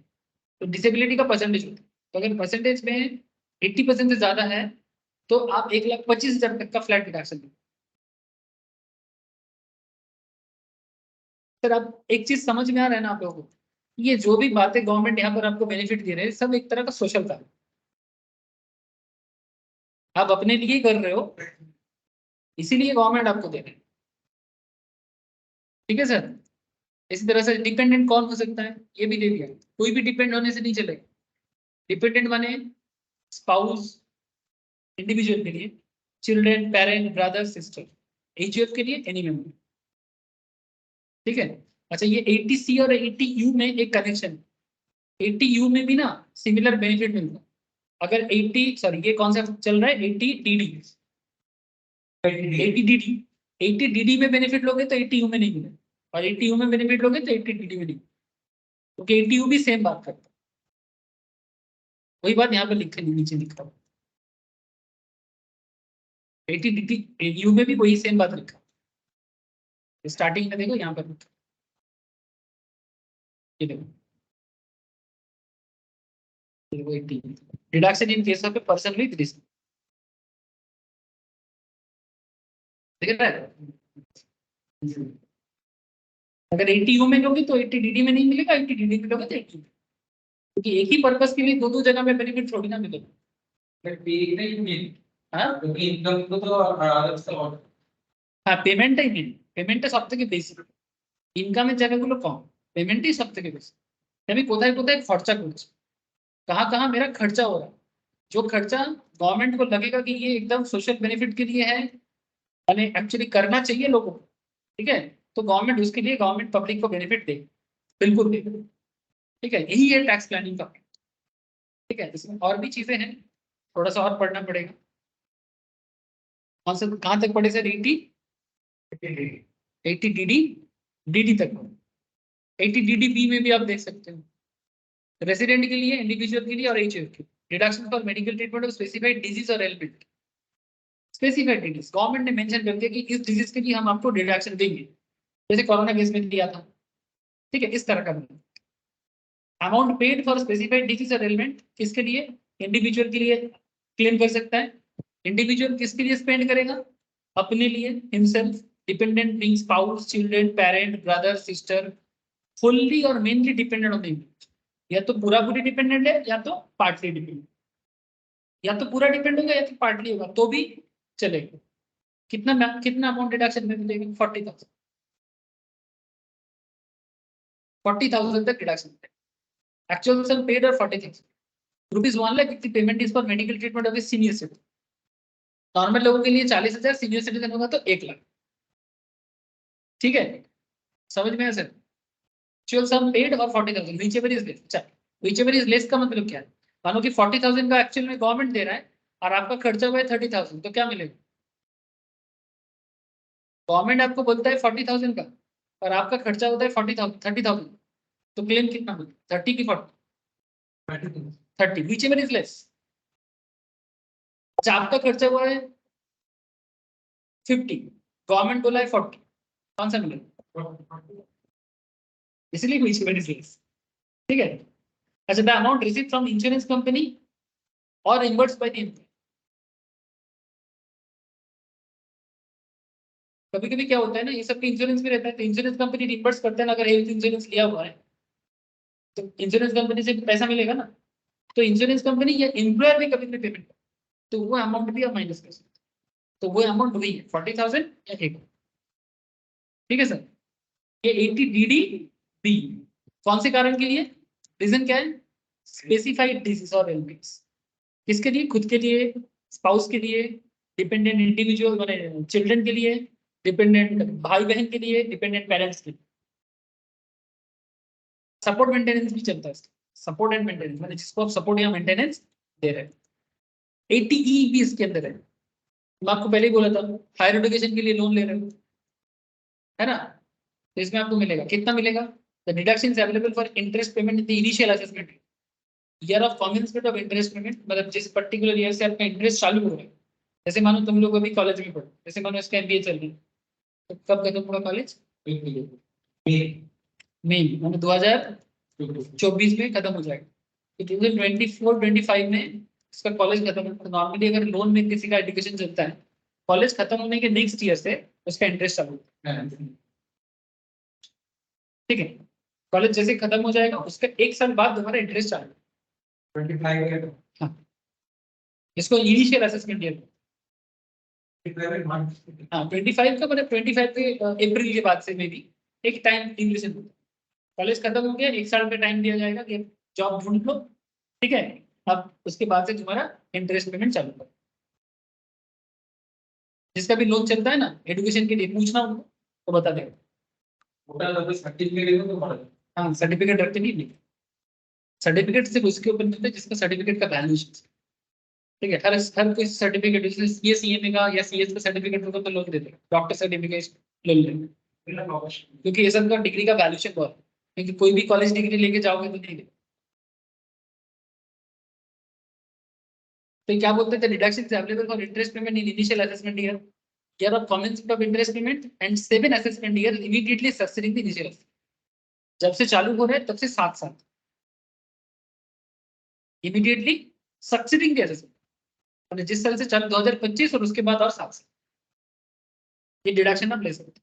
तो डिसेबिलिटी का परसेंटेज होता है। तो अगर परसेंटेज में 80% से ज्यादा है तो आप 1,25,000 तक का फ्लैट डिडक्शन दें। सर आप एक चीज समझ में आ रहा है ना आप लोगों को, ये जो भी बातें गवर्नमेंट यहाँ पर आपको बेनिफिट दे रहे हैं सब एक तरह का सोशल काम, आप अपने लिए ही कर रहे हो, इसीलिए गवर्नमेंट आपको दे रहे हैं। ठीक है सर, इसी तरह से डिपेंडेंट कौन हो सकता है ये भी दे दिया, कोई भी डिपेंड होने से नहीं चलेगा। डिपेंडेंट माने स्पाउस इंडिविजुअल के लिए, children parent brother sister, HUF के लिए एनी मेंबर। ठीक है, अच्छा ये 80C और 80U में एक कनेक्शन, 80U में भी ना सिमिलर बेनिफिट मिलता है। अगर 80 सॉरी ये कौन सा चल रहा है 80DD, 80DD, 80DD में बेनिफिट लोगे तो 80U में नहीं मिलेगा, और 80U में बेनिफिट लोगे तो 80DD में नहीं, क्योंकि 80U भी सेम बात करता है। वही बात यहाँ पे लिखे नीचे लिखा हुआ, 80DD यू में भी वही सेम बात लिखा, स्टार्टिंग में देखो यहाँ पर लिखा, ये देखो deduction in case of a person with risk, देख रहा है। अगर 80U में लोगे तो 80DD में नहीं मिलेगा, 80DD में लोगे तो 80, क्योंकि एक ही पर्पस के लिए दो दो जगह में बेनिफिट थोड़ी ना मिलेगा। हाँ पेमेंट है, पेमेंट सब থেকে বেশি, ইনকামের জায়গাগুলো কম, পেমেন্টই সব থেকে বেশি। আমি কোথায় কোথায় খরচা করছি, कहाँ कहाँ मेरा खर्चा हो रहा है, जो खर्चा गवर्नमेंट को लगेगा कि ये एकदम सोशल बेनिफिट के लिए है, यानी एक्चुअली करना चाहिए लोगों को, ठीक है, तो गवर्नमेंट उसके लिए गवर्नमेंट पब्लिक को बेनिफिट दे, बिल्कुल दे। ठीक है, यही है टैक्स प्लानिंग का। ठीक है, इसमें और भी चीजें हैं, थोड़ा सा और पढ़ना पड़ेगा। कौन सा कहाँ तक पढ़े सर, 80DD, DD तक, 80DD बी में भी आप देख सकते हो, रेसिडेंट के लिए, इंडिविजुअल के लिए और एचयूएफ के deduction for medical treatment of specified disease और एलिमेंट। स्पेसिफाइड डिजीज गवर्नमेंट ने मेंशन कर दिया कि इस डिजीज के लिए हम आपको डिडक्शन देंगे, जैसे कोरोना केस में दिया था। ठीक है, इस तरह का amount paid for specified disease और एलिमेंट किसके लिए, इंडिविजुअल के लिए क्लेम कर सकता है। इंडिविजुअल किसके लिए स्पेंड करेगा, अपने लिए, himself, dependent being spouse, children, parent, brother, sister, fully और mainly dependent on the individual, या तो पूरा पूरी डिपेंडेंट है या तो पार्टली डिपेंडेंट, या तो पूरा डिपेंड होगा या तो पार्टली होगा तो भी चलेगा। कितना अमाउंट डिडक्शन में मिलेगा, 40,000, 40,000 तक डिडक्शन मिलेगा। एक्चुअल सम पेड और 40,000 rupees 1 lakh if the payment is for medical treatment of a senior citizen। Normal लोगों के लिए 40,000, सीनियर सिटीजन होगा तो 1 लाख। ठीक है, समझ में है सर। एक्चुअल सम पेड और 40,000 व्हिचएवर इज लेस। अच्छा, व्हिचएवर इज लेस का मतलब क्या है, मानो कि 40,000 का एक्चुअल में गवर्नमेंट दे रहा है और आपका खर्चा हुआ है 30,000, तो क्या मिलेगा, गवर्नमेंट आपको बोलता है 40,000 का और आपका खर्चा होता है 40,000 30,000, तो क्लेम कितना मिलेगा, 30 की 40, 30, व्हिचएवर इज लेस। अच्छा, आपका खर्चा हुआ है 50, गवर्नमेंट बोला है 40, कौन सा मिलेगा, इसलिए व्हिचएवर इज लेस। ठीक है, अच्छा the amount receive from insurance company और रिइंबर्स्ड बाय द एम्प्लॉय। कभी कभी क्या होता है ना, ये सबके इंश्योरेंस भी रहता है तो इंश्योरेंस कंपनी रिइंबर्स करते हैं ना, अगर हेल्थ इंश्योरेंस लिया हुआ है तो इंश्योरेंस कंपनी से पैसा मिलेगा ना, तो इंश्योरेंस कंपनी या एम्प्लॉयर भी कभी कभी पेमेंट, तो वो अमाउंट भी आप माइनस कर सकते हैं, तो वो अमाउंट वही है 40,000 या 1। ठीक है सर, ये 80DD बी, कौन से कारण के लिए? रीजन क्या है? स्पेसिफाइड डिजीज और इलनेस। किसके लिए? खुद के लिए, स्पाउस के लिए, डिपेंडेंट इंडिविजुअल माने चिल्ड्रन के लिए, डिपेंडेंट भाई बहन के लिए, डिपेंडेंट पेरेंट्स के लिए। सपोर्ट मेंटेनेंस भी चलता है। सपोर्ट एंड मेंटेनेंस माने जिसको आप सपोर्ट या मेंटेनेंस दे रहे हैं। एटीई भी इसके अंदर है। मैं आपको पहले ही बोला था, हायर एजुकेशन के लिए लोन ले रहे हो, है ना? तो इसमें आपको मिलेगा, कितना मिलेगा? The deduction available for interest payment in the initial assessment year of commencement of interest payment, मतलब जिस पर्टिकुलर ईयर से आपका इंटरेस्ट चालू हो रहा है। जैसे मानो तुम लोग अभी कॉलेज में पढ़ो, जैसे मानो इसका एमबीए चल रही है, तो कब खत्म होगा कॉलेज? मई मानो 2024 में खत्म हो जाएगा। तो 2024-25 में इसका कॉलेज खत्म हो। तो नॉर्मली अगर लोन में किसी का एजुकेशन चलता है, कॉलेज खत्म होने के नेक्स्ट ईयर से उसका इंटरेस्ट चालू होता है। ठीक है, कॉलेज जैसे खत्म हो जाएगा उसका 1 साल बाद तुम्हारा इंटरेस्ट चालू 25। हाँ, इसको इनिशियल असेसमेंट ईयर। हाँ 25 का मतलब 25 के अप्रैल के बाद से मे भी एक टाइम ड्यूरेशन होता है। कॉलेज खत्म हो गया, 1 साल का टाइम दिया जाएगा कि जॉब ढूंढ लो। ठीक है, अब उसके बाद से तुम्हारा इंटरेस्ट पेमेंट चालू करो। जिसका भी लोन चलता है ना एजुकेशन के लिए, पूछना उनको तो बता देगा। हाँ सर्टिफिकेट रखते नहीं, सर्टिफिकेट सिर्फ उसके ऊपर मिलता है जिसका सर्टिफिकेट का वैल्यूएशन। ठीक है, हर कोई सर्टिफिकेट, जैसे सीएमए का या सीएस का सर्टिफिकेट होगा तो लोग देते हैं, डॉक्टर सर्टिफिकेट ले लेंगे, क्योंकि ये सब का डिग्री का वैल्यूएशन बहुत है। क्योंकि कोई भी कॉलेज डिग्री लेके जाओगे तो नहीं देते। तो क्या बोलते थे? Deduction available for interest payment in initial assessment year of commencement of interest payment and 7 assessment year immediately succeeding the initial. जब से चालू हो रहा है तब से 7 साल इमीडिएटली सक्सीडिंग द असेसमेंट, जिस साल से चालू 2025 और उसके बाद और 7 साल ये डिडक्शन आप ले सकते हैं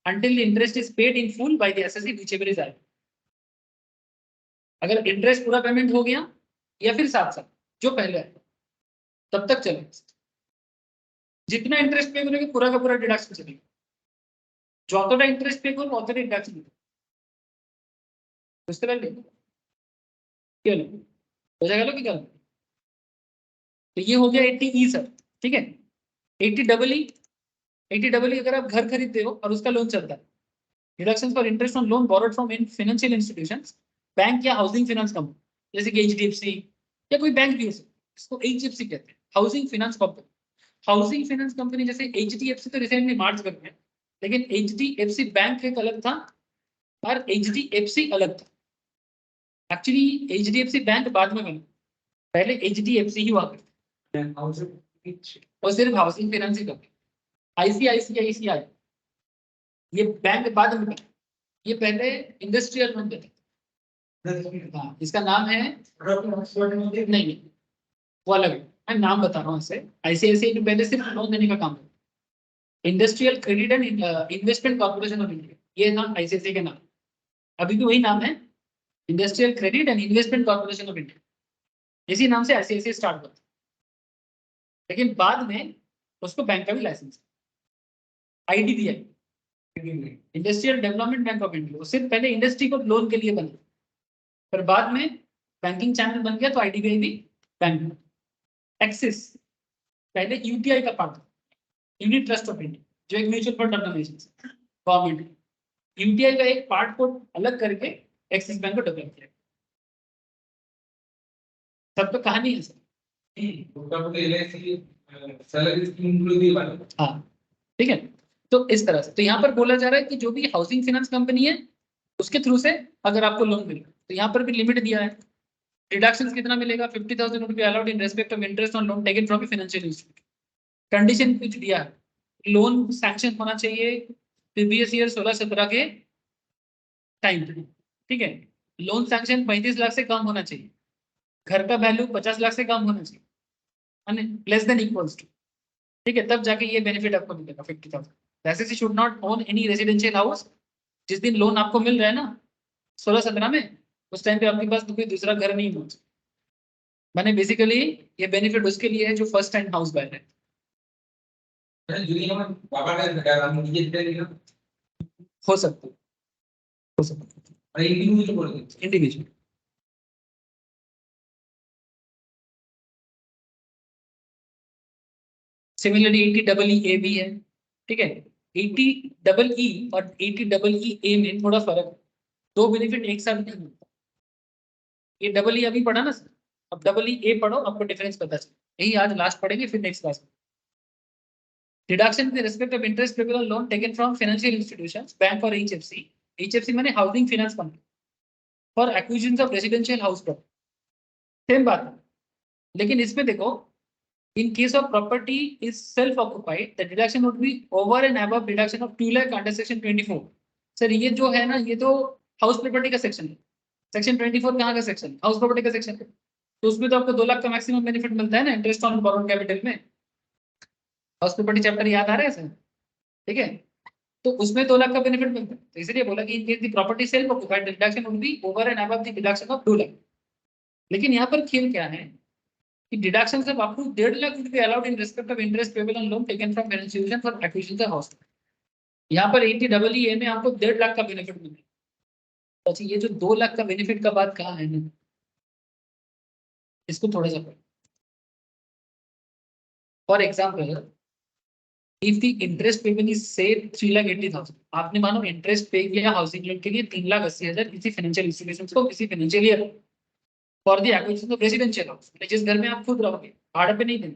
until the interest is paid in full by the assessee whichever is higher। अगर इंटरेस्ट पूरा पेमेंट हो गया या फिर 7 साल जो पहले है तब तक चलेगा। जितना इंटरेस्ट पे करोगे पूरा का पूरा डिडक्शन चलेगा, যতটা इंटरेस्ट पे करो ততটা ডিডাকশন হবে। বুঝতে পারলে কি হলো? বোঝা গেল কি কারণ? तो ये हो गया 80E सर। ठीक है, 80EE, 80EE अगर आप घर खरीदते हो और उसका लोन चलता है, deduction for interest on loan borrowed from in financial institutions, bank या हाउसिंग फाइनेंस कंपनी जैसे कि एचडीएफसी या कोई बैंक भी हो सकता है, इसको एचडीएफसी कहते हैं, housing finance company. Housing finance company जैसे एचडीएफसी तो रिसेंटली मार्च कर गया, लेकिन एचडीएफसी बैंक एक अलग था और एचडीएफसी अलग था। एक्चुअली एचडीएफसी बैंक बाद में बना, पहले एचडीएफसी ही हुआ करता, और सिर्फ हाउसिंग फाइनेंस ही करते। आईसीआईसीआई ये बैंक बाद में बना, ये पहले इंडस्ट्रियल लोन देते। हाँ, इसका नाम है नहीं, वो अलग है, मैं नाम बता रहा हूँ इसे। आईसीआईसीआई में पहले सिर्फ लोन देने का काम है, industrial credit and investment corporation of India, ये नाम आईसीआईसीआई का नाम। अभी भी वही नाम है, industrial credit and investment corporation of India. इसी नाम से आईसीआईसीआई स्टार्ट हुआ, लेकिन बाद में उसको बैंक का भी license, IDBI, industrial development bank of India, सिर्फ पहले इंडस्ट्री को लोन के लिए बना, फिर बाद में बैंकिंग चैनल बन गया तो आईडीबीआई भी बैंक। एक्सिस पहले यूटीआई का part, unit trust of India, जो एक mutual fund organisation government, UTI का एक पार्ट को अलग करके एक्सिस बैंक को डेवलप किया। सब तो कहानी है सर। हाँ ठीक है, तो इस तरह से तो यहाँ पर बोला जा रहा है कि जो भी हाउसिंग फाइनेंस कंपनी है उसके थ्रू से अगर आपको लोन मिले तो यहाँ पर भी लिमिट दिया है। डिडक्शन कितना मिलेगा? 50,000 रुपये allowed in respect of interest on loan taken from financial institute. Condition कुछ दिया है, लोन सैंक्शन होना चाहिए प्रीवियस ईयर 16-17 के टाइम। ठीक है, लोन सैंक्शन 35 लाख से कम होना चाहिए, घर का वैल्यू 50 लाख से कम होना चाहिए, लेस देन इक्वल्स टू। ठीक है, तब जाके ये बेनिफिट आपको मिलेगा 50,000। वैसे से should not own any residential house. जिस दिन लोन आपको मिल रहा है ना 16-17 में, उस टाइम पे आपके पास तो कोई दूसरा घर नहीं पहुंचा। मैंने बेसिकली ये बेनिफिट उसके लिए है जो फर्स्ट टाइम हाउस बायर है। हो सकता है, हो सकता है। इंडिविजुअल। सिमिलरली 80EE भी है, ठीक है। 80EE और 80EE में थोड़ा फर्क है, दो बेनिफिट एक साथ नहीं मिलता। ये डबल ई अभी पढ़ा ना सर, अब डबल ई ए पढ़ो, आपको डिफरेंस पता चले। यही आज लास्ट पढ़ेंगे, फिर नेक्स्ट क्लास में। Deduction with respect of interest payable on loan taken from financial institutions, bank और एचएफसी। एचएफसी माने housing finance company, for acquisition of residential house property. Same बात है, लेकिन इसमें देखो, in case of property is self occupied, the deduction would be over and above deduction of 2 lakh under section 24। Sir ये जो है ना, ये तो हाउस प्रॉपर्टी का सेक्शन है। सेक्शन 24 कहाँ का सेक्शन? हाउस प्रॉपर्टी का सेक्शन है। तो उसमें तो आपको 2 लाख का मैक्सिमम बेनिफिट मिलता है ना, इंटरेस्ट ऑन बोरोड कैपिटल में। हाउस प्रॉपर्टी चैप्टर याद आ रहा है सर? ठीक है, तो उसमें 2 लाख का बेनिफिट मिलता है। तो इसलिए बोला कि in case the property self occupied, deduction would be over and above the deduction of 2 lakh. लेकिन यहाँ पर खेल क्या है कि deduction of up to 1.5 lakh would be allowed in respect of interest payable on loan taken from financial institution for acquisition of house। यहाँ पर 80EE में आपको 1.5 लाख का बेनिफिट मिलेगा। अच्छा, ये जो 2 लाख का बेनिफिट का बात कहाँ है ना, इसको थोड़ा सा पढ़ो। For example, if the interest payment is से 3,80,000, आपने मानो इंटरेस्ट पे किया हाउसिंग लोन के लिए 3,80,000 किसी फाइनेंशियल इंस्टीट्यूशन को किसी financial year for the acquisition of residential house, जिस घर में आप खुद रहोगे, भाड़े पे नहीं देंगे,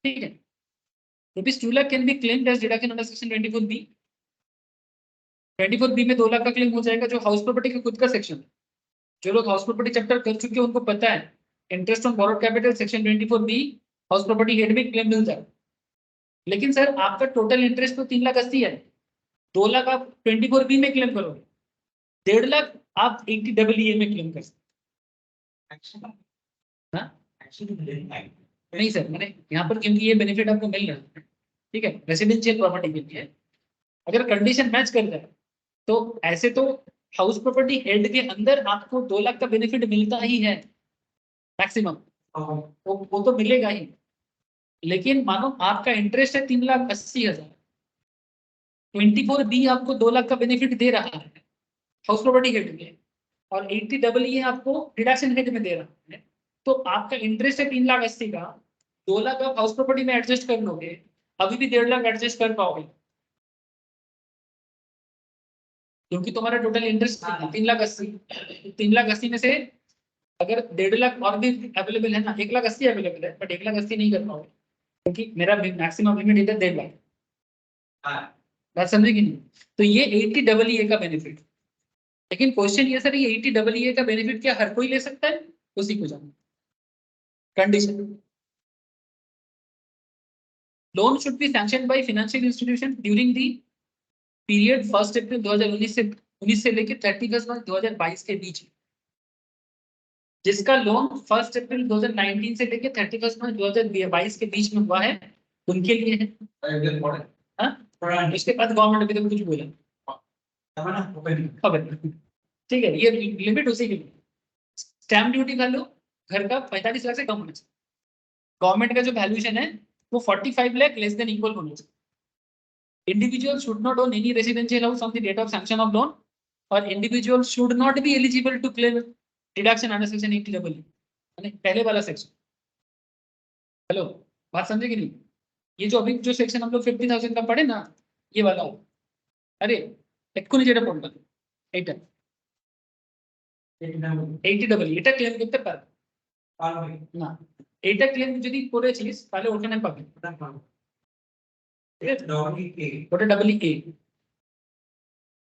ठीक है। Rupees 2 lakh can be claimed as deduction under section 24B। 24B में 2 लाख का क्लेम हो जाएगा, जो हाउस प्रॉपर्टी का खुद का सेक्शन है। जो लोग हाउस प्रॉपर्टी चैप्टर कर चुके हैं उनको पता है, interest on borrowed capital section 24B house property head में क्लेम मिल जाएगा। लेकिन सर आपका टोटल इंटरेस्ट तो 3,80,000 है, 2 लाख आप 24B में क्लेम करोगे, 1.5 लाख आप 80EE में क्लेम कर सकते। नहीं सर, मैंने यहाँ पर क्योंकि ये बेनिफिट आपको मिल रहा है, ठीक है, रेसिडेंशियल प्रॉपर्टी के लिए। अगर कंडीशन मैच कर जाए तो ऐसे तो हाउस प्रॉपर्टी हेड के अंदर आपको 2 लाख का बेनिफिट मिलता ही है मैक्सिमम, वो तो मिलेगा ही। लेकिन मानो आपका इंटरेस्ट है 3,80,000, 24B आपको 2 लाख का बेनिफिट दे रहा है हाउस प्रॉपर्टी हेड में, और 80EE आपको डिडक्शन हेड में दे रहा है। तो आपका इंटरेस्ट है 3,80,000 का, 2 लाख आप हाउस प्रॉपर्टी में एडजस्ट कर लोगे, अभी भी 1.5 लाख एडजस्ट कर पाओगे, क्योंकि तुम्हारा टोटल इंटरेस्ट 3,80,000, 3,80,000 में से अगर 1.5 लाख और भी अवेलेबल है ना, 1,80,000 अवेलेबल है, बट 1,80,000 नहीं कर पाओगे क्योंकि मेरा मैक्सिमम लिमिट इधर 1.5 लाख। बात समझे कि नहीं? तो ये 80EE का बेनिफिट। लेकिन क्वेश्चन ये सर, ये 80EE का बेनिफिट क्या हर कोई ले सकता है? उसी को जाना। Condition, loan should be sanctioned by financial institution during the period 1 अप्रैल 2019 से लेकर 31 मार्च 2022 के बीच। जिसका लोन 1 अप्रैल 2019 से लेकर 31 मार्च 2022 के बीच में हुआ है, उनके लिए है। इसके बाद गवर्नमेंट अभी तक कुछ बोला, ठीक है, ये लिमिट उसी के लिए। स्टैम्प ड्यूटी वैल्यू घर का 45 लाख से कम होना चाहिए। गवर्नमेंट का जो वैल्यूएशन है वो 45 लाख लेस देन इक्वल होना चाहिए। Individual should not own any residential house on the date of sanction of loan, और individual should not be eligible to claim deduction under section 80EE, यानी पहले वाला सेक्शन। हेलो, बात समझे कि नहीं? ये जो अभी जो सेक्शन हम लोग 50,000 का पढ़े ना, ये वाला, अरे ఎక్కువ যেটা পড়লাম এইটা 80EE, এটা ক্লেম করতে পারবে না। এইটা ক্লেম যদি করেছিস তাহলে ওখানে পাবে, ওটা ডাবল এ।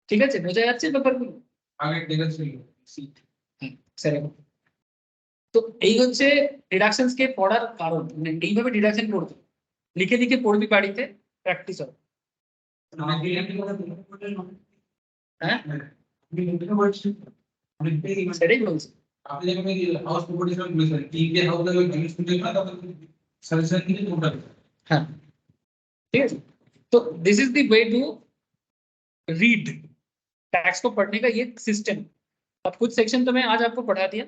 ঠিক আছে, বোঝা যাচ্ছে ব্যাপারগুলো? তো এই হচ্ছে ডিডাকশনস কে পড়ার কারণ, মানে এইভাবে ডিডাকশন পড়তে লিখে লিখে পড়বি বাড়িতে, প্র্যাকটিস হবে। হ্যাঁ, সেটাই বলছি। হ্যাঁ, ठीक है। तो this is the way to read tax को पढ़ने का, ये सिस्टम। अब कुछ सेक्शन तो मैं आज आपको पढ़ा दिया,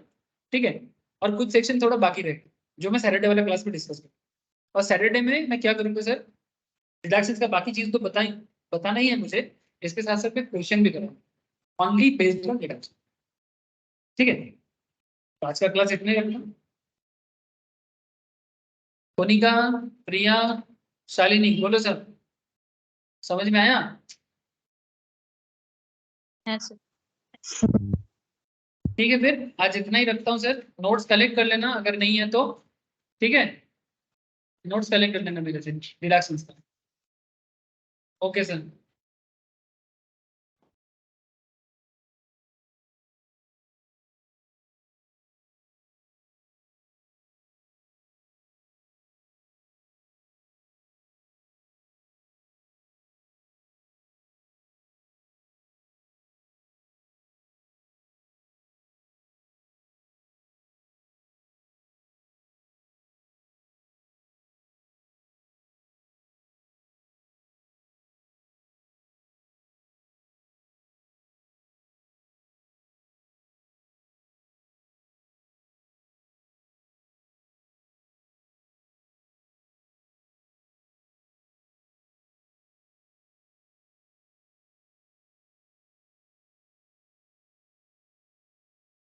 ठीक है, और कुछ सेक्शन थोड़ा बाकी रहे जो मैं सैटरडे वाला क्लास में डिस्कस करूँ। और सैटरडे में मैं क्या करूँगा सर, डिडक्शंस का बाकी चीज तो बताना ही है मुझे, इसके साथ साथ मैं क्वेश्चन भी करूँगा। Only based on data. ठीक है, तो आज का क्लास इतने ही रखना। कोनिका, प्रिया, शालिनी, बोलो सर, समझ में आया? है सर। ठीक है, फिर आज इतना ही रखता हूँ सर। नोट्स कलेक्ट कर लेना अगर नहीं है तो। ठीक है, नोट्स कलेक्ट कर लेना मेरे से, रिलैक्स। Okay sir.